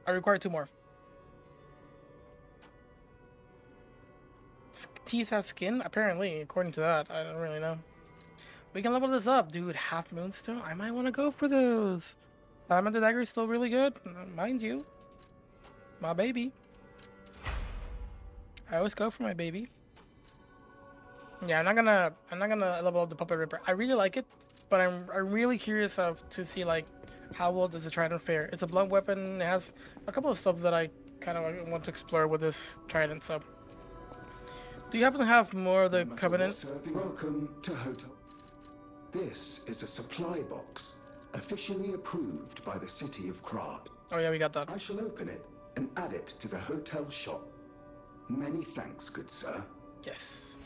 I require 2 more. Teeth have skin? Apparently, according to that. I don't really know. We can level this up, dude. Half moonstone? I might want to go for those. Diamond dagger is still really good, mind you. My baby. I always go for my baby. Yeah, I'm not gonna level up the puppet ripper. I really like it, but I'm really curious to see like how well does the trident fare. It's a blunt weapon. It has a couple of stuff that I kind of want to explore with this trident. So, do you happen to have more of the covenant? Welcome to Hotel. This is a supply box, officially approved by the city of Krat. Oh yeah, we got that. I shall open it and add it to the hotel shop. Many thanks, good sir. Yes.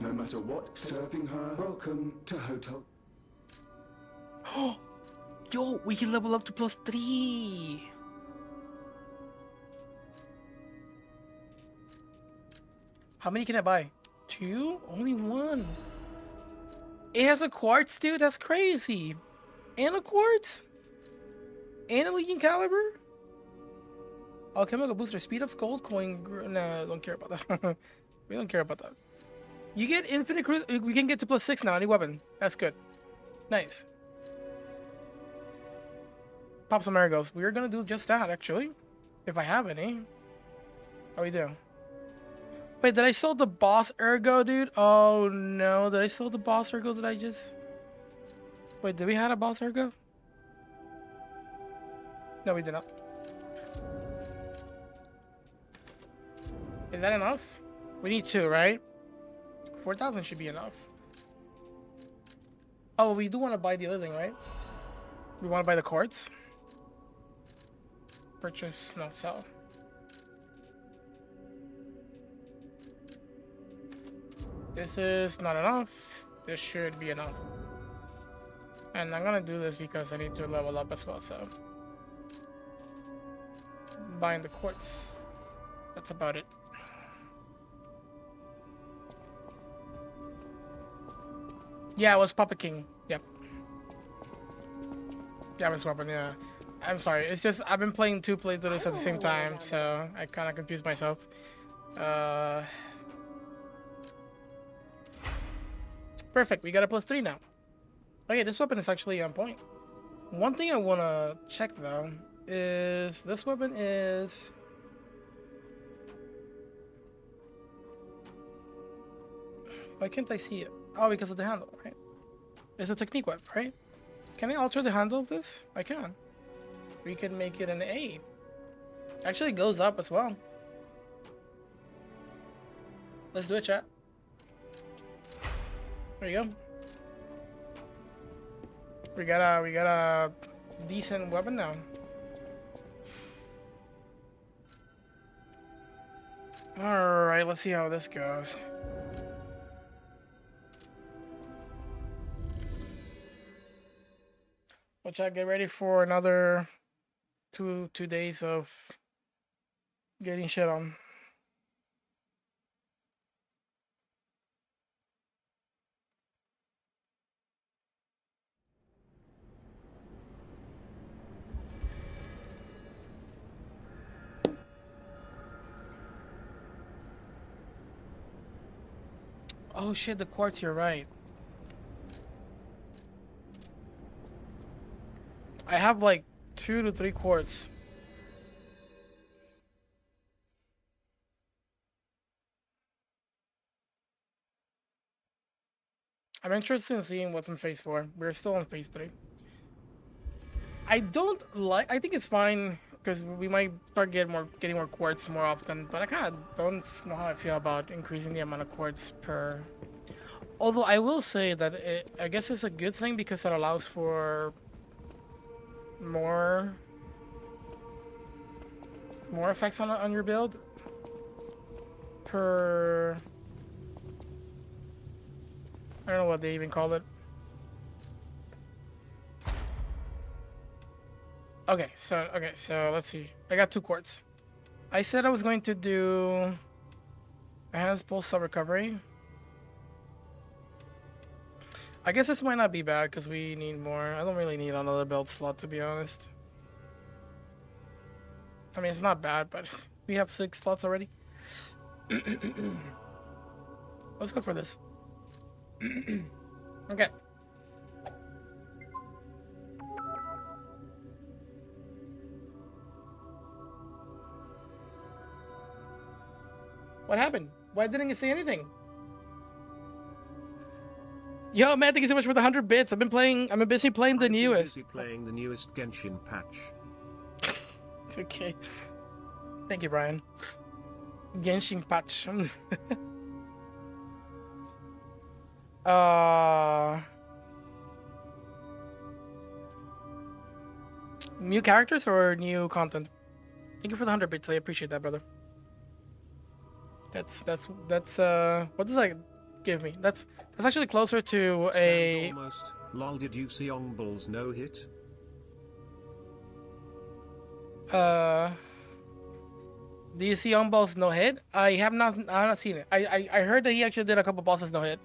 No matter what, serving her. Welcome to Hotel. Oh, yo, we can level up to +3. How many can I buy? 2? Only 1. It has a quartz, dude. That's crazy. And a quartz. And a Legion caliber. Alchemical booster, speed ups, gold coin. Nah, don't care about that. We don't care about that. You get infinite. We can get to +6 now. Any weapon. That's good. Nice. Pop some ergos. We are gonna do just that, actually. If I have any. Oh, we do. Wait, did I sell the boss ergo, dude? Oh no, did I sell the boss ergo? Did I just? Wait, did we have a boss ergo? No, we did not. Is that enough? We need 2, right? 4,000 should be enough. Oh, we do want to buy the other thing, right? We want to buy the quartz. Purchase, no, sell. This is not enough. This should be enough. And I'm gonna do this because I need to level up as well, so. Buying the quartz. That's about it. Yeah, it was Puppet King. Yep. Yeah, it was weapon, yeah. I'm sorry, it's just I've been playing 2 playthroughs at the same time, so I kind of confused myself. Perfect, we got a +3 now. Okay, this weapon is actually on point. One thing I want to check though is this weapon is... Why can't I see it? Oh, because of the handle, right? It's a technique weapon, right? Can I alter the handle of this? I can. We can make it an A. Actually, it goes up as well. Let's do it, chat. There you go. We got a decent weapon now. All right, let's see how this goes. Well, chat, get ready for another two days of getting shit on. Oh shit, the quartz, you're right. I have like 2 to 3 quartz. I'm interested in seeing what's in phase 4. We're still on phase 3. I think it's fine because we might start getting more quartz more often, but I kind of don't know how I feel about increasing the amount of quartz per. Although I will say that I guess it's a good thing because it allows for more effects on your build per. I don't know what they even call it. Okay, so let's see. I got 2 quartz. I said I was going to do enhanced pulse cell recovery. I guess this might not be bad because we need more. I don't really need another build slot, to be honest. I mean, it's not bad, but we have 6 slots already. Let's go for this. Okay. What happened? Why didn't you say anything? Yo, man, thank you so much for the 100 bits. I've been busy playing the newest. Playing the newest Genshin patch. Okay. Thank you, Brian. Genshin patch. New characters or new content? Thank you for the 100 bits. I appreciate that, brother. That's what does that give me? That's actually closer to a almost. Lol, did you see Ongball's no hit? Do you see Onball's no hit? I have not seen it. I heard that he actually did a couple bosses no hit.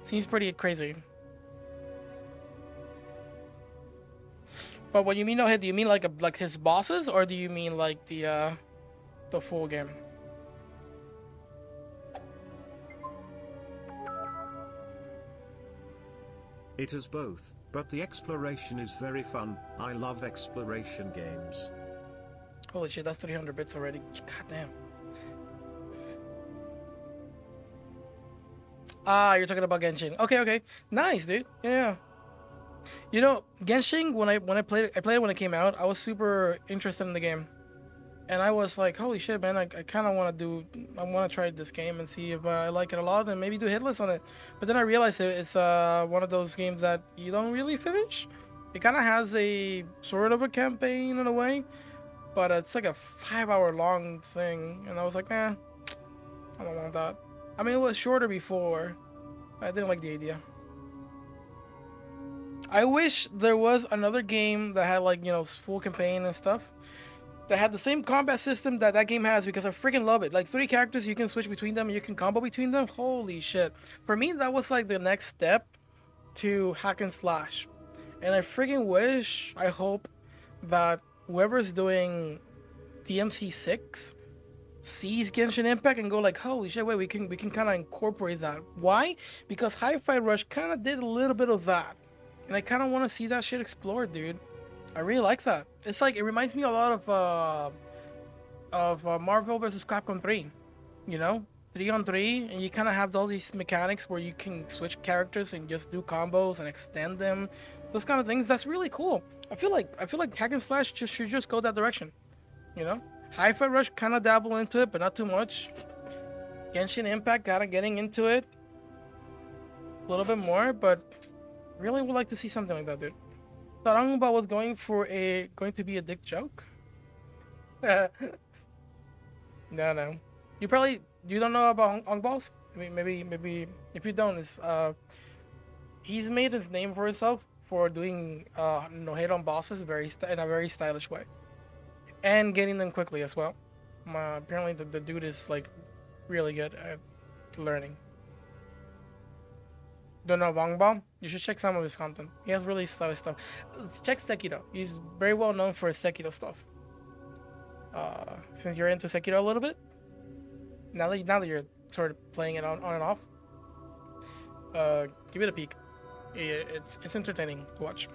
Seems pretty crazy. But when you mean no hit, do you mean like his bosses, or do you mean like the full game? It is both, but the exploration is very fun. I love exploration games. Holy shit, that's 300 bits already. God damn. Ah, you're talking about Genshin. Okay. Nice, dude. Yeah. You know, Genshin, when I played it when it came out, I was super interested in the game. And I was like, holy shit, man, I kind of want to try this game and see if I like it a lot and maybe do hitless on it. But then I realized it's one of those games that you don't really finish. It kind of has a sort of a campaign in a way, but it's like a 5-hour long thing. And I was like, nah, I don't want that. I mean, it was shorter before. I didn't like the idea. I wish there was another game that had like, you know, full campaign and stuff, that had the same combat system that game has, because I freaking love it. Like 3 characters, you can switch between them, you can combo between them. Holy shit. For me, that was like the next step to hack and slash. And I freaking wish, I hope that whoever's doing DMC6 sees Genshin Impact and go like, holy shit, wait, we can kind of incorporate that. Why? Because Hi-Fi Rush kind of did a little bit of that. And I kind of want to see that shit explored, dude. I really like that. It's like, it reminds me a lot of Marvel vs. Capcom 3. You know? 3-on-3, and you kind of have all these mechanics where you can switch characters and just do combos and extend them. Those kind of things. That's really cool. I feel like hack and slash should just go that direction. You know? Hi-Fi Rush kind of dabble into it, but not too much. Genshin Impact kind of getting into it a little bit more, but really would like to see something like that, dude. Thought Angba was going to be a dick joke. No. You don't know about Angballs? I mean, maybe if you don't, he's made his name for himself for doing no hit on bosses in a very stylish way, and getting them quickly as well. Apparently the dude is like really good at learning. Don't know Wangbao? You should check some of his content. He has really stylish stuff. Check Sekiro. He's very well known for his Sekiro stuff. Since you're into Sekiro a little bit, now that you're sort of playing it on and off, give it a peek. It's entertaining to watch.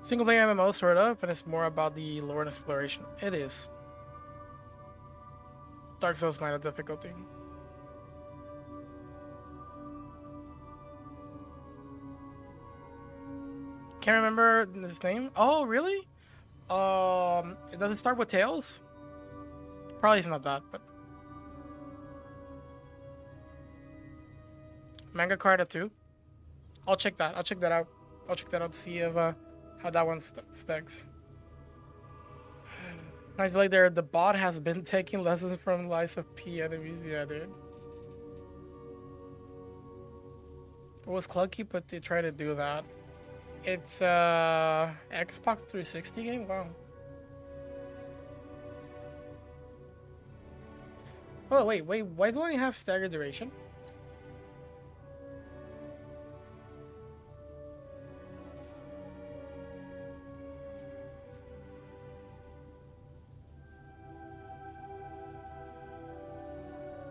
Single player MMO sort of, and it's more about the lore and exploration. It is. Dark Souls minor difficulty. Can't remember his name. Oh, really? Does it start with Tails? Probably it's not that, but Manga Carta 2. I'll check that. I'll check that out to see if how that one stacks. Nice, like there. The bot has been taking lessons from Lies of P enemies. Yeah, dude. It was clunky, but they tried to do that. It's Xbox 360 game. Wow. Oh wait. Why do I have staggered duration?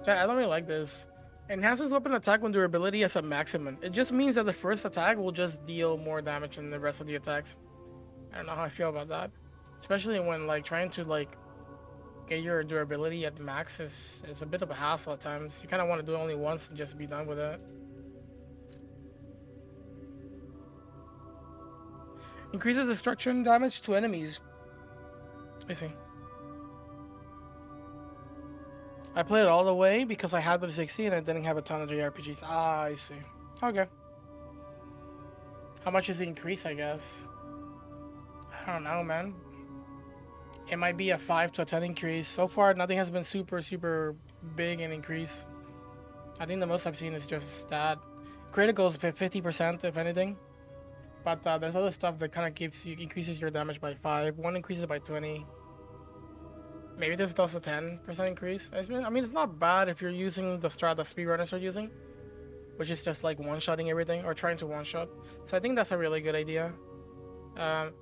Chat, I don't really like this. Enhances weapon attack when durability is at maximum. It just means that the first attack will just deal more damage than the rest of the attacks. I don't know how I feel about that. Especially when like trying to like get your durability at max is a bit of a hassle at times. You kind of want to do it only once and just be done with it. Increases destruction damage to enemies. I see. I played it all the way because I had the 60 and I didn't have a ton of JRPGs. Ah, I see. Okay. How much is the increase, I guess? I don't know, man. It might be a 5 to a 10 increase. So far, nothing has been super big in increase. I think the most I've seen is just that. Critical is 50% if anything. But there's other stuff that kind of increases your damage by 5. One increases by 20. Maybe this does a 10% increase. I mean, it's not bad if you're using the strat that speedrunners are using, which is just like one-shotting everything or trying to one-shot. So I think that's a really good idea.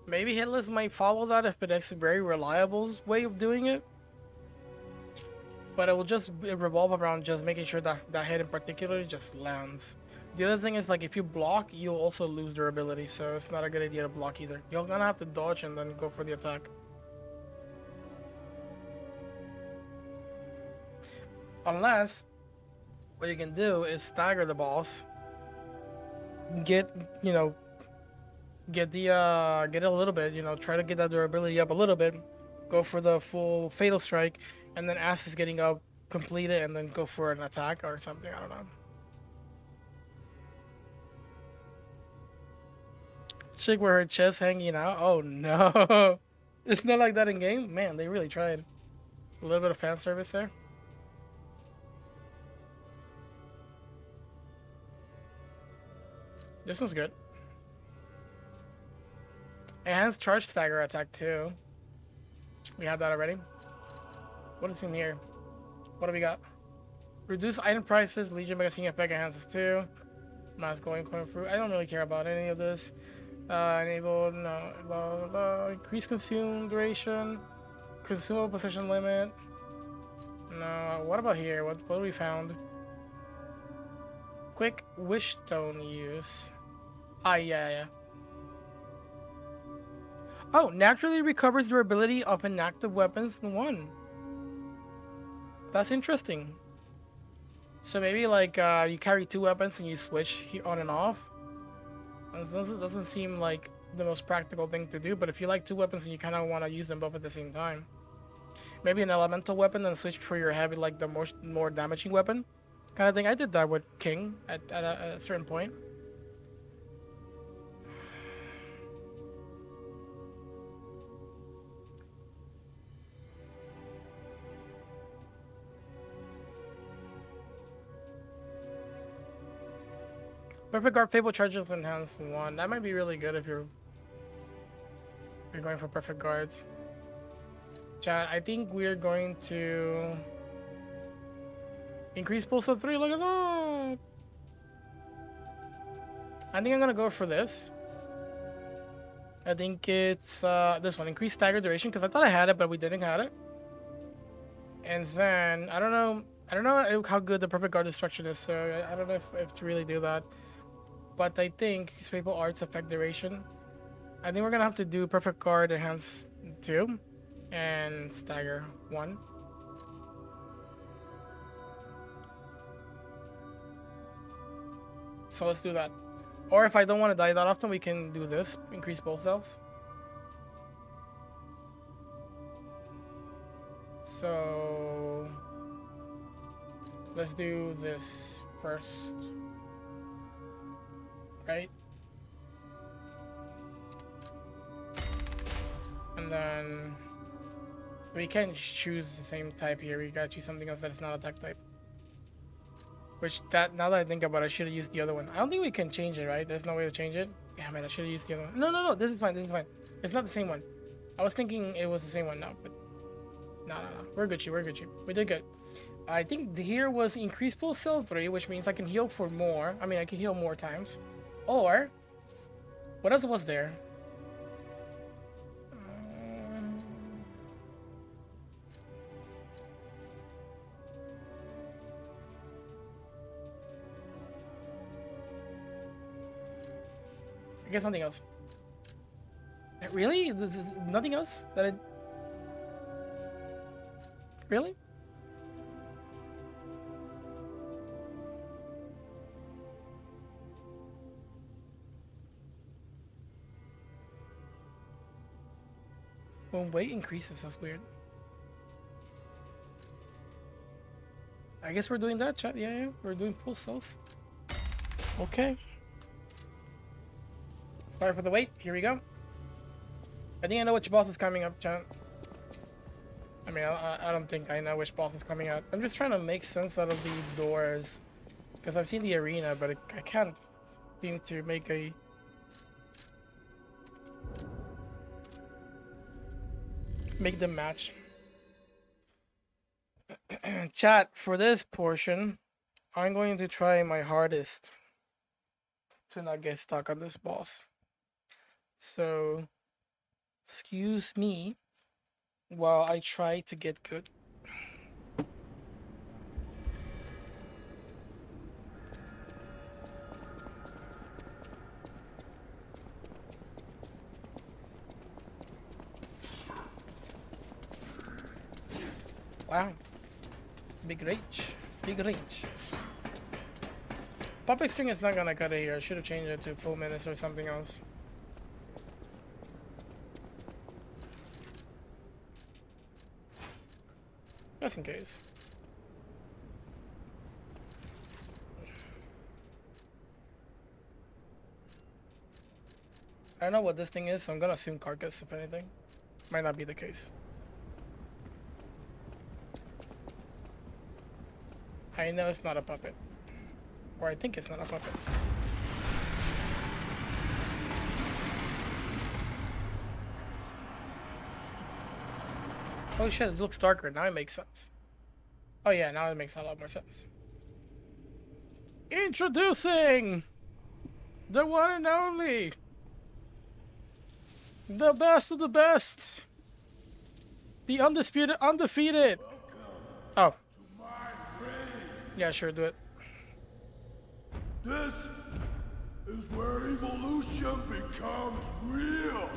Maybe Hitless might follow that if it's a very reliable way of doing it. But it will just revolve around just making sure that that hit in particular just lands. The other thing is like if you block, you'll also lose durability, so it's not a good idea to block either. You're gonna have to dodge and then go for the attack. Unless what you can do is stagger the boss, get it a little bit, try to get that durability up a little bit, go for the full fatal strike, and then as it's getting up, complete it, and then go for an attack or something. I don't know. Chick with her chest hanging out. Oh no, it's not like that in game. Man, they really tried. A little bit of fan service there. This one's good. Enhanced charge stagger attack too. We have that already. What is in here? What do we got? Reduce item prices. Legion magazine effect enhances too. Mass going through. I don't really care about any of this. Enable no. Blah, blah, blah. Increase consume duration. Consumable possession limit. No. What about here? What we found? Quick wish stone use. Ah, yeah. Oh, naturally recovers durability of inactive weapons in 1. That's interesting. So maybe like you carry 2 weapons and you switch on and off. It doesn't seem like the most practical thing to do, but if you like 2 weapons and you kind of want to use them both at the same time. Maybe an elemental weapon and switch for your heavy, like the more damaging weapon kind of thing. I did that with King at a certain point. Perfect Guard Fable charges enhanced 1. That might be really good if you're going for Perfect Guards. Chat, I think we're going to increase pulse of 3. Look at that! I think I'm gonna go for this. I think it's this one. Increase stagger duration, because I thought I had it, but we didn't have it. And then I don't know how good the Perfect Guard destruction is, so I don't know if to really do that. But I think Spatial Arts affect duration. I think we're gonna have to do Perfect Guard enhance 2 and stagger 1. So let's do that. Or if I don't want to die that often, we can do this. Increase both cells. So let's do this first. Right? And then we can't choose the same type here. We gotta choose something else that is not attack type. Which now that I think about it, I should have used the other one. I don't think we can change it, right? There's no way to change it. Damn it, I should have used the other one. No, no, no, this is fine, this is fine. It's not the same one. I was thinking it was the same one now, but... No, no, no. We're Gucci, we're Gucci. We did good. I think here was increased full cell 3, which means I can heal for more. I mean, I can heal more times. Or... What else was there? I guess nothing else. Really? This is nothing else? That it... Really? When weight increases, that's weird. I guess we're doing that, chat. Yeah, yeah. We're doing full cells. Okay. Sorry for the wait. Here we go. I think I know which boss is coming up, chat. I mean, I don't think I know which boss is coming out. I'm just trying to make sense out of the doors. Because I've seen the arena, but I can't seem to make a... make them match. Chat, for this portion, I'm going to try my hardest to not get stuck on this boss. So, excuse me while I try to get good. Wow. Big range. Big range. Puppet string is not gonna cut it here. I should have changed it to full menace or something else. Just in case. I don't know what this thing is, so I'm gonna assume carcass if anything. Might not be the case. I know it's not a puppet. Or I think it's not a puppet. Oh shit, it looks darker. Now it makes sense. Oh yeah, now it makes a lot more sense. Introducing the one and only, the best of the best, the undisputed, undefeated. Oh. Yeah, sure, do it. This is where evolution becomes real.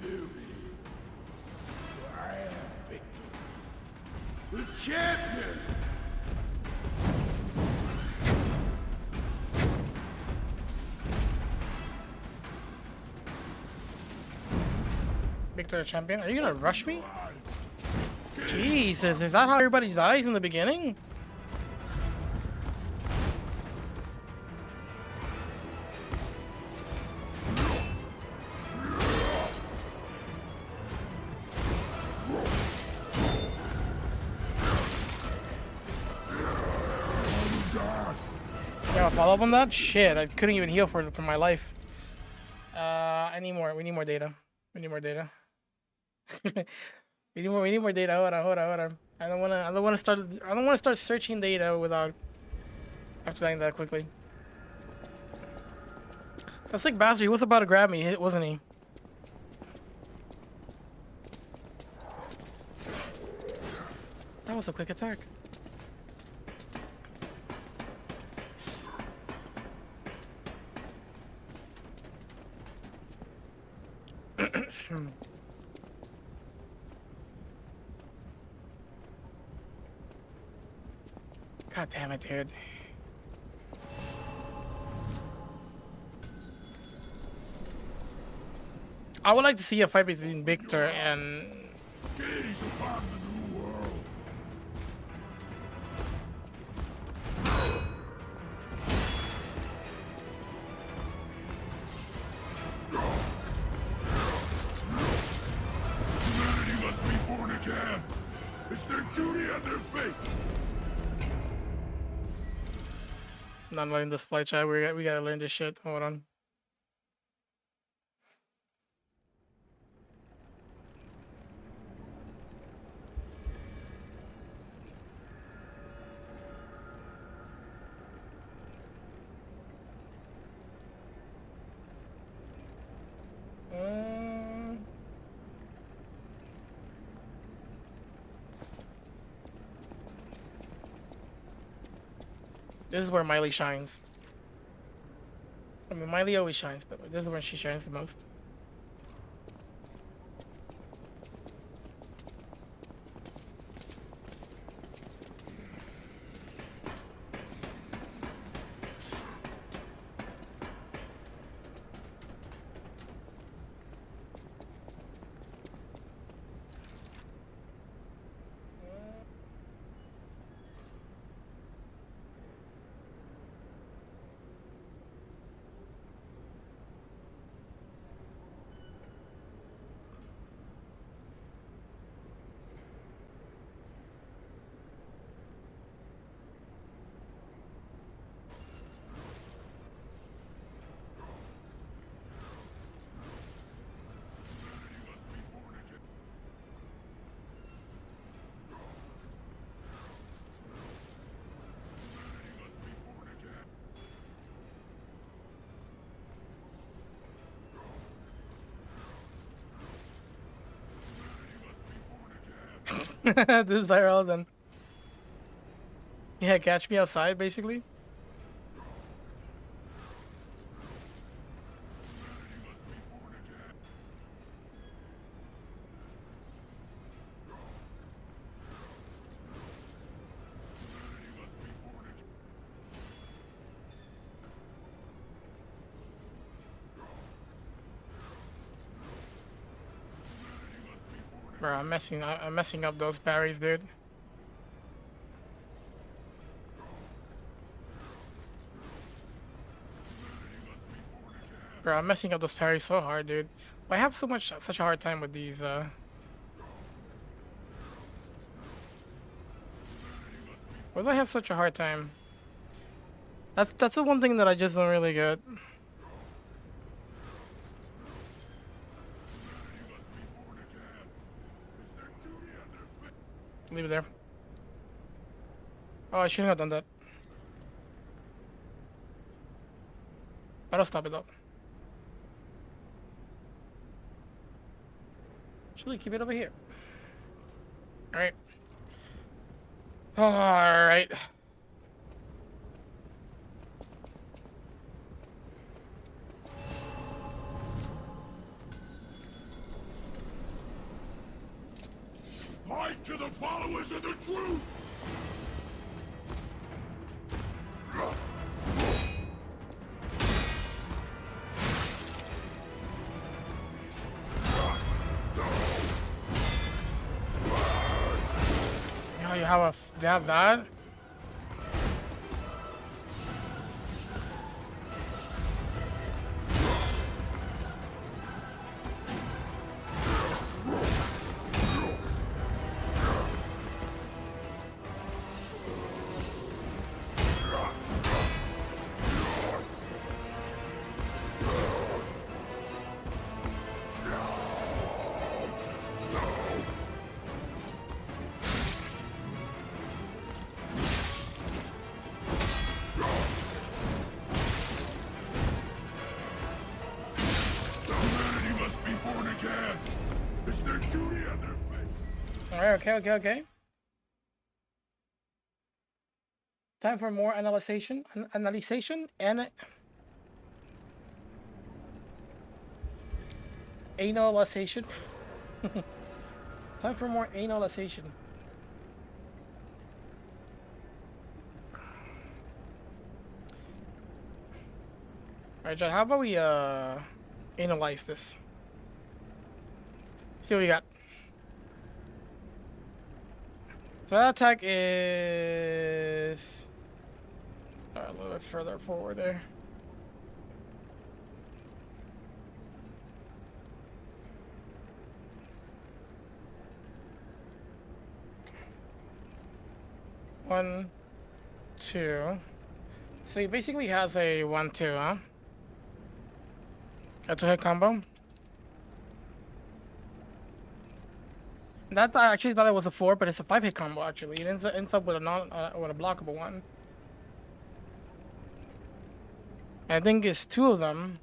Period. I am Victor, the champion. Victor, the champion? Are you gonna rush me? Jesus, is that how everybody dies in the beginning? Yeah, follow up on that? Shit, I couldn't even heal for my life. I need more. We need more data. We need more data. We need more data. Hold on. I don't wanna start searching data without applying that quickly. That's like Blasty. He was about to grab me, wasn't he? That was a quick attack. God damn it, dude. I would like to see a fight between Victor and... Gaze upon the new world. Humanity must be born again. It's their duty and their fate. not letting this fly, chat. We gotta learn this shit. Hold on. This is where Miley shines. I mean, Miley always shines, but this is where she shines the most. This is IRL then. Yeah, catch me outside, basically. Bro, I'm messing up those parries, dude. Bro, I'm messing up those parries so hard, dude. I have such a hard time with these, Why do I have such a hard time? That's the one thing that I just don't really get. Leave it there. Oh, I shouldn't have done that. I'll stop it though. Actually, keep it over here. Alright. Alright. Light to the followers of the truth! You know, you have that? Alright, okay. Time for more analyzation and analyzation. Time for more analyzation. Alright, John, how about we analyze this? See what we got. So that attack is a little bit further forward there. One, two. So he basically has a 1-2, huh? A 2-hit combo. That I actually thought it was a 4, but it's a 5-hit combo actually. It ends up with a blockable one. I think it's 2 of them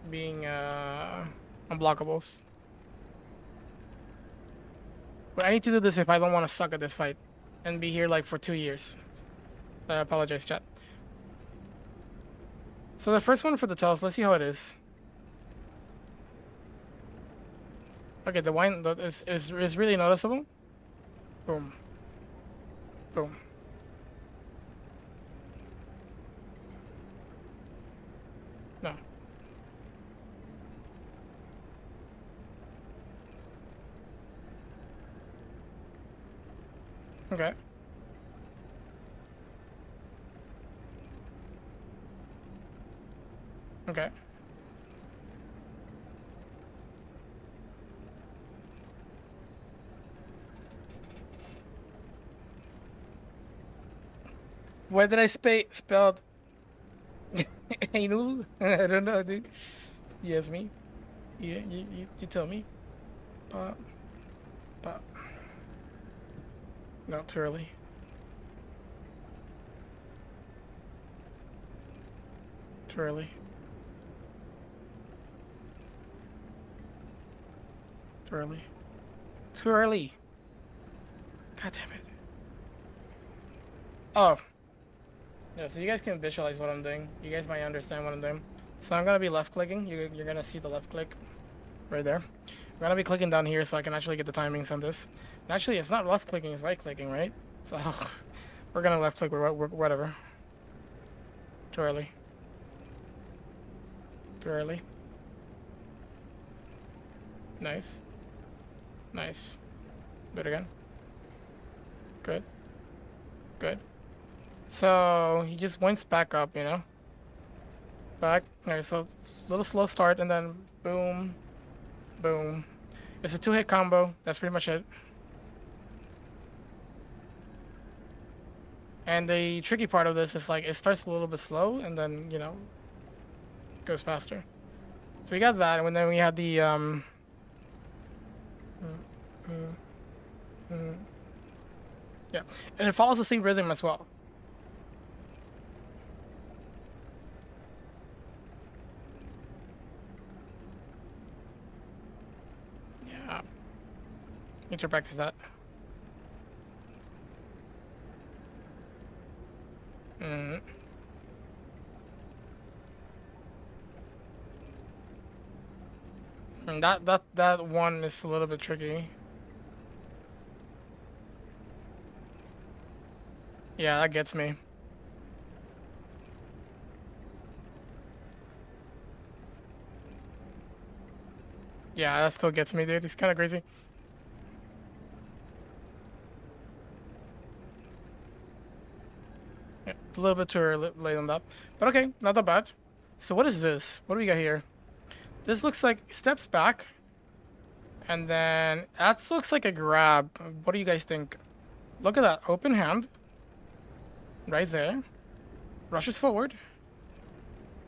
being unblockables. But I need to do this if I don't want to suck at this fight and be here like for 2 years. So I apologize, chat. So the first one for the tells, let's see how it is. Okay, the wine is really noticeable. Boom. Boom. No. Okay. Okay. Why did I spelled anal? I don't know, dude. You ask me. Yeah, you tell me. Pop. Pop. Not too early. Too early. Too early. Too early. God damn it. Oh. Yeah, so you guys can visualize what I'm doing. You guys might understand what I'm doing. So I'm gonna be left clicking. You're gonna see the left click right there. I'm gonna be clicking down here so I can actually get the timings on this. And actually, it's not left clicking, it's right clicking, right? So we're gonna left click whatever. Too early. Too early. Nice. Nice. Do it again. Good. Good. So he just winds back up, you know. Back. Okay, so little slow start and then boom, boom. It's a 2-hit combo. That's pretty much it. And the tricky part of this is like it starts a little bit slow and then, you know, goes faster. So we got that, and then we had the yeah, and it follows the same rhythm as well. Yeah, need to practice that. And that one is a little bit tricky. Yeah, that gets me. Yeah, that still gets me, dude. He's kind of crazy. Yeah, a little bit too early, late on that. But okay, not that bad. So what is this? What do we got here? This looks like steps back. And then that looks like a grab. What do you guys think? Look at that. Open hand. Right there. Rushes forward.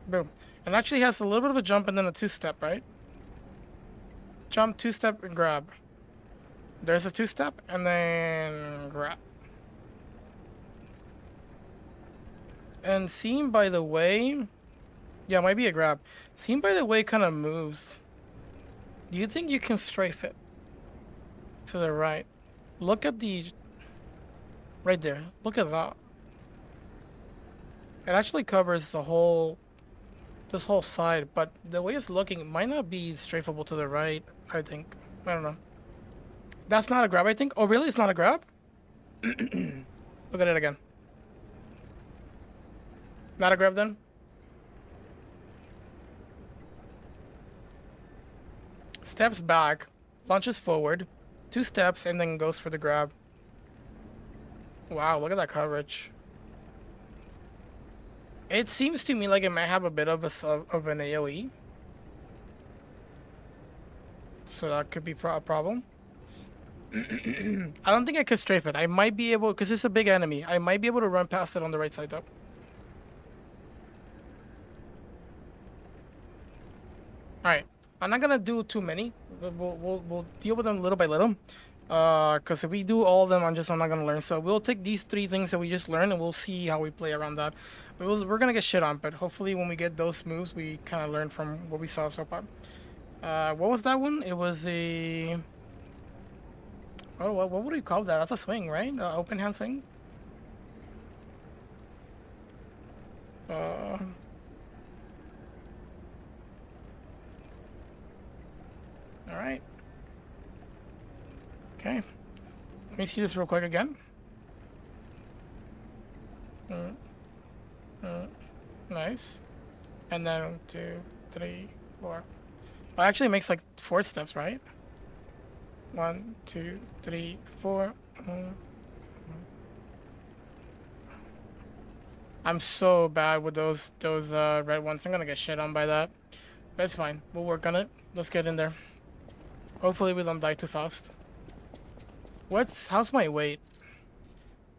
Boom. And actually has a little bit of a jump and then a 2-step, right? Jump, 2-step, and grab. There's a 2-step and then grab. And seeing by the way... Yeah, it might be a grab. Seeing by the way it kind of moves. Do you think you can strafe it? To the right. Look at the... Right there. Look at that. It actually covers the whole... This whole side, but the way it's looking, it might not be strafable to the right, I think. I don't know. That's not a grab, I think. Oh, really? It's not a grab? Look at it again. Not a grab then? Steps back, launches forward, 2 steps, and then goes for the grab. Wow, look at that coverage. It seems to me like it might have a bit of an AoE. So that could be a problem. I don't think I could strafe it. I might be able, because it's a big enemy. I might be able to run past it on the right side though. Alright. I'm not gonna do too many. We'll deal with them little by little. Because if we do all of them, I'm not gonna learn. So we'll take these 3 things that we just learned and we'll see how we play around that. We're gonna get shit on, but hopefully when we get those moves, we kind of learn from what we saw so far. What was that one? It was a... Oh, what would we call that? That's a swing, right? Open hand swing? Alright. Okay. Let me see this real quick again. Nice. And then 1, 2, 3, 4. Well, actually it makes like 4 steps, right? 1, 2, 3, 4. I'm so bad with those red ones. I'm gonna get shit on by that. But it's fine. We'll work on it. Let's get in there. Hopefully we don't die too fast. How's my weight?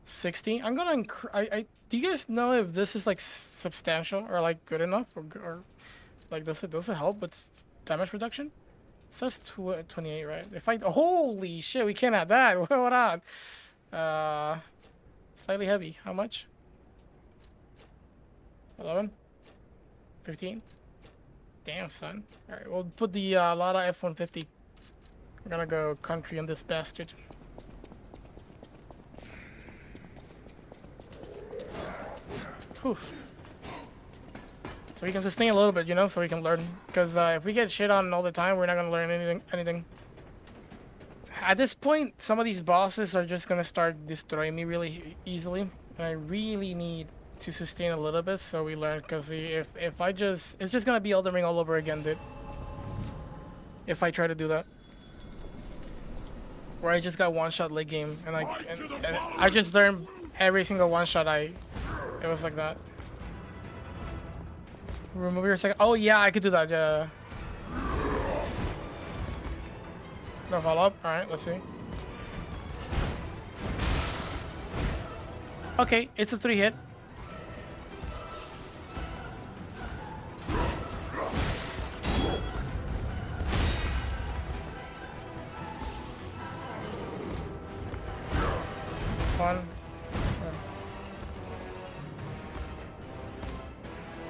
60. I'm gonna do you guys know if this is like substantial or like good enough or like does it help with damage reduction? It says 28, right? If holy shit, we can't have that. Hold on. Slightly heavy. How much? 11? 15? Damn, son. Alright, we'll put the Lada F-150. We're gonna go country on this bastard. Whew. So we can sustain a little bit, you know, so we can learn. Because if we get shit on all the time, we're not gonna learn anything. At this point, some of these bosses are just gonna start destroying me really easily. And I really need to sustain a little bit so we learn. Because if it's just gonna be Elden Ring all over again, dude. If I try to do that. Where I just got one-shot late game and I just learned every single one-shot it was like that. Remove your second. Oh yeah, I could do that. Yeah. No follow-up. All right, let's see. Okay, it's a 3-hit.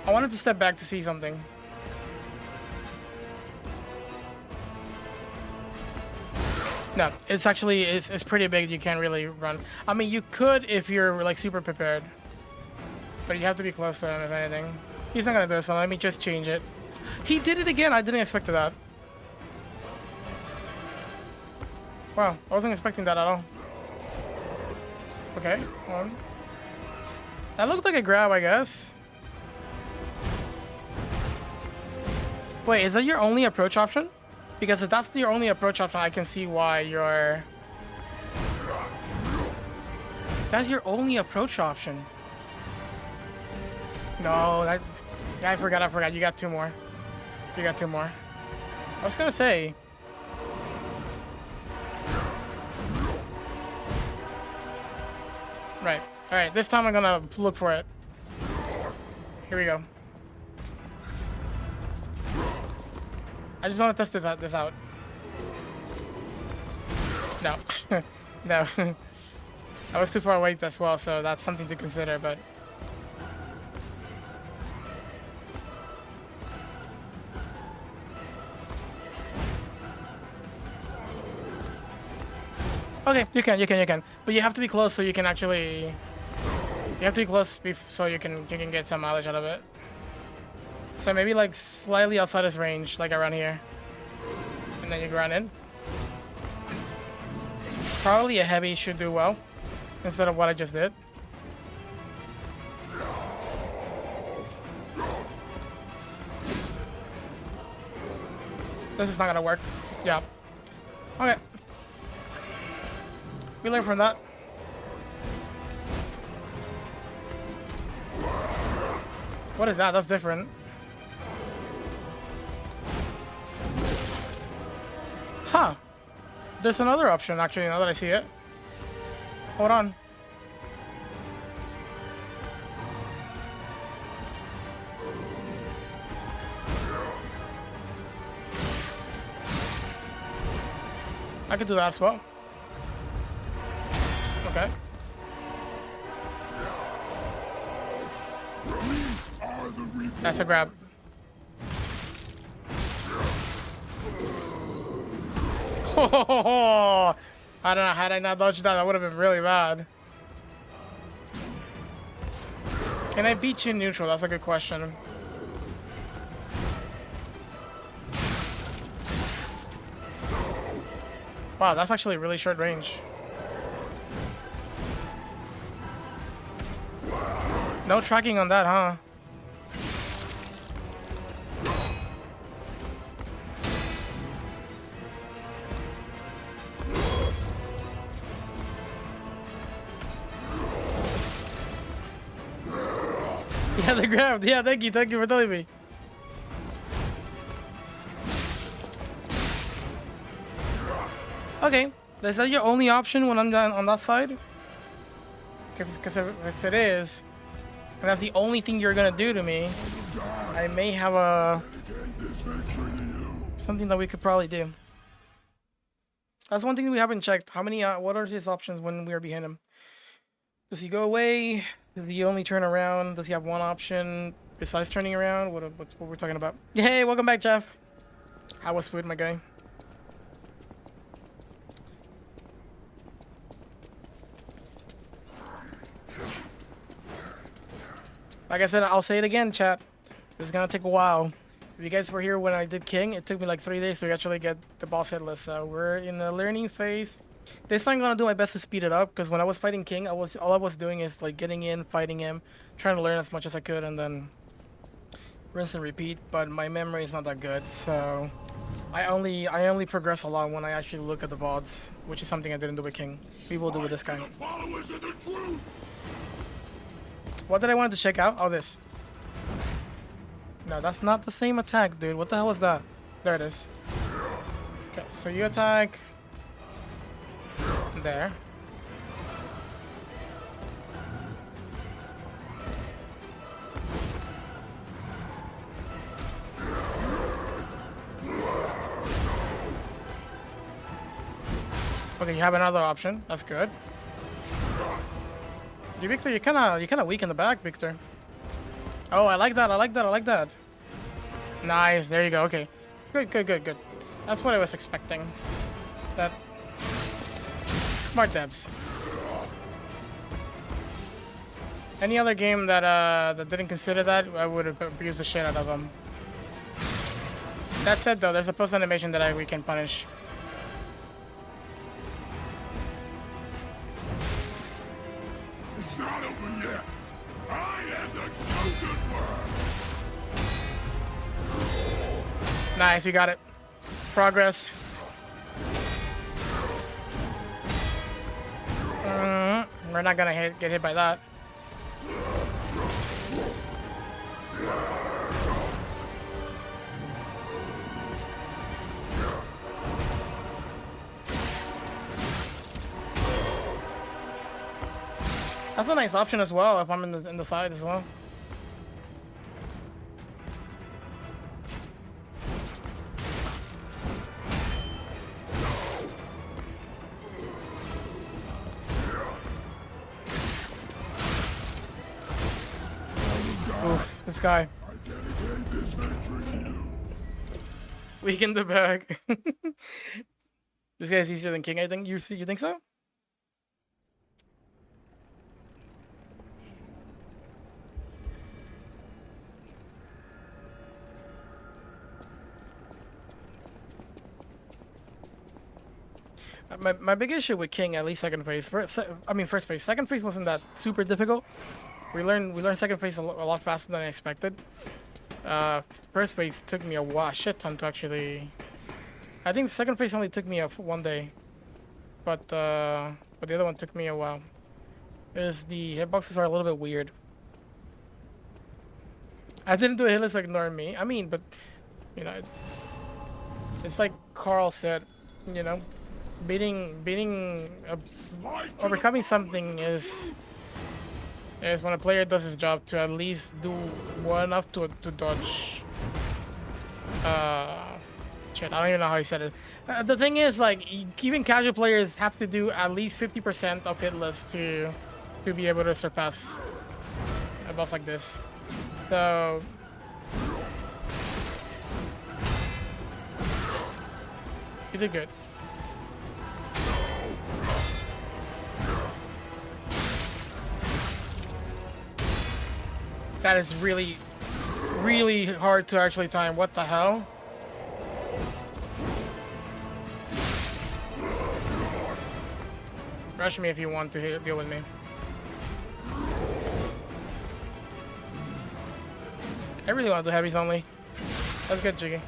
I wanted to step back to see something. No, it's actually it's pretty big. You can't really run. I mean, you could if you're like super prepared, but you have to be close to him if anything. He's not gonna do this, so let me just change it. He did it again. I didn't expect that. Wow, I wasn't expecting that at all. Okay, that looked like a grab, I guess. Wait, is that your only approach option? Because if that's your only approach option, I can see why you're... That's your only approach option. No, that... Yeah, I forgot. You got 2 more. You got 2 more. I was gonna say... Right. Alright, this time I'm gonna look for it. Here we go. I just want to test this out. No. No. I was too far away as well, so that's something to consider, but... Okay, you can. But you have to be close so you can actually... You have to be close so you can get some mileage out of it. So maybe like slightly outside his range, like around here. And then you run in. Probably a heavy should do well. Instead of what I just did. This is not gonna work. Yeah. Okay. We learn from that. What is that? That's different. Huh. there's another option actually. Now that I see it, hold on. I could do that as well. Okay. That's a grab. Oh, I don't know. Had I not dodged that, that would have been really bad. Can I beat you in neutral? That's a good question. Wow, that's actually really short range. No tracking on that, huh? Yeah, they grabbed. Yeah, thank you for telling me. Okay, is that your only option when I'm done on that side? Because if it is, and that's the only thing you're gonna do to me, I may have a something that we could probably do. That's one thing we haven't checked. How many? What are his options when we are behind him? Does he go away? Does he only turn around? Does he have one option besides turning around? What's what we're talking about? Hey, welcome back, Jeff. How was food, my guy? Like I said, I'll say it again, chat. This is gonna take a while. If you guys were here when I did King, it took me like 3 days to actually get the boss hit list. So we're in the learning phase. This time I'm gonna do my best to speed it up, because when I was fighting King, all I was doing is like getting in, fighting him, trying to learn as much as I could, and then rinse and repeat. But my memory is not that good, so I only progress a lot when I actually look at the VODs, which is something I didn't do with King. We will do with this guy. What did I want to check out? Oh, this. No, that's not the same attack, dude. What the hell was that? There it is. Okay, so you attack there. Okay, you have another option. That's good. You, Victor, you're kind of weak in the back, Victor. Oh, I like that. I like that. I like that. Nice. There you go. Okay. Good, good, good, good. That's what I was expecting. That. Smart devs. Any other game that that didn't consider that, I would have abused the shit out of them. That said, though, there's a post animation that we can punish. It's not over yet. I am the chosen one. Nice, you got it. Progress. We're not gonna get hit by that. That's a nice option as well if I'm in the side as well. Oof, this guy. Weaken the bag. This guy's easier than King, I think. You think so? My big issue with King, at least second phase. First phase. Second phase wasn't that super difficult. We learned second phase a lot faster than I expected. First phase took me a shit ton to actually. I think second phase only took me 1 day, but the other one took me a while. Is the hitboxes are a little bit weird. I didn't do a hitless ignore me. I mean, but you know, it's like Carl said, you know. overcoming something is when a player does his job to at least do well enough to dodge. Shit, I don't even know how he said it. The thing is, like, even casual players have to do at least 50% of hit list to be able to surpass a boss like this. So you did good. That is really, really hard to actually time. What the hell? Rush me if you want to deal with me. I really want to do heavies only. That's good, Jiggy.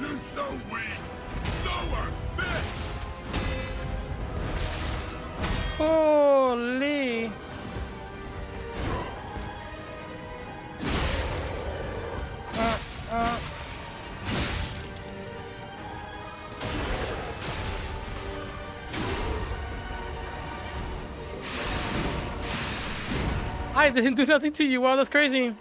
You're so weak. So unfit. Holy. I didn't do nothing to you. Wow, that's crazy.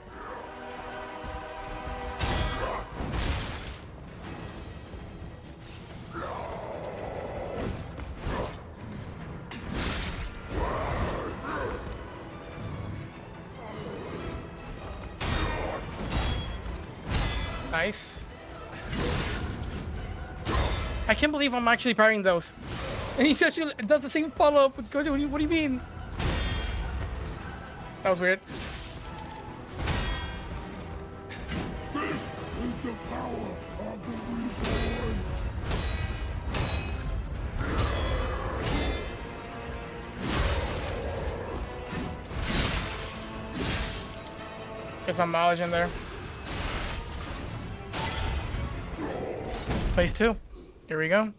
Nice. I can't believe I'm actually parrying those. And he actually does the same follow-up with Gojo. What do you mean? That was weird. This is the power of the reborn. Get some mileage in there. Phase 2. Here we go.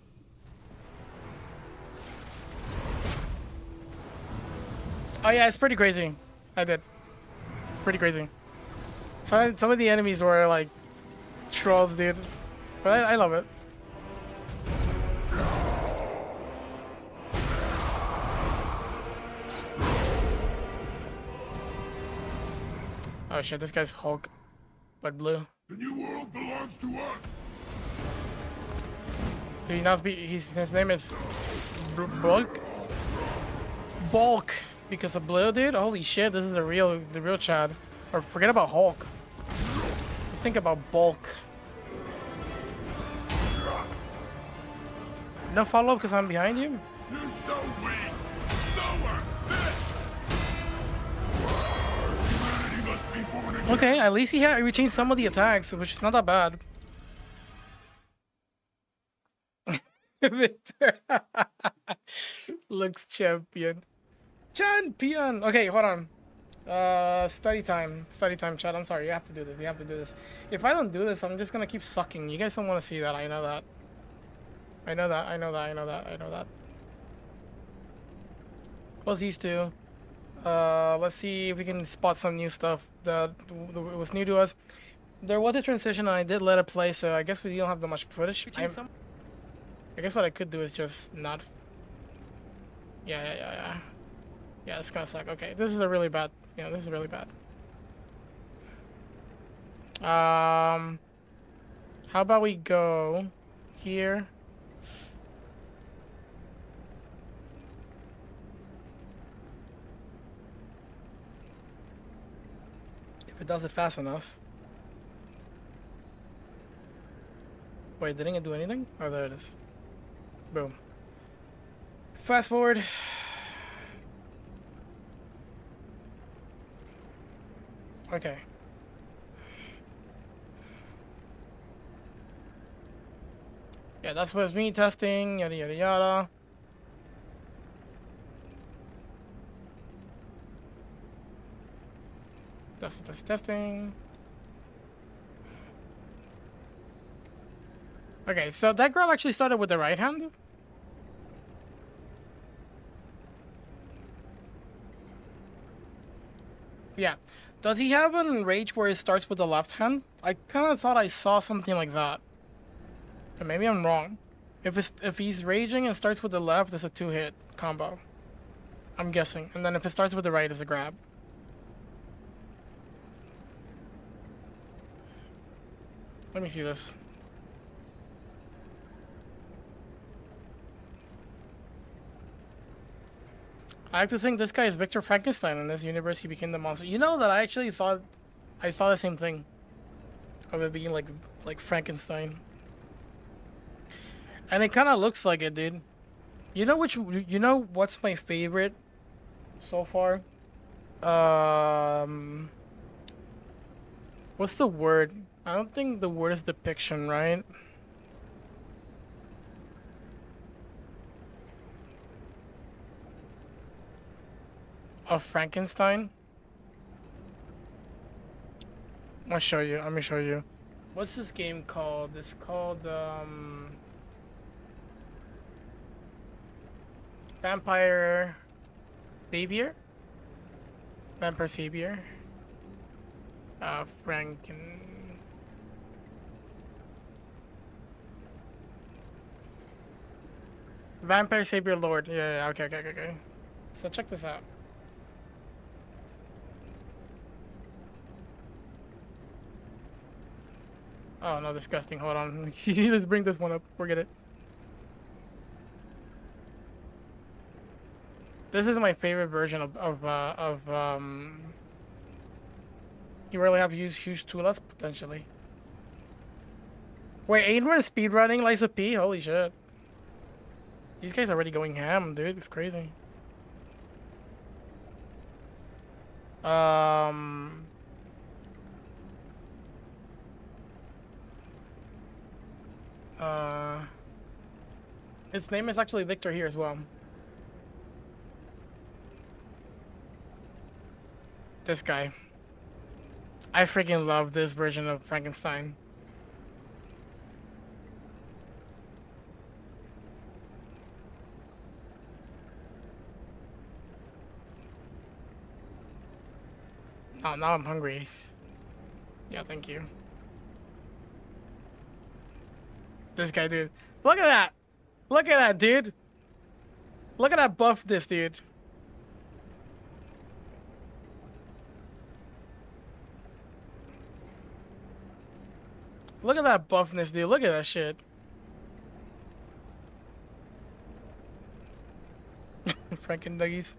Oh yeah, it's pretty crazy. I did. It's pretty crazy. Some of the enemies were like trolls, dude. But I love it. Oh shit, this guy's Hulk, but blue. The new world belongs to us. Do you not be? His name is Bulk. Bulk because of blue, dude. Holy shit, this is the real Chad. Or forget about Hulk. Let's think about Bulk. No follow up because I'm behind you. You're so weak. So unfit. Humanity must be born again. Okay, at least he changed some of the attacks, which is not that bad. Victor looks champion. Okay, hold on. Study time, chat. I'm sorry, you have to do this. We have to do this. If I don't do this, I'm just gonna keep sucking. You guys don't want to see that. I know that. I know that. What's these two? Let's see if we can spot some new stuff that was new to us. There was a transition, and I did let it play, so I guess we don't have that much footage. I guess what I could do is just not. Yeah, it's gonna suck. Okay, this is a really bad. Yeah, this is really bad. How about we go here? If it does it fast enough. Wait, didn't it do anything? Oh, there it is. Boom. Fast forward. Okay. Yeah, that's what's me testing, yada yada yada. Testing. Okay, so that girl actually started with the right hand? Yeah. Does he have an rage where it starts with the left hand? I kind of thought I saw something like that. But maybe I'm wrong. If he's raging and starts with the left, it's a 2-hit combo. I'm guessing. And then if it starts with the right, it's a grab. Let me see this. I like to think this guy is Victor Frankenstein. In this universe, he became the monster. You know that I actually thought... I thought the same thing. Of it being like Frankenstein. And it kind of looks like it, dude. You know what's my favorite so far? What's the word? I don't think the word is depiction, right? Of Frankenstein? I'll show you. Let me show you. What's this game called? It's called, Vampire Savior? Vampire Savior? Vampire Savior Lord. Yeah, okay. So check this out. Oh no, disgusting. Hold on. Let's bring this one up. Forget it. This is my favorite version of you really have to use huge tools potentially. Wait, ain't we speedrunning Lisa P? Holy shit. These guys are already going ham, dude. It's crazy. His name is actually Victor here as well. This guy. I freaking love this version of Frankenstein. Oh, now I'm hungry. Yeah, thank you. This guy, dude. Look at that! Look at that, dude! Look at that buffness, dude. Look at that buffness, dude. Look at that shit. Franken nuggies.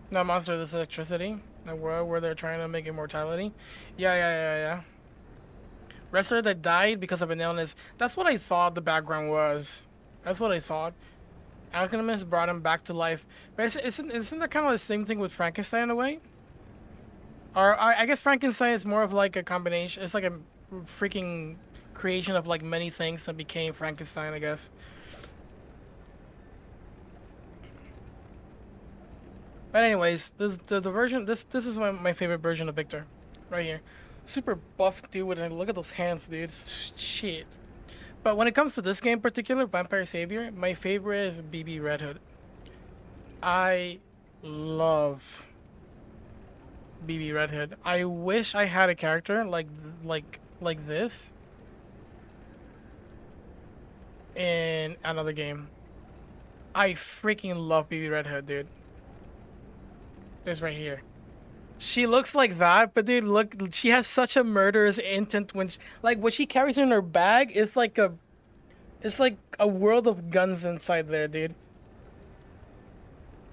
Not monster, this is electricity. The world where they're trying to make immortality. Yeah. Wrestler that died because of an illness. That's what I thought the background was. That's what I thought. Alchemist brought him back to life. But isn't that kind of the same thing with Frankenstein in a way? Or I guess Frankenstein is more of like a combination. It's like a freaking creation of like many things that became Frankenstein, I guess. But anyways, the version this is my favorite version of Victor, right here. Super buff dude, and look at those hands, dude. Shit. But when it comes to this game in particular, Vampire Savior, my favorite is BB Red Hood. I love BB Red Hood. I wish I had a character like this in another game. I freaking love BB Red Hood, dude. This right here. She looks like that, but dude, look, she has such a murderous intent when like what she carries in her bag is like a world of guns inside there, dude.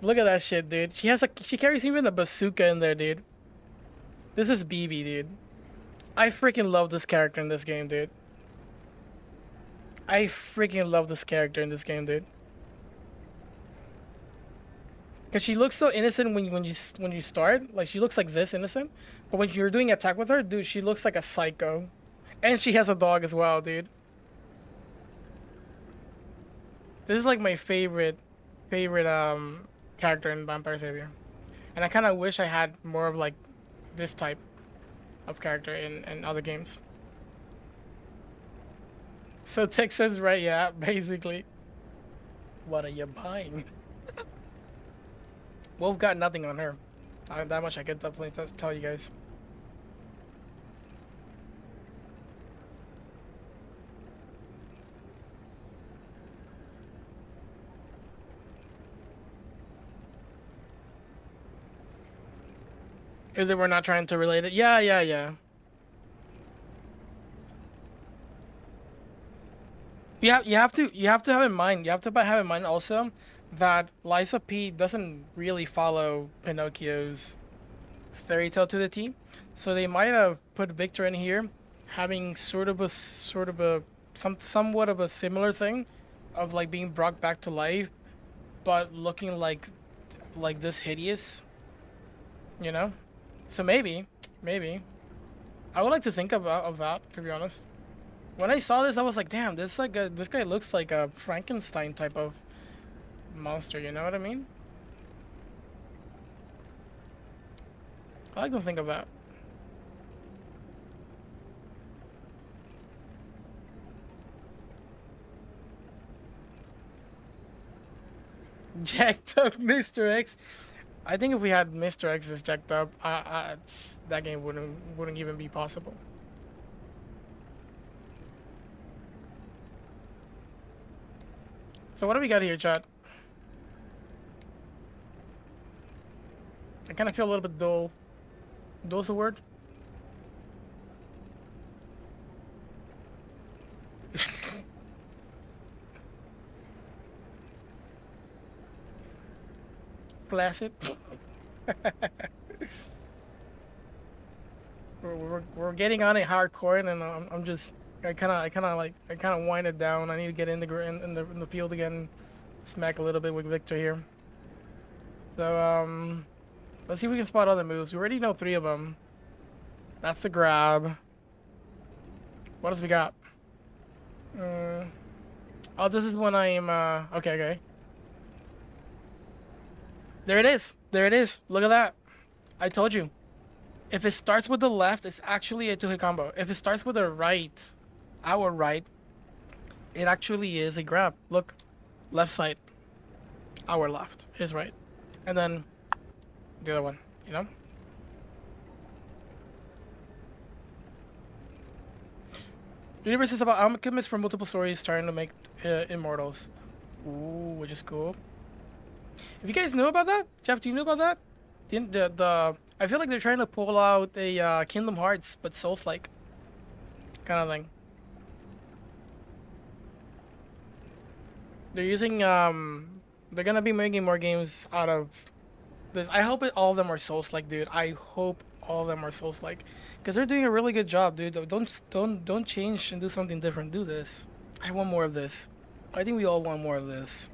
Look at that shit, dude. She carries even a bazooka in there, dude. This is BB, dude. I freaking love this character in this game, dude. I freaking love this character in this game, dude. Cause she looks so innocent when you start, like she looks like this innocent, but when you're doing attack with her, dude, she looks like a psycho, and she has a dog as well, dude. This is like my favorite character in Vampire Savior, and I kind of wish I had more of like this type of character in other games. So Texas, right? Yeah, basically. What are you buying? Wolf got nothing on her. That much I could definitely tell you guys. If they were not trying to relate it. Yeah. You have to have in mind. You have to have in mind also that Liza P doesn't really follow Pinocchio's fairy tale to the T, so they might have put Victor in here, having somewhat of a similar thing, of like being brought back to life, but looking like this hideous, you know. So maybe I would like to think of that, to be honest. When I saw this, I was like, damn, this guy looks like a Frankenstein type of monster. You know what I mean? I like to think of that. Jacked up Mr. X. I think if we had Mr. X as jacked up, that game wouldn't even be possible. So what do we got here, chat? I kind of feel a little bit dull. Dull's the word? Flaccid. we're getting on it hardcore, and I'm just I kind of wind it down. I need to get in the field again, smack a little bit with Victor here. So let's see if we can spot other moves. We already know 3 of them. That's the grab. What else we got? Oh, this is when I'm okay. There it is. Look at that. I told you. If it starts with the left, it's actually a 2-hit combo. If it starts with the right, our right, it actually is a grab. Look, left side, our left, his right, and then the other one, you know? Universe is about alchemists from multiple stories trying to make immortals. Ooh, which is cool. If you guys knew about that, Jeff, do you know about that? I feel like they're trying to pull out a Kingdom Hearts, but Souls-like kind of thing. They're using they're gonna be making more games out of this. I hope all of them are Souls-like, dude. I hope all of them are Souls-like, because they're doing a really good job, dude. Don't change and do something different. Do this. I want more of this. I think we all want more of this.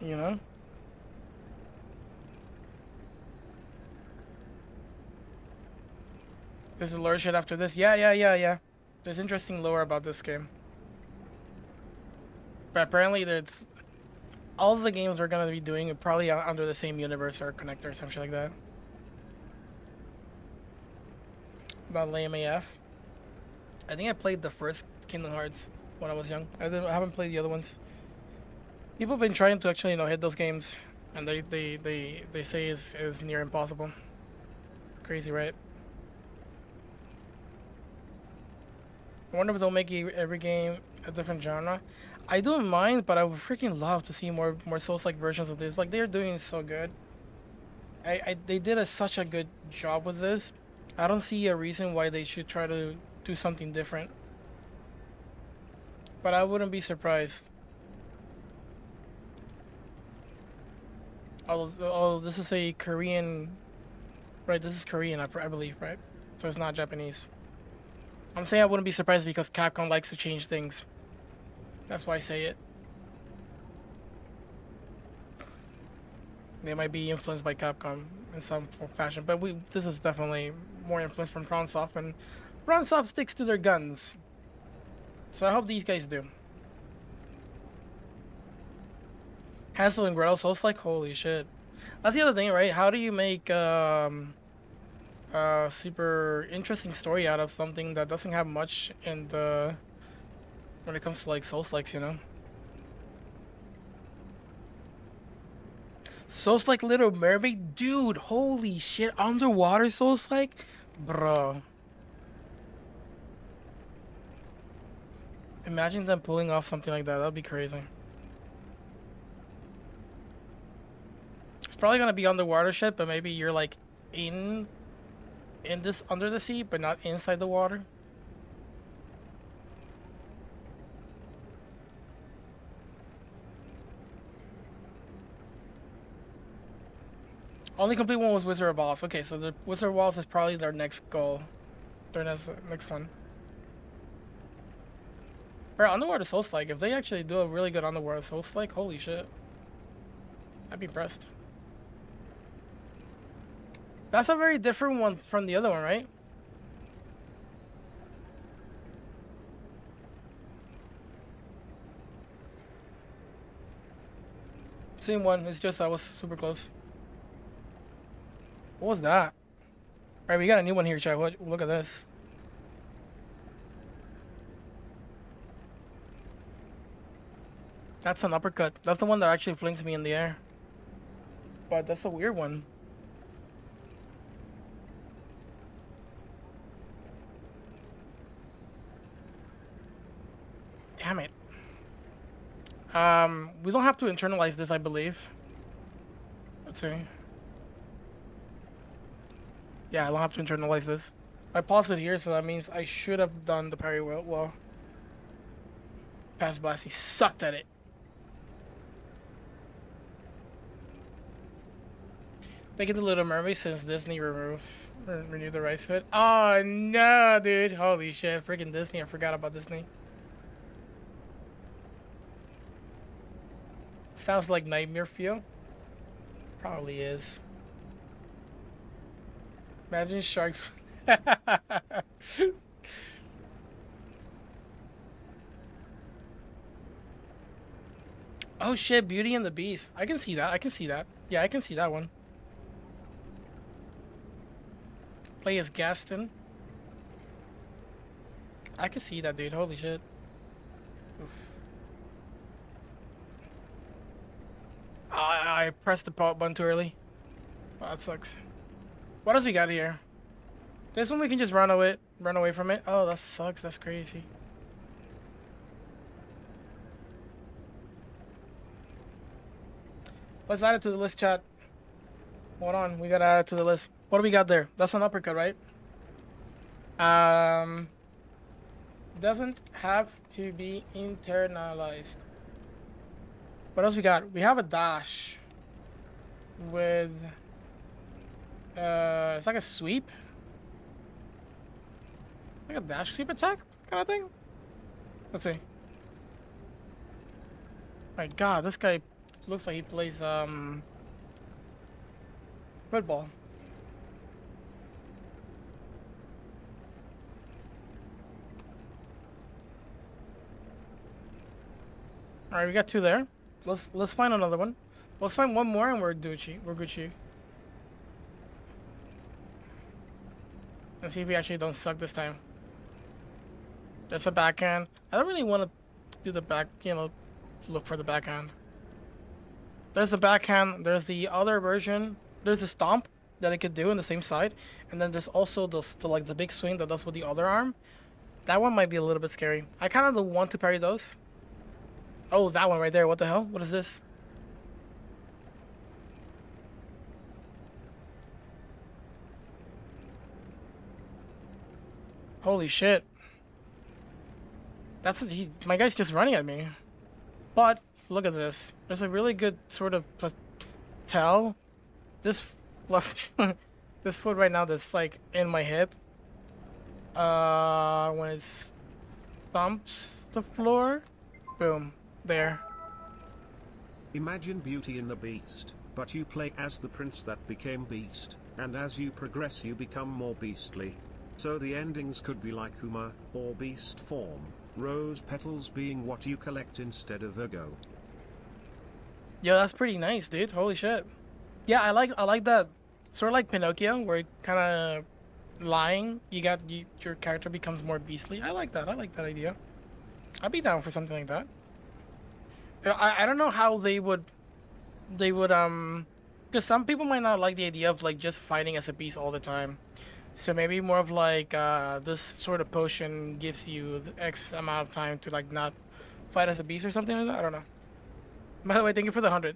You know. There's a lore shit after this. Yeah. There's interesting lore about this game. But apparently there's all of the games we're gonna be doing are probably under the same universe or connector or something like that. About lame AF. I think I played the first Kingdom Hearts when I was young. I haven't played the other ones. People have been trying to actually hit those games, and they say is near impossible. Crazy, right? I wonder if they'll make every game a different genre. I don't mind, but I would freaking love to see more Souls-like versions of this. Like, they're doing so good. They did such a good job with this. I don't see a reason why they should try to do something different. But I wouldn't be surprised. Although this is a Korean, right? This is Korean, I believe, right? So it's not Japanese. I'm saying I wouldn't be surprised because Capcom likes to change things. That's why I say it. They might be influenced by Capcom in some fashion, but this is definitely more influenced from FromSoft, and FromSoft sticks to their guns. So I hope these guys do. Hansel and Gretel, so it's like, holy shit. That's the other thing, right? How do you make a super interesting story out of something that doesn't have much in the when it comes to like Souls-likes, you know? Souls-like Little Mermaid, dude, holy shit, underwater Souls-like, bro. Imagine them pulling off something like that. That'd be crazy. It's probably gonna be underwater shit, but maybe you're like in this under the sea, but not inside the water. Only complete one was Wizard of Oz. Okay, so the Wizard of Oz is probably their next goal. Their next one. Bro, underwater Souls-like, if they actually do a really good underwater Souls-like, holy shit. I'd be impressed. That's a very different one from the other one, right? Same one, it's just I was super close. What was that? Alright, we got a new one here, chat. Look at this. That's an uppercut. That's the one that actually flings me in the air. But that's a weird one. Damn it. We don't have to internalize this, I believe. Let's see. Yeah, I don't have to internalize this. I paused it here, so that means I should have done the parry well. Past Blasty sucked at it. Make it the Little Mermaid since Disney renewed the rights to it. Oh no, dude! Holy shit! Freaking Disney! I forgot about Disney. Sounds like Nightmare Fuel. Probably is. Imagine sharks. Oh shit! Beauty and the Beast. I can see that. I can see that. Yeah, I can see that one. Play as Gaston. I can see that, dude. Holy shit. Oof. I pressed the pop button too early. Oh, that sucks. What else we got here? This one we can just run away from it. Oh, that sucks. That's crazy. Let's add it to the list, chat. Hold on, we gotta add it to the list. What do we got there? That's an uppercut, right? Doesn't have to be internalized. What else we got? We have a dash with it's like a sweep. Like a dash sweep attack kind of thing. Let's see. My god, this guy looks like he plays red ball. Alright, we got two there. Let's find another one. Let's find one more and we're Gucci. We're Gucci. Let's see if we actually don't suck this time. That's a backhand. I don't really want to do the back, you know, look for the backhand. There's the backhand. There's the other version. There's a stomp that I could do on the same side. And then there's also the big swing that does with the other arm. That one might be a little bit scary. I kind of don't want to parry those. Oh, that one right there. What the hell? What is this? Holy shit. My guy's just running at me. But look at this. There's a really good sort of tell. This left this foot right now that's like in my hip. When it bumps the floor, boom. There. Imagine Beauty and the Beast, but you play as the prince that became Beast, and as you progress you become more beastly. So the endings could be like Huma, or Beast form, rose petals being what you collect instead of Virgo. Yo, that's pretty nice, dude. Holy shit. Yeah, I like that. Sort of like Pinocchio, where kind of lying, your character becomes more beastly. I like that. I like that idea. I'd be down for something like that. I don't know how they would because some people might not like the idea of like just fighting as a beast all the time. So maybe more of like this sort of potion gives you the X amount of time to like not fight as a beast or something like that. I don't know. By the way, thank you for the 100.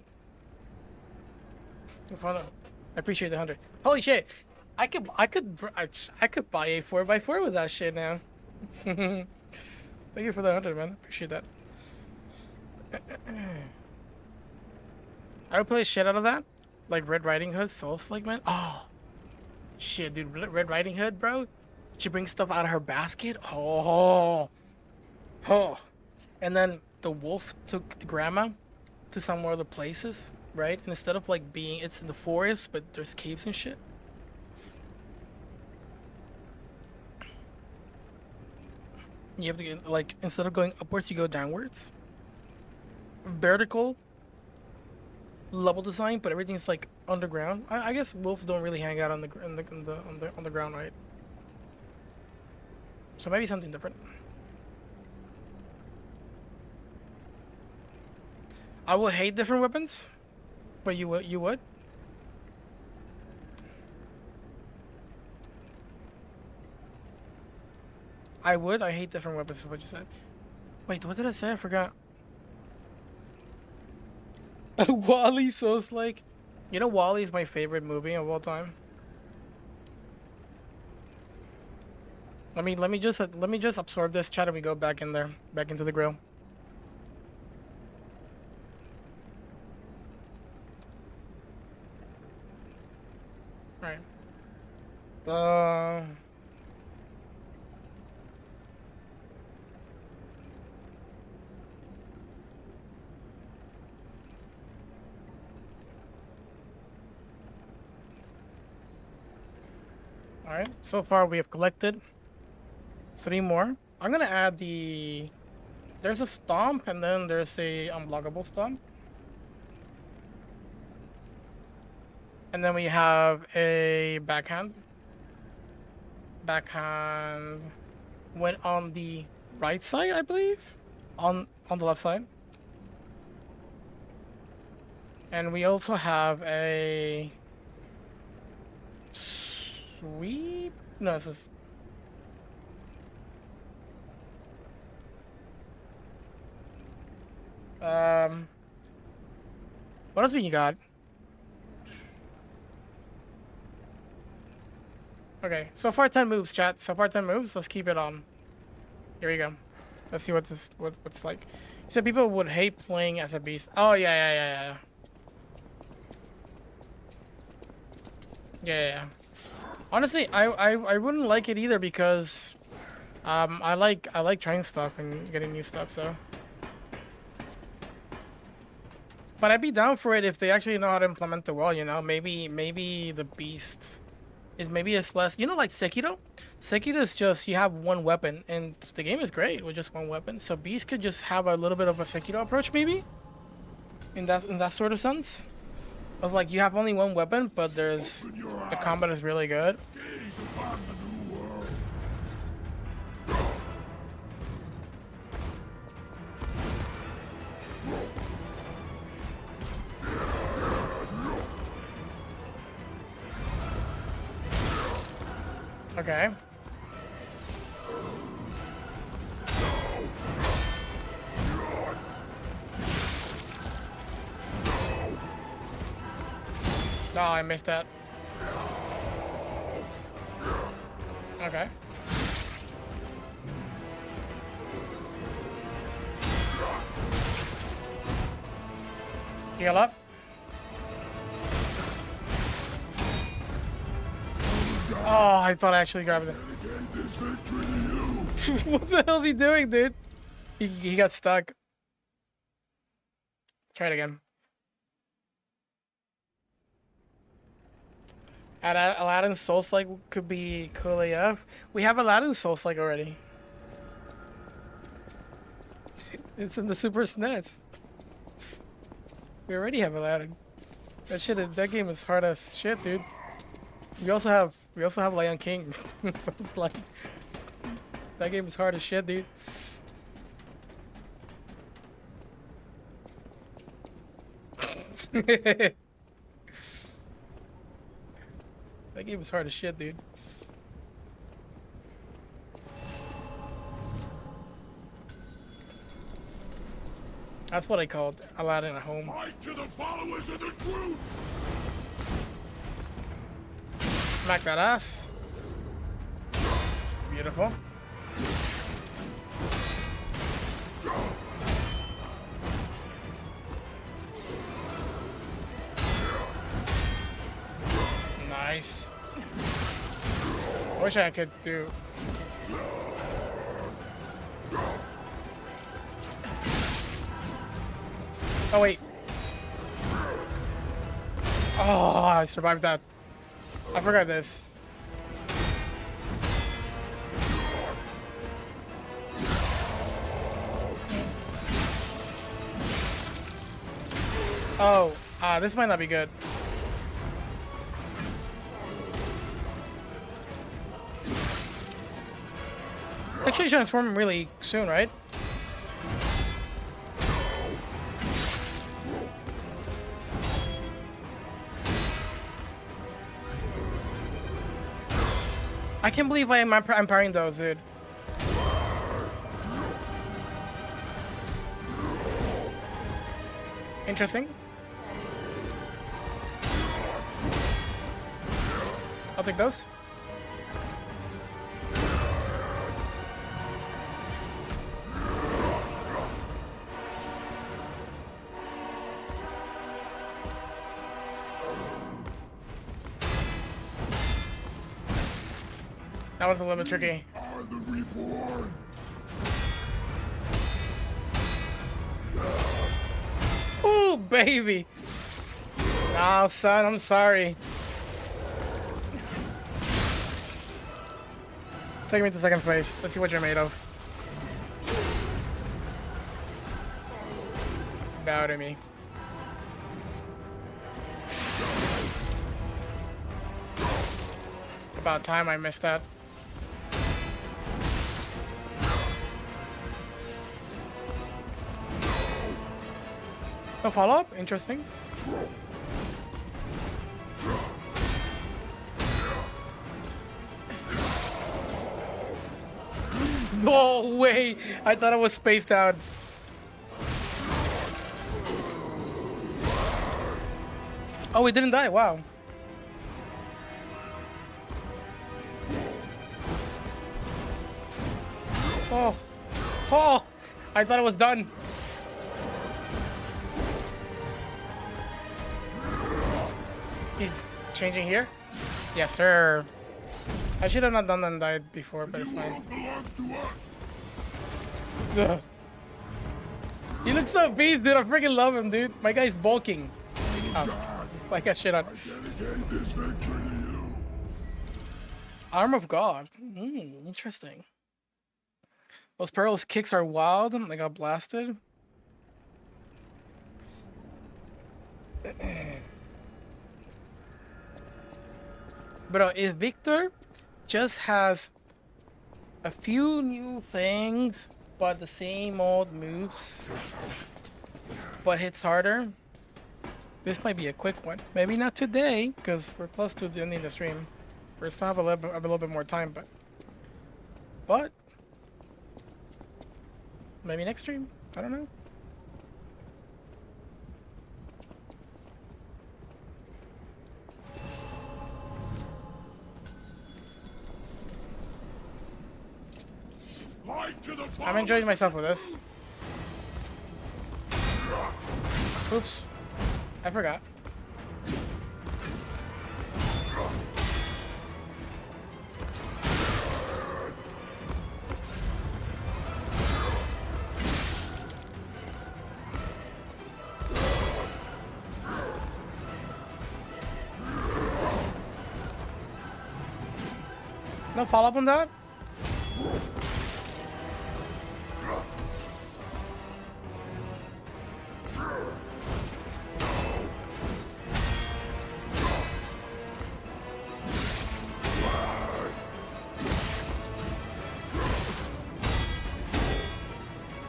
I appreciate the 100. Holy shit! I could buy a 4x4 with that shit now. Thank you for the 100, man. Appreciate that. I would play shit out of that, like Red Riding Hood, Souls-like, man. Oh shit, dude, Red Riding Hood, bro. She brings stuff out of her basket. Oh, and then the wolf took the grandma to some other places, right? And instead of like it's in the forest, but there's caves and shit. You have to get, like, instead of going upwards, you go downwards. Vertical level design, but everything's like underground. I guess wolves don't really hang out on the ground, right? So maybe something different. I would hate different weapons, but you would. I would. I hate different weapons. Is what you said. Wait, what did I say? I forgot. Wally, so it's like, you know, Wally is my favorite movie of all time. Let me just absorb this chat and we go back in there, back into the grill. All right. All right. So far we have collected 3 more. I'm gonna add there's a stomp and then there's a unblockable stomp. And then we have a backhand. Backhand went on the right side, I believe. On the left side. And we also have a sweep. No, this is. What else we got? Okay, so far 10 moves, chat. So far 10 moves. Let's keep it on. Here we go. Let's see what's like. You said people would hate playing as a beast. Oh yeah. Yeah. Honestly, I wouldn't like it either because I like trying stuff and getting new stuff, so. But I'd be down for it if they actually know how to implement it well, you know? Maybe the beast maybe it's less, you know, like Sekiro? Sekiro is just, you have one weapon, and the game is great with just one weapon. So Beast could just have a little bit of a Sekiro approach, maybe? In that sort of sense? Of like, you have only one weapon, but the combat is really good. Okay. Oh, I missed that. Okay. Heal up. Oh, I thought I actually grabbed it. What the hell is he doing, dude? He got stuck. Try it again. Aladdin Souls-like could be cool AF. We have Aladdin Souls-like already. It's in the Super SNES. We already have Aladdin. That game is hard as shit, dude. We also have Lion King. So it's like that game is hard as shit, dude. That game is hard as shit, dude. That's what I called Aladdin at home. Fight to the followers of the truth! Smack that ass. Beautiful. Nice. I wish I could do. Oh wait. Oh, I survived that. I forgot this. Oh, this might not be good. Actually transform really soon, right? I can't believe I'm parrying those, dude. Interesting. I'll take those. That was a little bit tricky. Are the reborn? Ooh, baby. No, son, I'm sorry. Take me to second place. Let's see what you're made of. Bow to me. About time I missed that. No follow-up? Interesting. No way! I thought I was spaced out. Oh, we didn't die. Wow. Oh. Oh! I thought it was done. He's changing here? Yes, sir. I should have not done that and died before, but it's fine. Belongs to us. Ugh. He looks so beast, dude. I freaking love him, dude. My guy's bulking. Oh, I got shit on. Dedicate this victory to you. Arm of God. Interesting. Those Pearl's kicks are wild. They got blasted. Bro, if Victor just has a few new things, but the same old moves, but hits harder, this might be a quick one. Maybe not today, because we're close to the ending of the stream. We still have a little bit more time, but maybe next stream. I don't know. I'm enjoying myself with this. Oops. I forgot. No follow-up on that?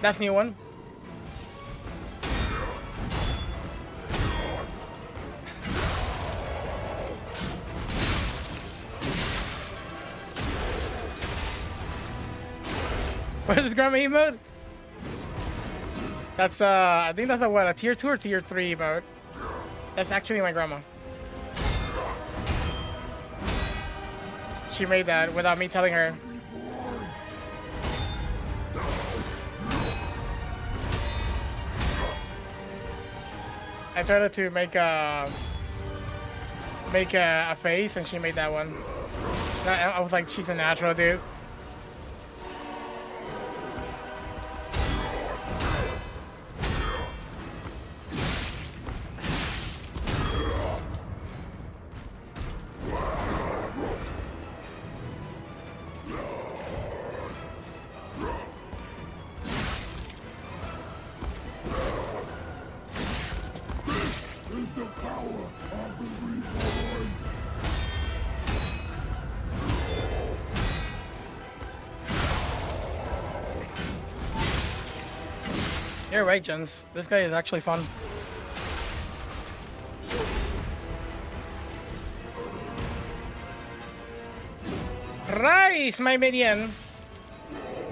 That's new one. What is this grandma emote? That's I think that's a what, a tier 2 or tier 3 emote. That's actually my grandma. She made that without me telling her. I tried to make a face, and she made that one. I was like, she's a natural, dude. Is the power of the reborn. You're right, Jens. This guy is actually fun. Rice, my minion.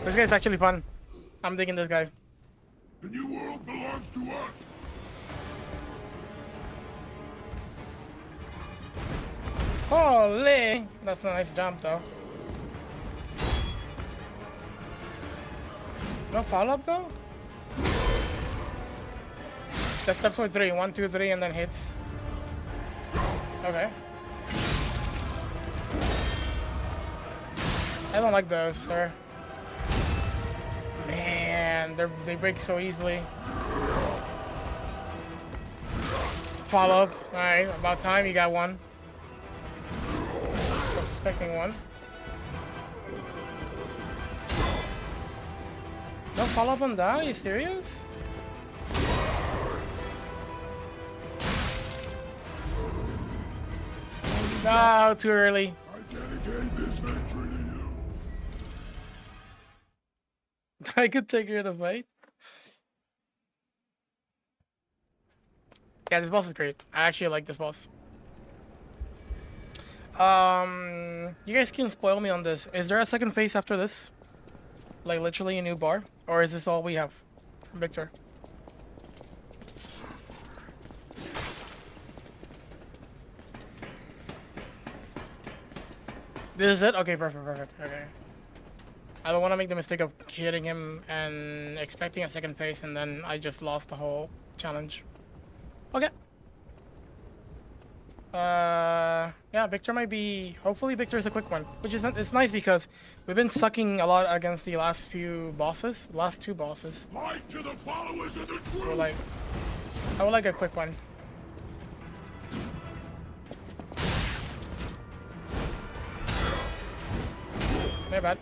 This guy's actually fun. I'm digging this guy. The new world belongs to us. Holy! That's a nice jump, though. No follow-up, though? Just steps for 3. 1, 2, 3, and then hits. Okay. I don't like those, sir. Man, they break so easily. Follow-up. Alright, about time you got one. Was expecting one. No follow-up on that? Are you serious? No, too early. I dedicate this victory to you. I could take her in a fight. Yeah, this boss is great. I actually like this boss. You guys can spoil me on this. Is there a second phase after this? Like literally a new bar? Or is this all we have from Victor? This is it? Okay, perfect. Okay. I don't want to make the mistake of hitting him and expecting a second phase, and then I just lost the whole challenge. Okay. Yeah, Victor might be... Hopefully Victor is a quick one. Which is it's nice because we've been sucking a lot against the last few bosses. Last 2 bosses. Light to the followers of the truth. We're like... I would like a quick one. Very bad.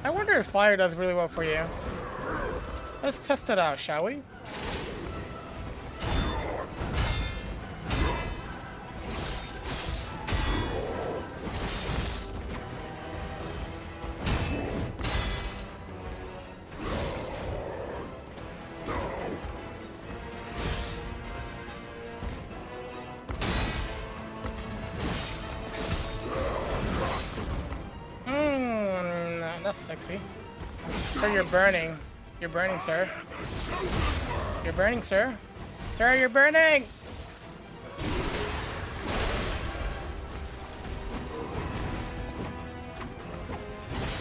I wonder if fire does really well for you. Let's test it out, shall we? That's sexy. Sir, you're burning. You're burning, sir. You're burning, sir. Sir, you're burning!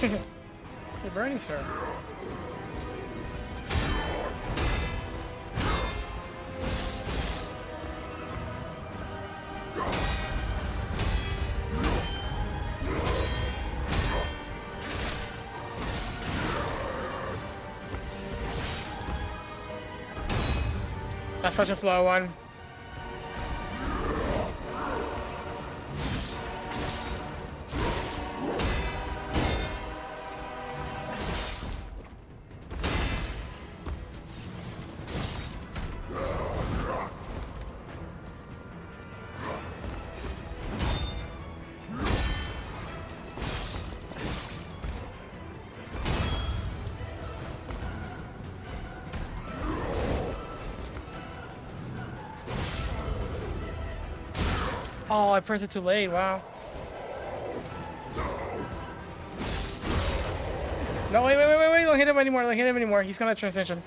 You're burning, sir. That's such a slow one. Oh, I pressed it too late. Wow. No, wait. Don't hit him anymore. Don't hit him anymore. He's gonna transition.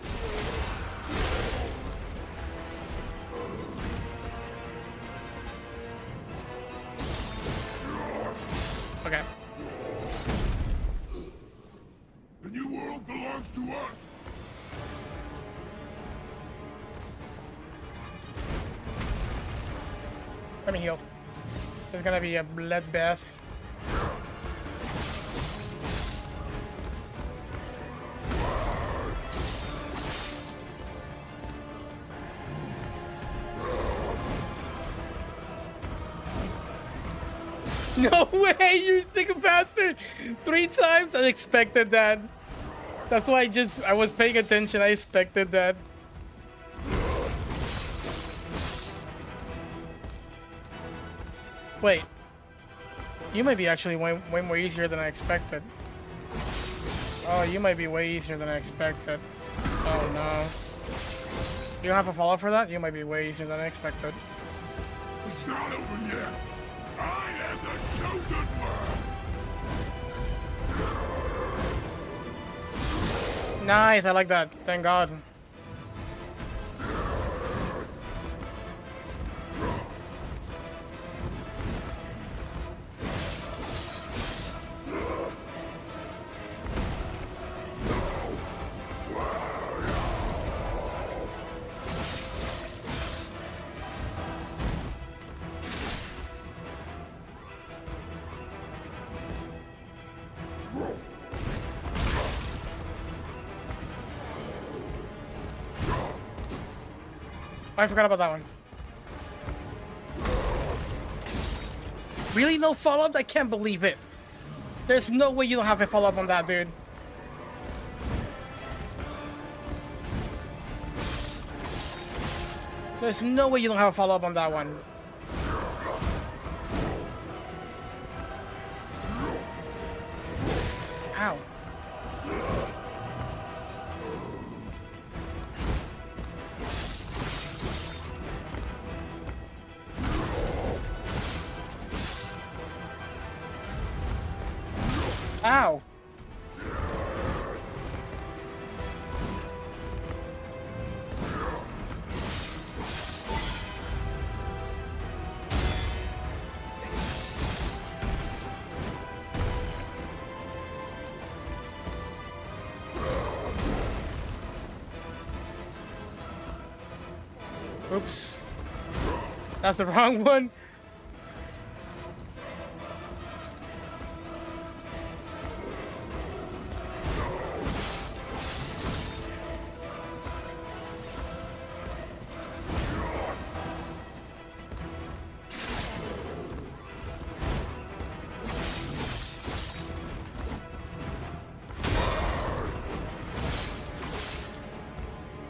Okay. The new world belongs to us. Let me heal. There's gonna be a bloodbath. No way, you sick bastard! 3 times? I expected that. That's why I was paying attention. I expected that. Wait. You might be actually way more easier than I expected. Oh, you might be way easier than I expected. Oh no. You don't have a follow for that? You might be way easier than I expected. It's not over yet. I am the chosen one. Nice, I like that. Thank God. I forgot about that one. Really? No follow-up? I can't believe it. There's no way you don't have a follow-up on that, dude. There's no way you don't have a follow-up on that one. Ow. Ow. Oops. That's the wrong one.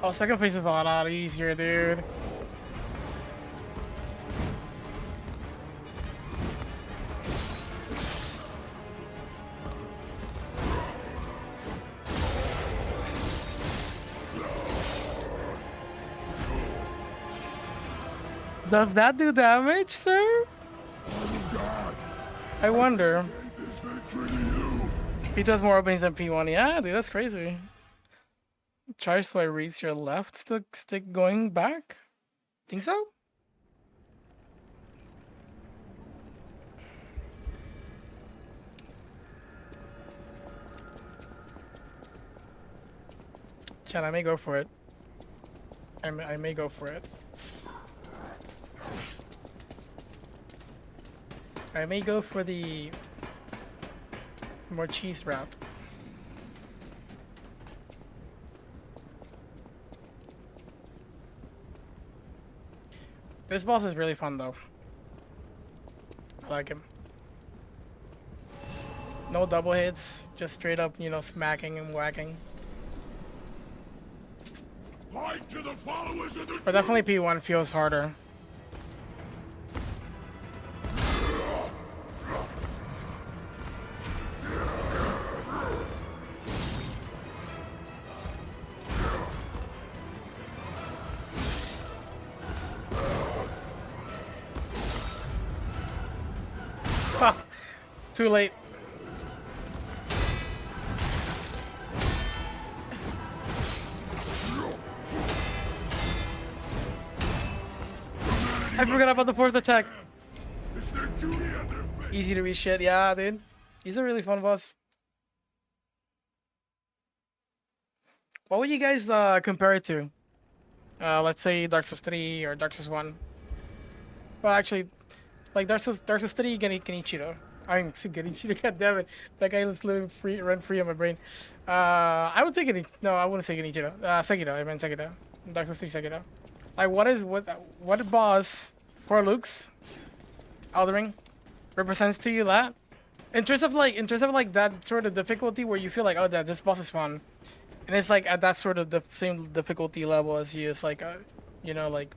Oh, second phase is a lot easier, dude. Does that do damage, sir? I wonder. He does more openings than P1. Yeah, dude, that's crazy. Charge so I reach your left stick going back? Think so? Chan, I may go for it. I may go for it. I may go for the more cheese route. This boss is really fun though. I like him. No double hits, just straight up, you know, smacking and whacking. Light to the followers of the But definitely P1 feels harder. Too late. I forgot about the fourth attack. It's their duty and their faith. Easy to reach shit. Yeah, dude. He's a really fun boss. What would you guys compare it to? Let's say Dark Souls 3 or Dark Souls 1. Well, actually, like Dark Souls 3, Genichiro. I mean, Genichiro, god damn it. That guy is living free, run free on my brain. I would say No, I wouldn't say Genichiro. Sekiro, I meant Sekiro. Dark Souls 3 Sekiro. Like, what boss for Luke's Elden Ring represents to you that? In terms of like that sort of difficulty where you feel like, oh, this boss is fun. And it's like at that sort of the same difficulty level as you. It's like, you know, like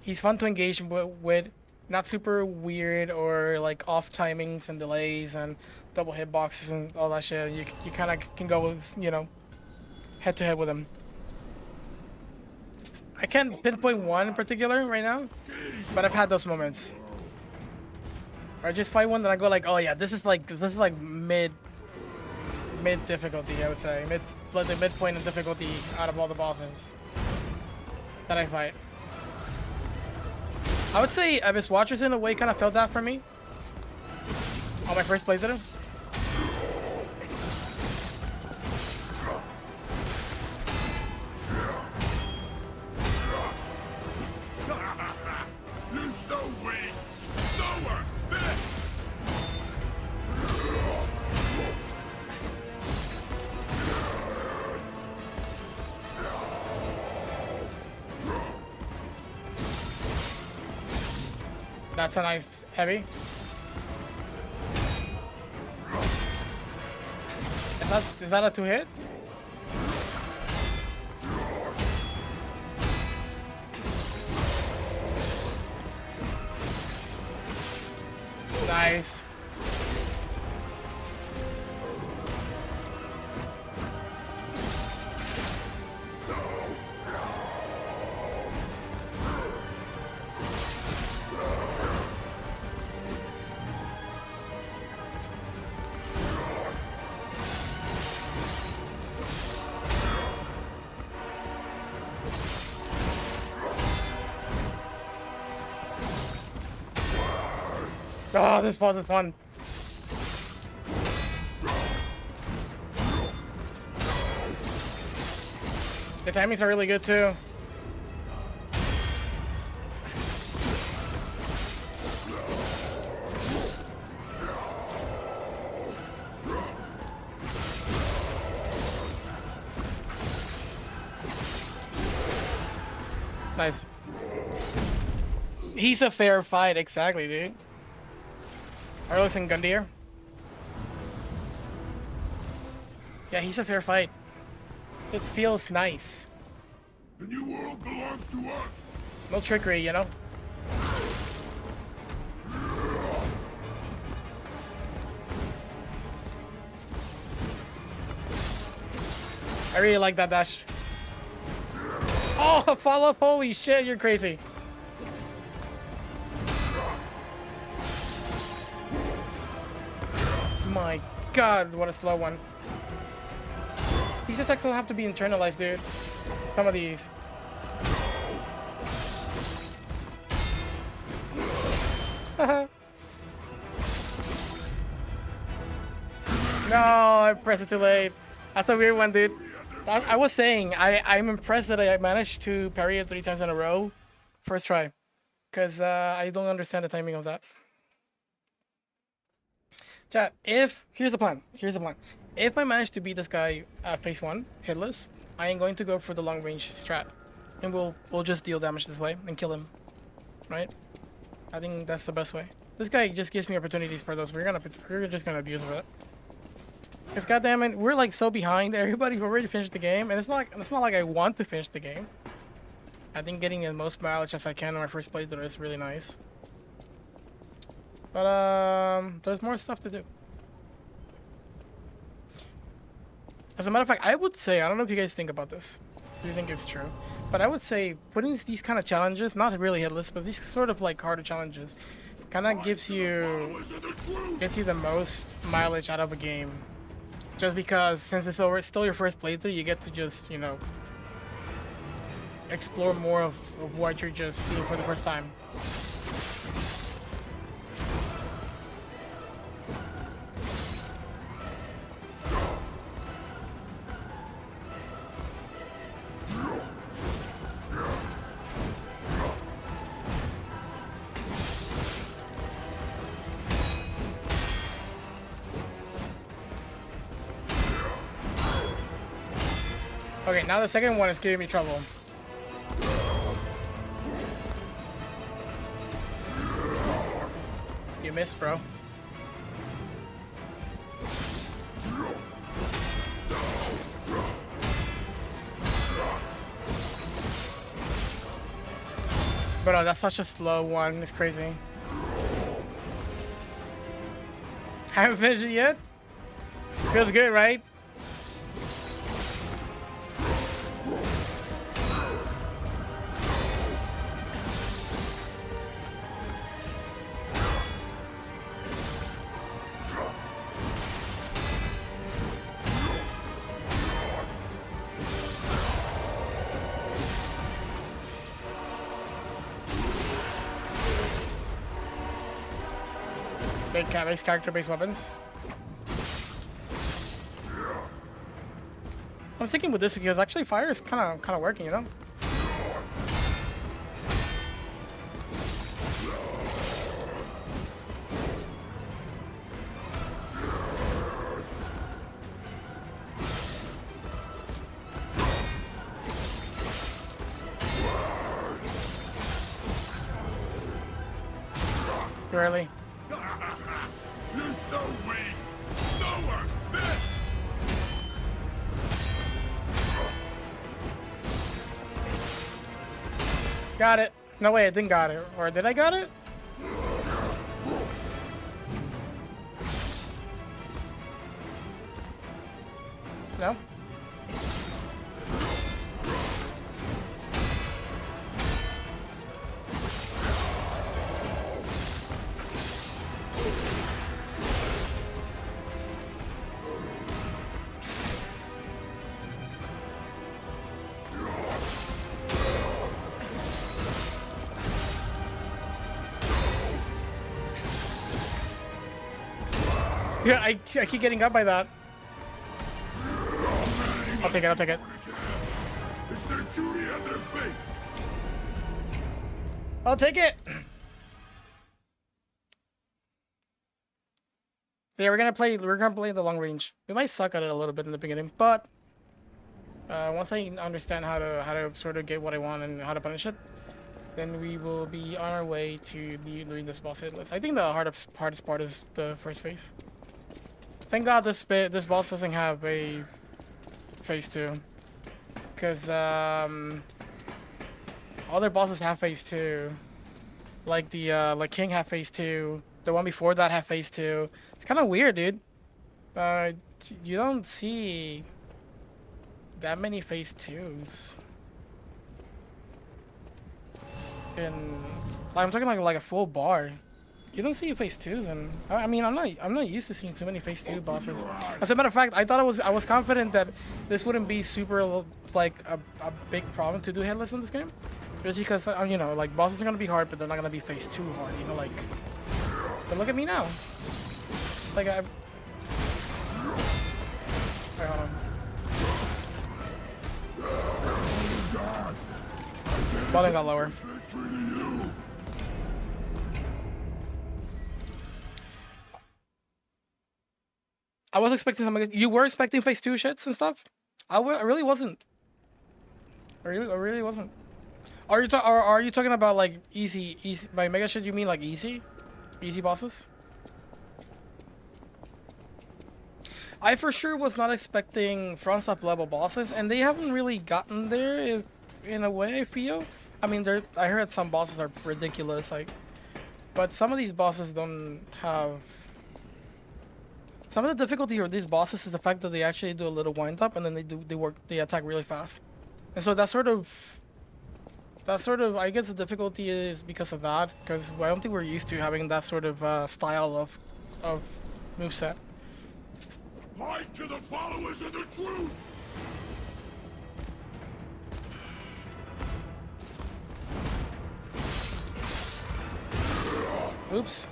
he's fun to engage with, not super weird or like off timings and delays and double hitboxes and all that shit. You kind of can go, you know, head to head with him. I can't pinpoint one in particular right now, but I've had those moments. Or I just fight one that I go like, oh yeah, this is like mid difficulty, I would say. Like the midpoint in difficulty out of all the bosses that I fight. I would say Abyss Watchers in a way kind of felt that for me on my first playthrough. You're so weak. Lower. There. That's a nice heavy. Is that a 2-hit? Nice. Oh, this boss is fun. The timings are really good too. Nice. He's a fair fight, exactly, dude. Arlux and Gundyr. Yeah, he's a fair fight. This feels nice. The new world belongs to us. No trickery, you know? I really like that dash. Oh, follow up! Holy shit, you're crazy. My god, what a slow one. These attacks don't have to be internalized, dude. Some of these. No, I pressed it too late. That's a weird one, dude. I was saying, I'm impressed that I managed to parry it 3 times in a row. First try. Because I don't understand the timing of that. Chat, here's the plan. If I manage to beat this guy at phase 1, hitless, I am going to go for the long range strat. And we'll just deal damage this way and kill him. Right? I think that's the best way. This guy just gives me opportunities for those. We're just gonna abuse of it. Because goddammit, we're like so behind everybody who already finished the game, and it's not like I want to finish the game. I think getting the most mileage as I can on my first playthrough is really nice. But there's more stuff to do. As a matter of fact, I would say, I don't know if you guys think about this, if you think it's true, but I would say putting these kind of challenges, not really hitless, but these sort of like harder challenges, kind of gets you the most mileage out of a game. Just because since it's still your first playthrough, you get to just, you know, explore more of what you're just seeing for the first time. Okay, now the second one is giving me trouble. You missed, bro. Bro, that's such a slow one. It's crazy. Haven't finished it yet? Feels good, right? Base character-based weapons. I'm thinking with this because actually fire is kind of working, you know. Too early. You're so weak, so unfit. Got it. No way, I didn't got it. Or did I got it? No? Yeah, I keep getting up by that. I'll take it, I'll take it. It's their duty and their fate. I'll take it! So yeah, we're gonna play the long range. We might suck at it a little bit in the beginning, but once I understand how to sort of get what I want and how to punish it, then we will be on our way to doing this boss hit list. I think the hardest part is the first phase. Thank God this boss doesn't have a phase 2, because other bosses have phase 2, like the like King have phase 2. The one before that had phase 2. It's kind of weird, dude. You don't see that many phase 2s. And I'm talking like a full bar. You don't see phase 2s, and I mean I'm not used to seeing too many phase 2 bosses. As a matter of fact, I was confident that this wouldn't be super like a big problem to do hitless in this game, just because you know, like bosses are gonna be hard, but they're not gonna be phase 2 hard. You know, like. But look at me now. Like I. Wait, hold on. Volume got lower. I was expecting something. You were expecting phase 2 shits and stuff? I really wasn't. I really wasn't. Are you talking about like easy? By mega shit, you mean like easy bosses? I for sure was not expecting front stop level bosses, and they haven't really gotten there in a way, I feel. I mean, I heard some bosses are ridiculous, like, but some of these bosses don't have. Some of the difficulty with these bosses is the fact that they actually do a little wind up, and then they attack really fast, and so that sort of that sort of, I guess the difficulty is because of that, because I don't think we're used to having that sort of style of moveset. Light to the followers of the truth! Oops.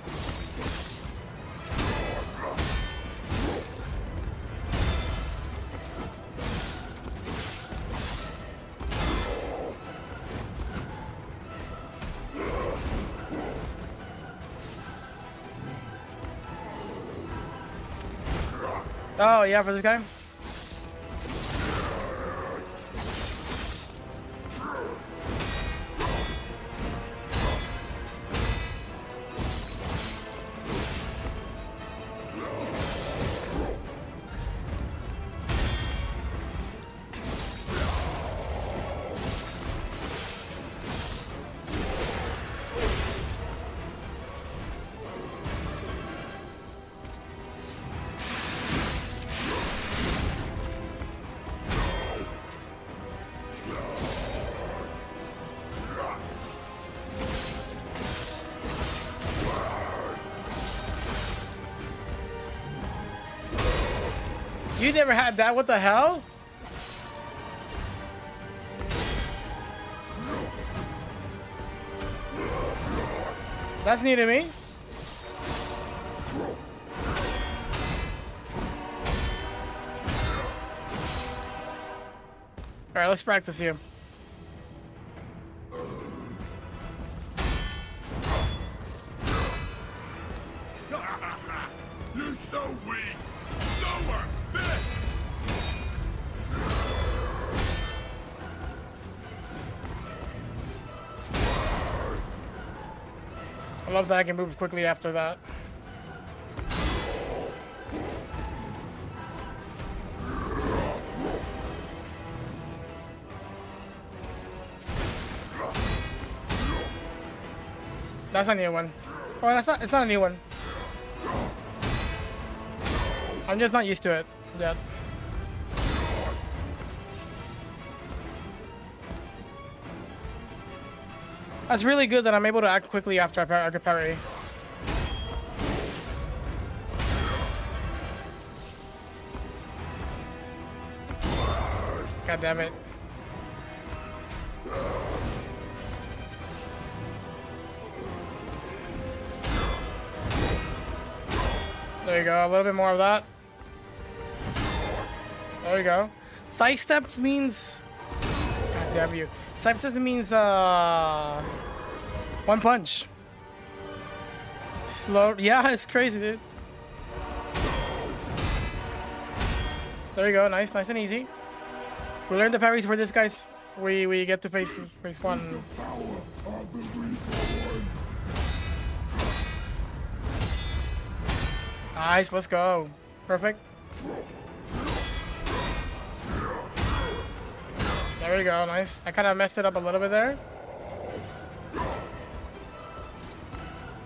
Oh, yeah, for this guy? You never had that? What the hell? That's new to me. Alright, let's practice here. You're so weak! Lower! This! I love that I can move quickly after that. That's a new one. Oh, that's not. It's not a new one. I'm just not used to it yet. That's really good that I'm able to act quickly after I could parry. God damn it. There you go, a little bit more of that. There you go. Sidestep means... God damn you. Sidestep means, one punch. Slow... Yeah, it's crazy, dude. There you go, nice, nice and easy. We learned the parries for this, guys. We get to face one. Nice, let's go. Perfect. There we go, nice. I kind of messed it up a little bit there.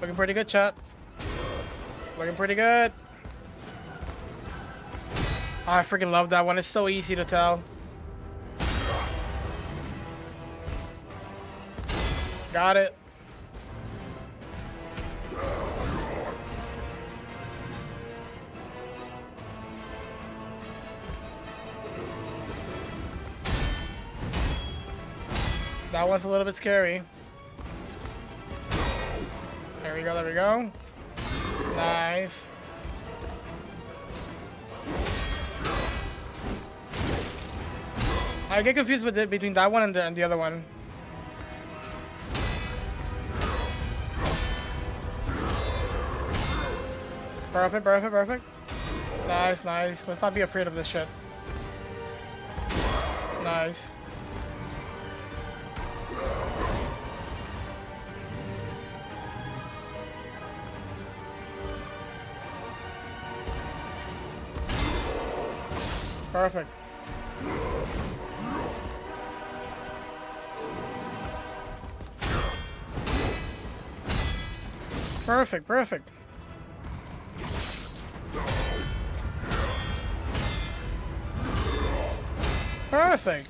Looking pretty good, chat. Looking pretty good. Oh, I freaking love that one. It's so easy to tell. Got it. That one's a little bit scary. There we go, there we go. Nice. I get confused with it between that one and the other one. Perfect, perfect, perfect. Nice, nice. Let's not be afraid of this shit. Nice. Perfect. Perfect, perfect. Perfect.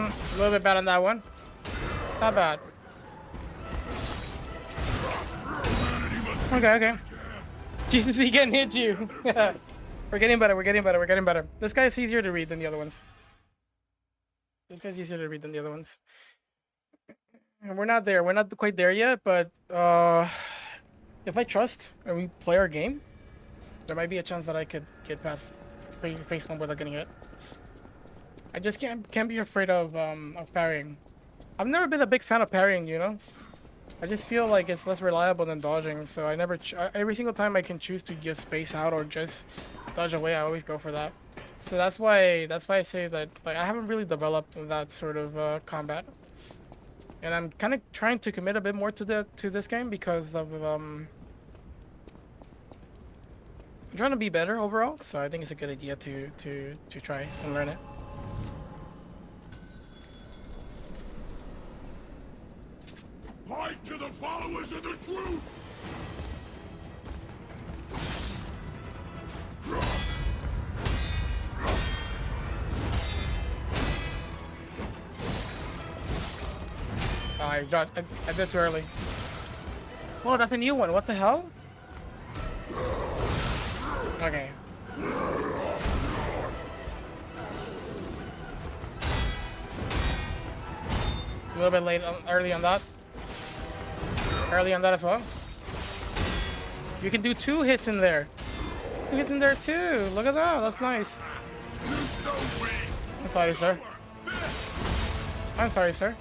A little bit bad on that one. Not bad. Okay, okay. Jesus, he can hit you. We're getting better, we're getting better, we're getting better. This guy's easier to read than the other ones. This guy's easier to read than the other ones. And we're not there. We're not quite there yet, but if I trust and we play our game, there might be a chance that I could get past face one without getting hit. I just can't be afraid of parrying. I've never been a big fan of parrying, you know? I just feel like it's less reliable than dodging, so I never every single time I can choose to just space out or just dodge away, I always go for that. So that's why I say that, like, I haven't really developed that sort of combat. And I'm kind of trying to commit a bit more to this game because of I'm trying to be better overall, so I think it's a good idea to try and learn it. Light to the followers of the truth! Oh, I did too early. Well, that's a new one. What the hell? Okay. A little bit late, early on that. Early on that as well. You can do 2 hits in there. 2 hits in there too. Look at that. That's nice. I'm sorry, sir. I'm sorry, sir.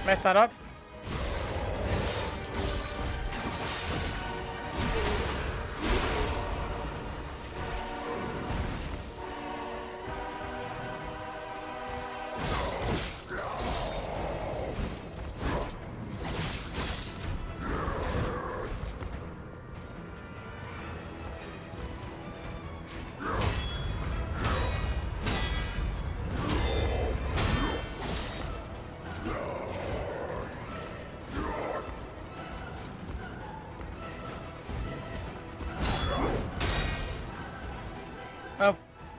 Messed that up.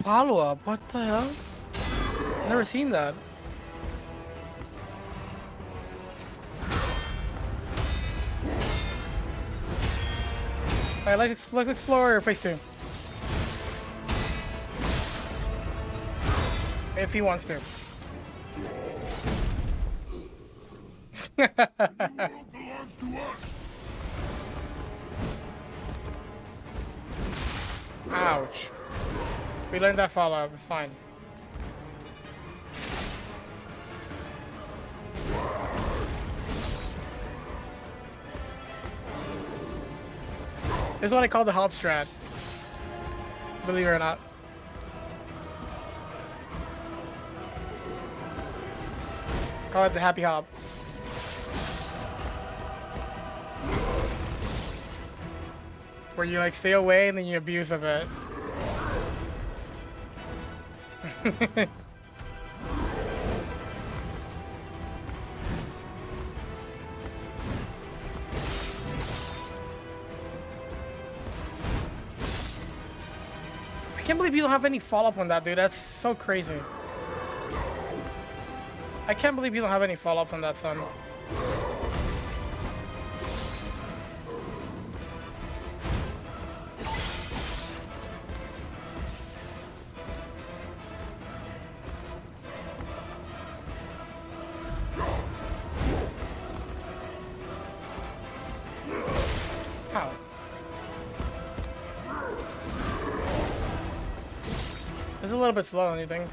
Follow-up? What the hell? Never seen that. Alright, let's explore phase 2. If he wants to. Ouch. We learned that follow-up, it's fine. This is what I call the hop strat. Believe it or not. Call it the happy hop. Where you like stay away and then you abuse of it. I can't believe you don't have any follow-up on that, dude. That's so crazy. I can't believe you don't have any follow-ups on that, son. How? It's a little bit slow, don't you think?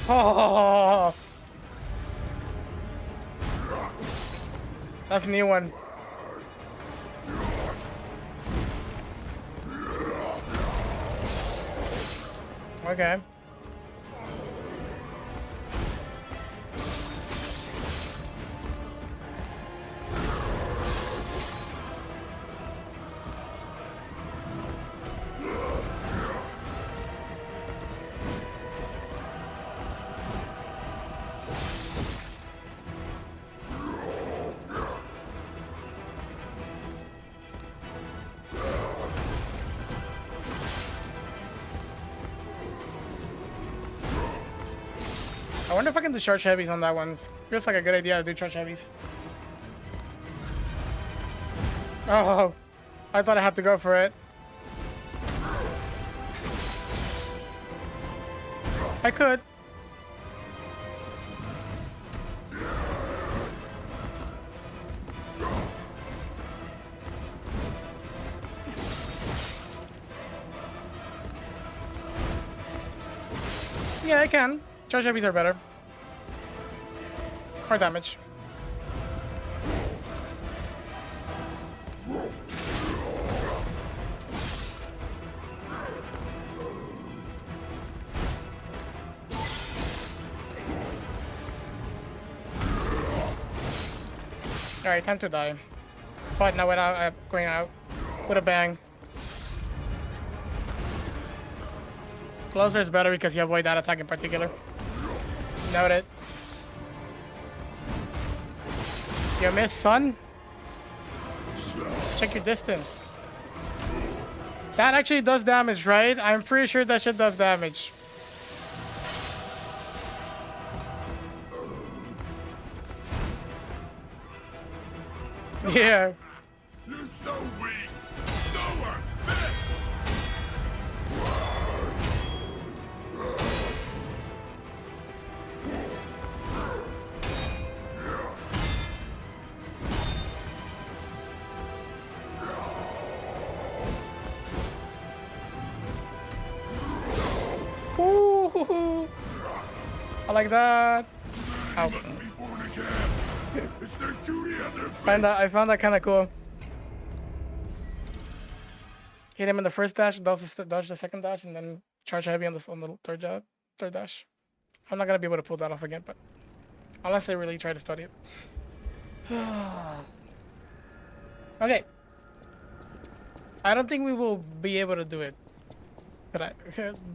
Oh! That's a new one. Okay. I wonder if I can do charge heavies on that one. Feels like a good idea to do charge heavies. Oh, I thought I had to go for it. I could. Yeah, I can. Charge heavies are better. More damage. Alright, time to die. But now without going out with a bang. Closer is better because you avoid that attack in particular. Noted. You miss, son? Check your distance. That actually does damage, right? I'm pretty sure that shit does damage. Yeah. You're so weak. So unfit. Ooh, I like that. Ow. Must be born again. It's their duty and their I found that kind of cool. Hit him in the first dash, dodge the second dash, and then charge heavy on the third dash. I'm not gonna be able to pull that off again, but unless I really try to study it. Okay. I don't think we will be able to do it. But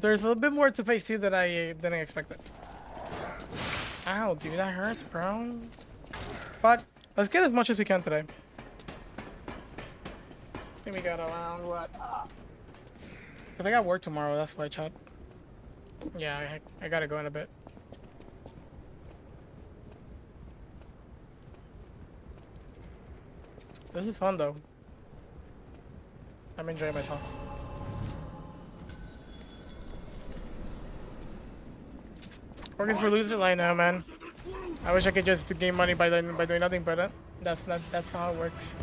there's a little bit more to phase 2 than I didn't expect it. Ow, dude, that hurts, bro. But let's get as much as we can today. I think we got around what? Cause I got work tomorrow. That's why, chat. Yeah, I gotta go in a bit. This is fun though. I'm enjoying myself. Working for loser, I know, man. I wish I could just gain money by doing nothing, but that's not how it works.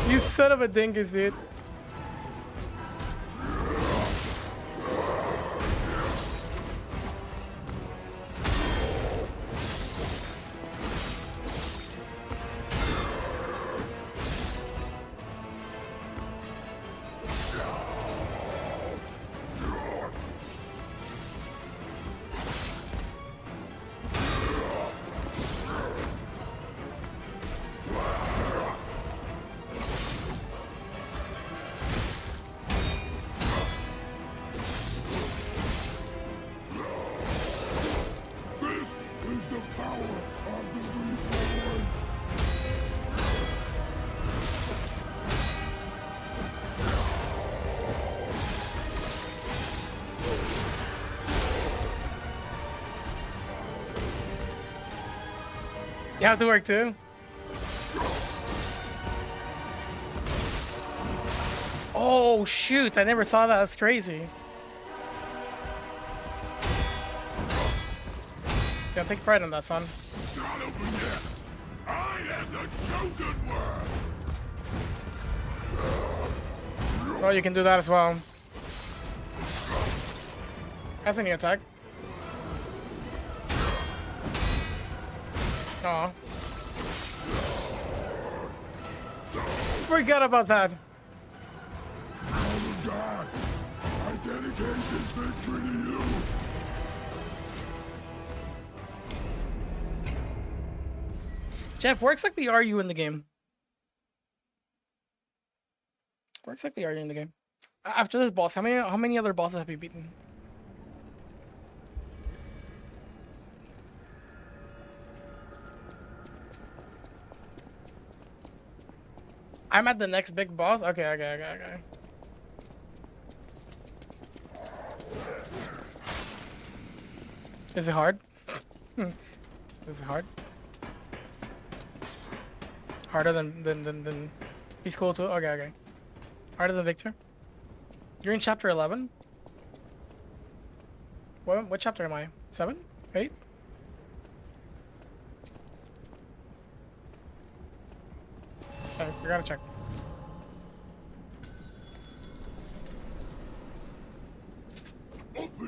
You son of a dingus, dude. You have to work too? Oh shoot, I never saw that. That's crazy. Yeah, take pride in that, son. Not over yet. I am the chosen one. Oh, you can do that as well. That's a new attack. Aw. Forget about that. Oh God, I dedicate this victory to you. Jeff, where exactly are you in the game? Where exactly are you in the game? After this boss, how many other bosses have you beaten? I'm at the next big boss? Okay. Is it hard? Is it hard? Harder than he's cool too? Okay. Harder than Victor? You're in chapter 11? What chapter am I? 7? 8? Okay, we gotta check.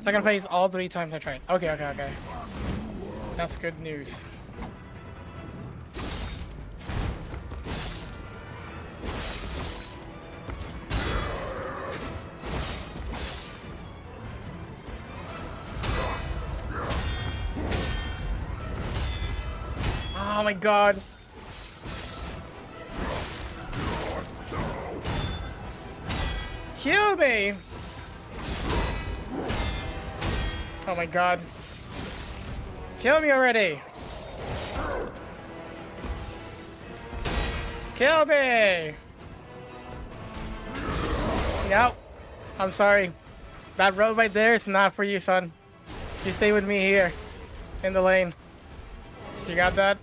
Second phase all 3 times I tried. Okay. That's good news. Oh my god. Kill me! Oh my god. Kill me already! Kill me! No. I'm sorry. That road right there is not for you, son. You stay with me here. In the lane. You got that?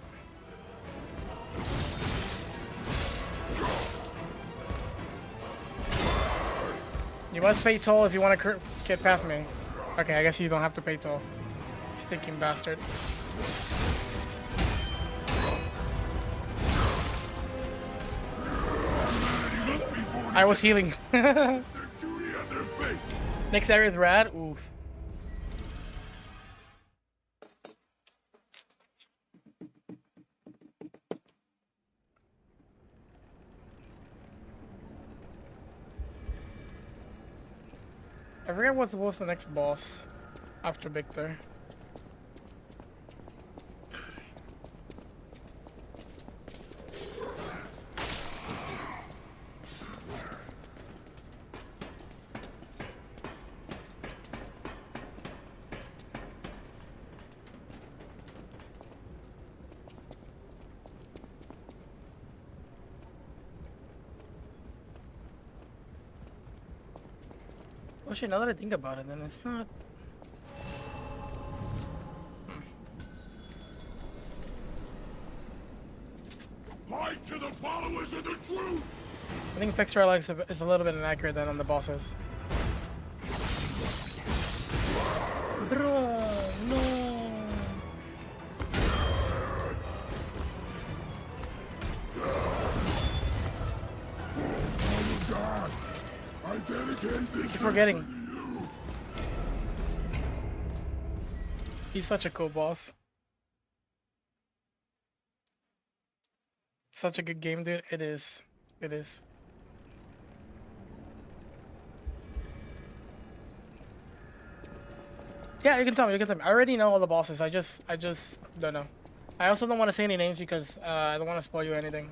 You must pay toll if you want to get past me. Okay, I guess you don't have to pay toll. Stinking bastard. I was healing. Next area is rad. Oof. I forget what's the next boss after Victor. Oh shit, now that I think about it, then it's not... Light to the followers of the truth! I think Fixer Alex is a little bit inaccurate than on the bosses. Bruh, no! Oh God, I dedicate this Keep forgetting. He's such a cool boss. Such a good game, dude. It is. It is. Yeah, you can tell me. You can tell me. I already know all the bosses. I just don't know. I also don't want to say any names because I don't want to spoil you anything.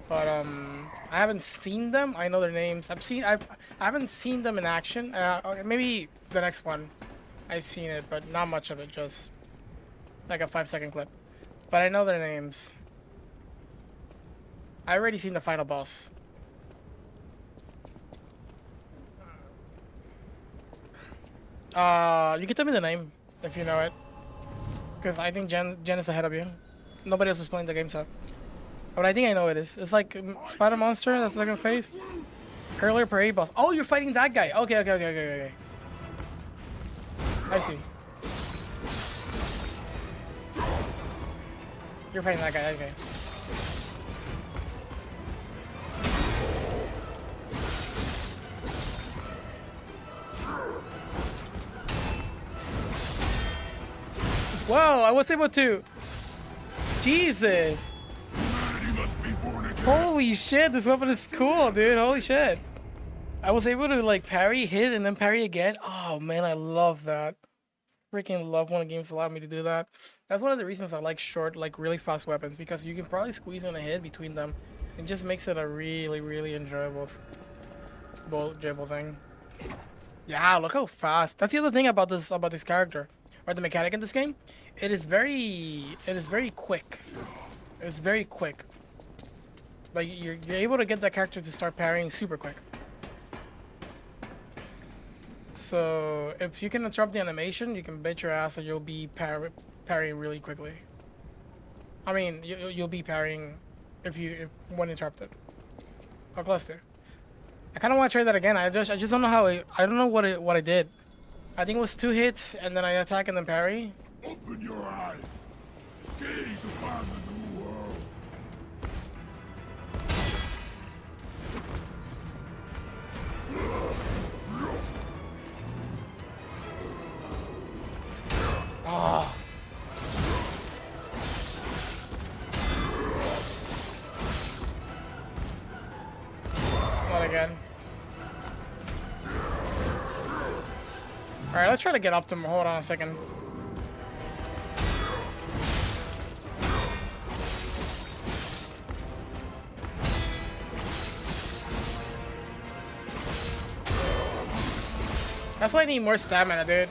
But I haven't seen them. I know their names. I haven't seen them in action. Maybe the next one. I've seen it, but not much of it. Just like a 5-second clip. But I know their names. I already seen the final boss. You can tell me the name if you know it, because I think Jen is ahead of you. Nobody else is playing the game, so. But I think I know it is. It's like Spider Monster. That's second phase. Earlier parade boss. Oh, you're fighting that guy. Okay. I see. You're fighting that guy, okay. Whoa, I was able to... Jesus! Holy shit, this weapon is cool, dude. Holy shit. I was able to like parry, hit, and then parry again. Oh man, I love that. Freaking love when games allow me to do that. That's one of the reasons I like short, like really fast weapons, because you can probably squeeze in a hit between them. It just makes it a really, really enjoyable thing. Yeah, look how fast. That's the other thing about this character, or the mechanic in this game. It is very quick. It's very quick. Like you're able to get that character to start parrying super quick. So if you can interrupt the animation, you can bet your ass that you'll be parrying really quickly. I mean, you'll be parrying if when interrupted. How close there? I kind of want to try that again. I just don't know how I don't know what I did. I think it was 2 hits and then I attack and then parry. Open your eyes. Gaze upon the new world. Ah. Not again. Alright, let's try to get optimal. Hold on a second. That's why I need more stamina, dude.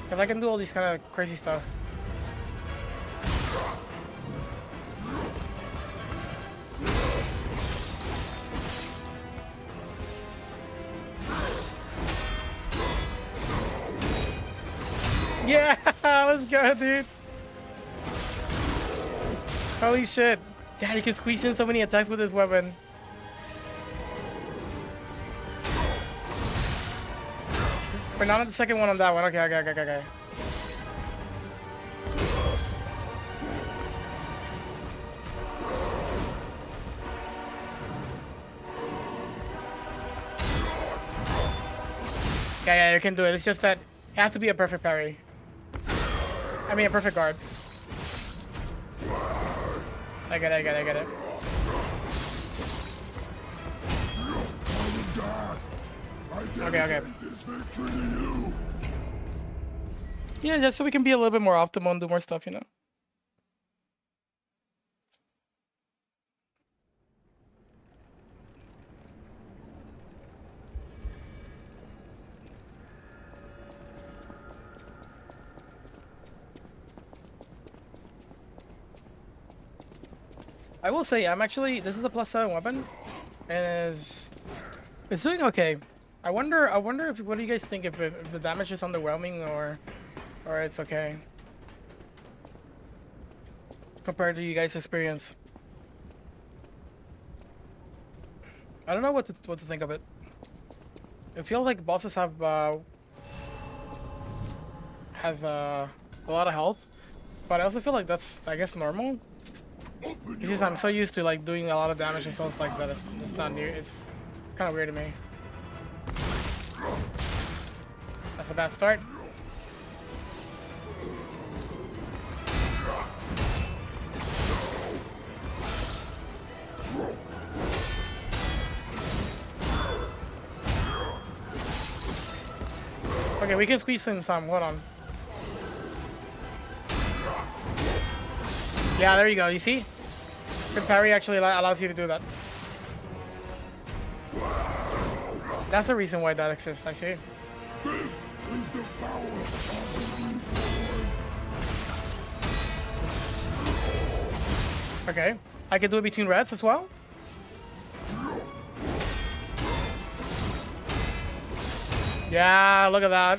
Because I can do all these kind of crazy stuff. Yeah, let's go, dude. Holy shit. Yeah, you can squeeze in so many attacks with this weapon. We're not on the second one on that one. Okay. Yeah, you can do it. It's just that it has to be a perfect parry. I mean, a perfect guard. I get it. Okay. Yeah, just so we can be a little bit more optimal and do more stuff, you know? I will say, this is a +7 weapon, and it's doing okay. I wonder if, what do you guys think, if the damage is underwhelming or it's okay compared to you guys' experience. I don't know what to think of it. It feels like bosses have a lot of health, but I also feel like that's, I guess, normal. It's just I'm so used to like doing a lot of damage and stuff like that. It's not near. It's kind of weird to me. That's a bad start. Okay, we can squeeze in some. Hold on. Yeah, there you go. You see? The parry actually allows you to do that. That's the reason why that exists, I see. This is the power of the reborn. Okay. I can do it between reds as well? Yeah, look at that.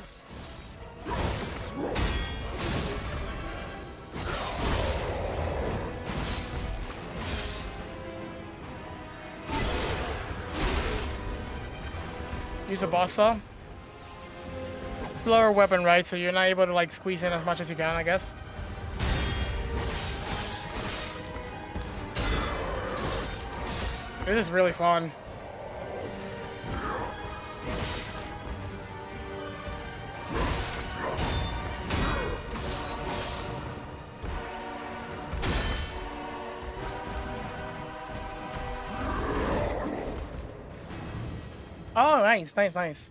Use a boss saw. slower weapon, right? So you're not able to like squeeze in as much as you can, I guess. This is really fun. Oh, nice, nice, nice.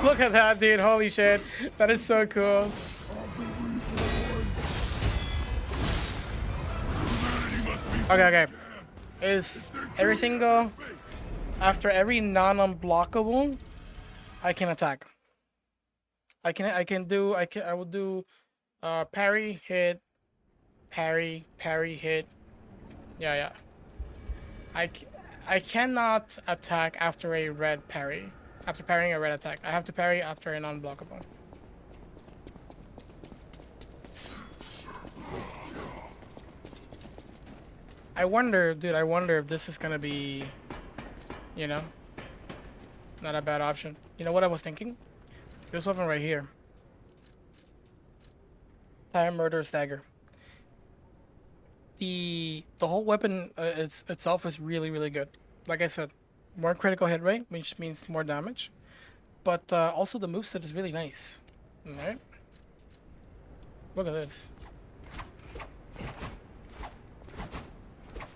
Look at that, dude. Holy shit. That is so cool. Okay, okay. Is every single... After every non-unblockable, I can attack. I will do parry, hit, parry, parry, hit. Yeah, yeah. I cannot attack after a red parry. After parrying a red attack. I have to parry after a non-blockable. I wonder, dude, I wonder if this is gonna be, you know, not a bad option. You know what I was thinking? This weapon right here. Time Murder Stagger. The whole weapon itself is really good. Like I said, more critical hit rate, which means more damage. But also the moveset is really nice. Alright? Look at this.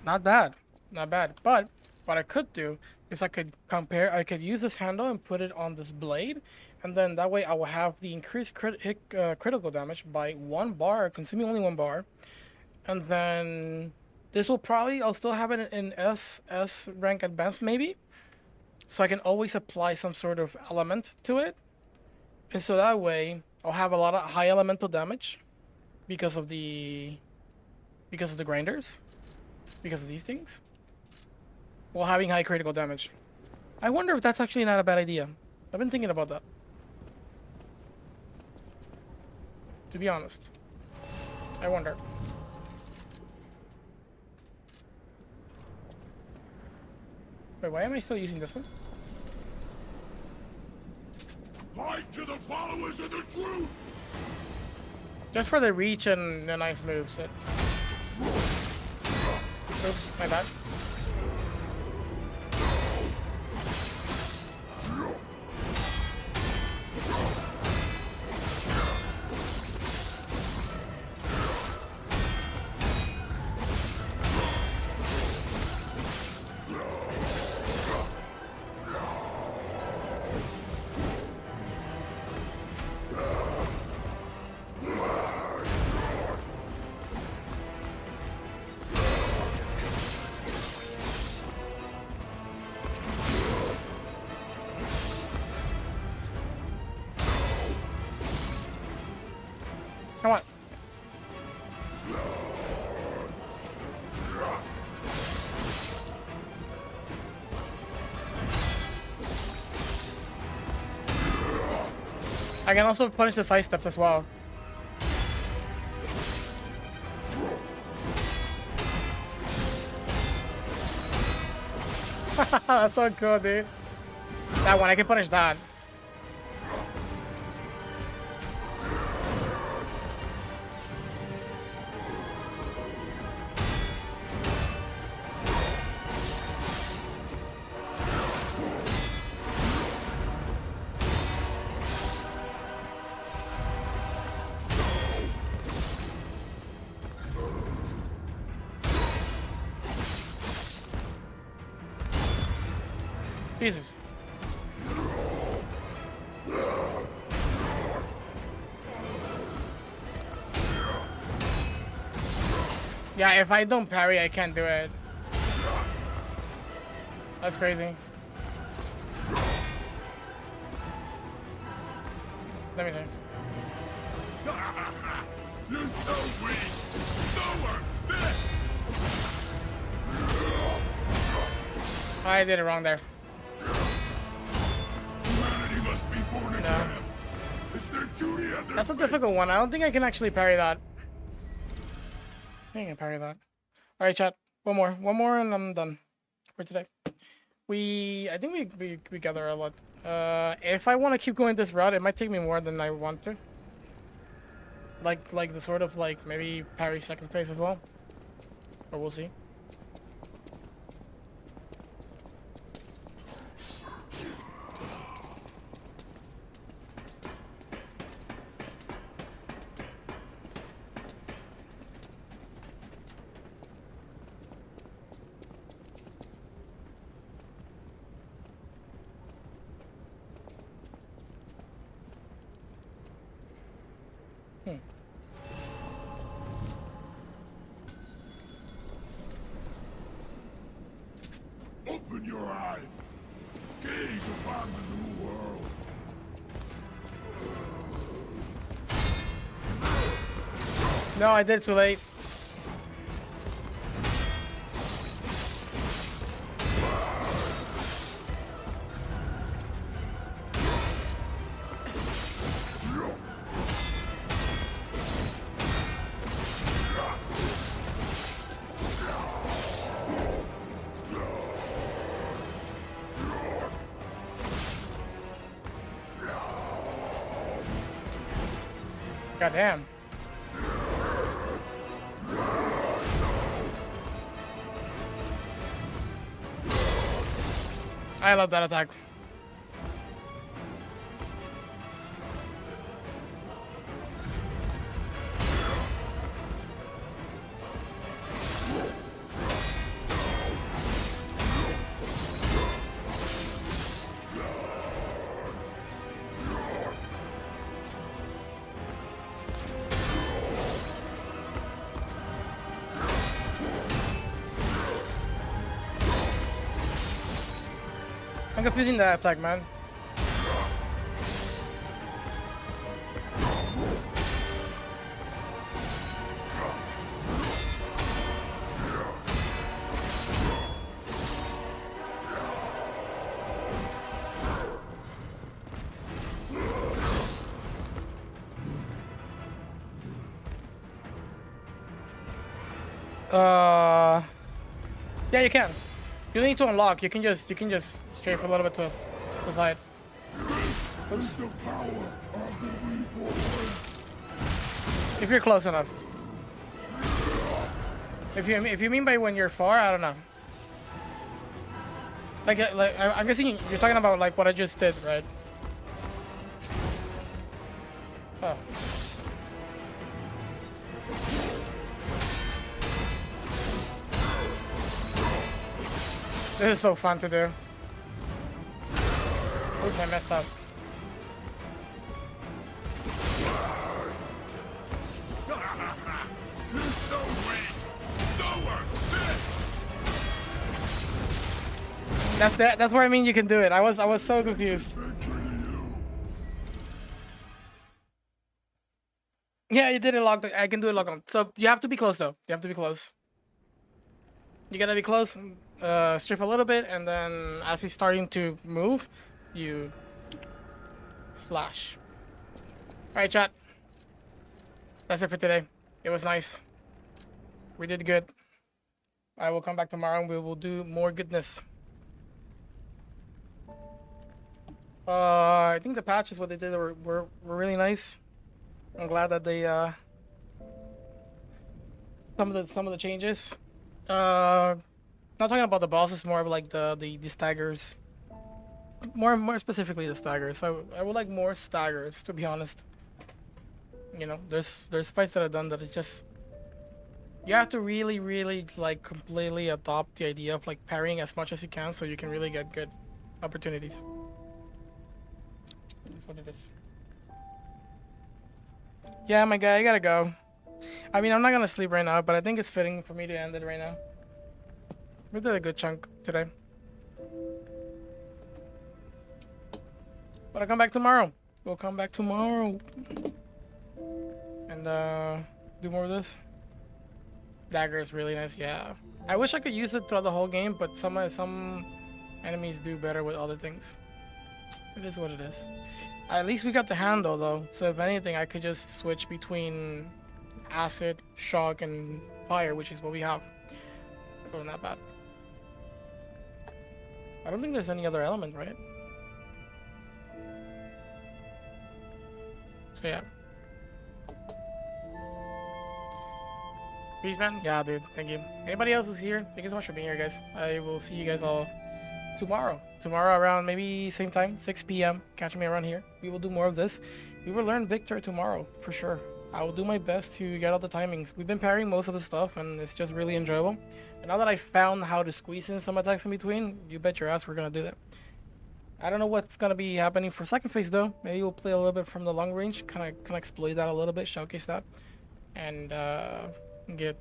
Not bad. Not bad. But what I could do is I could use this handle and put it on this blade. And then that way I will have the increased critical damage by 1 bar, consuming only 1 bar. And then this will probably, I'll still have it in S rank advanced maybe. So I can always apply some sort of element to it. And so that way I'll have a lot of high elemental damage because of the grinders. Because of these things. While having high critical damage. I wonder if that's actually not a bad idea. I've been thinking about that. To be honest. I wonder. Wait, why am I still using this one? Light to the followers of the truth! Just for the reach and the nice moves. Oops, my bad. Come on. I can also punish the side steps as well. That's so cool, dude. That one, I can punish that. Jesus. Yeah, if I don't parry, I can't do it. That's crazy. Let me see. You're so weak! Nowhere fit! I did it wrong there. Humanity must be born again. It's their duty and their That's a faith. difficult one. I don't think I can actually parry that. I think I can parry that. Alright, chat. One more and I'm done for today. I think we gather a lot. If I want to keep going this route, it might take me more than I want to. Like the sort of like maybe parry second phase as well. But we'll see. Open your eyes. Gaze upon the new world. No, I did too late. God damn. I love that attack. I'm confusing that attack, man. Yeah, you can. You don't need to unlock. You can just strafe a little bit to the side. Oops. The power of the reborn. If you're close enough. If you mean by when you're far, I don't know. Like I'm guessing you're talking about like what I just did, right? Oh. This is so fun to do. Oops, I messed up. You're so weak. So unfit. That's where I mean you can do it. I was so confused. Yeah, you did it locked. I can do it locked on. So you have to be close though. You have to be close. You gotta be close. Strip a little bit, and then as he's starting to move, you slash. All right, chat. That's it for today. It was nice. We did good. I will come back tomorrow and we will do more goodness. I think the patches, what they did were really nice. I'm glad that they some of the changes. Not talking about the bosses, more of like the staggers. More specifically the staggers. I would like more staggers, to be honest. You know, there's fights that I've done that it's just you have to really like completely adopt the idea of like parrying as much as you can so you can really get good opportunities. That's what it is. Yeah, my guy, I gotta go. I mean, I'm not gonna sleep right now, but I think it's fitting for me to end it right now. We did a good chunk today. But I'll come back tomorrow. We'll come back tomorrow. And do more of this. Dagger is really nice, yeah. I wish I could use it throughout the whole game, but some enemies do better with other things. It is what it is. At least we got the handle though, so if anything I could just switch between acid, shock, and fire, which is what we have. So not bad. I don't think there's any other element, right? So yeah. Peace, man. Yeah, dude. Thank you. Anybody else who's here? Thank you so much for being here, guys. I will see you guys all tomorrow. Tomorrow around maybe same time, 6 p.m. Catch me around here. We will do more of this. We will learn Victor tomorrow, for sure. I will do my best to get all the timings. We've been pairing most of the stuff, and it's just really enjoyable. And now that I found how to squeeze in some attacks in between, you bet your ass we're going to do that. I don't know what's going to be happening for second phase, though. Maybe we'll play a little bit from the long range, kind of exploit that a little bit, showcase that. And get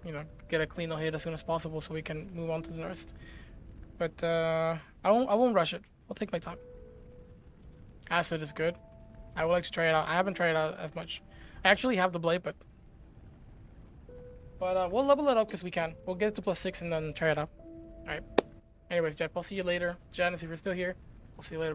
a clean hit as soon as possible so we can move on to the rest. But I won't rush it. I'll take my time. Acid is good. I would like to try it out. I haven't tried it out as much. I actually have the blade, but we'll level it up because we can. We'll get it to +6 and then try it out. All right. Anyways, Jeff, I'll see you later. Janice, if you're still here, I'll see you later.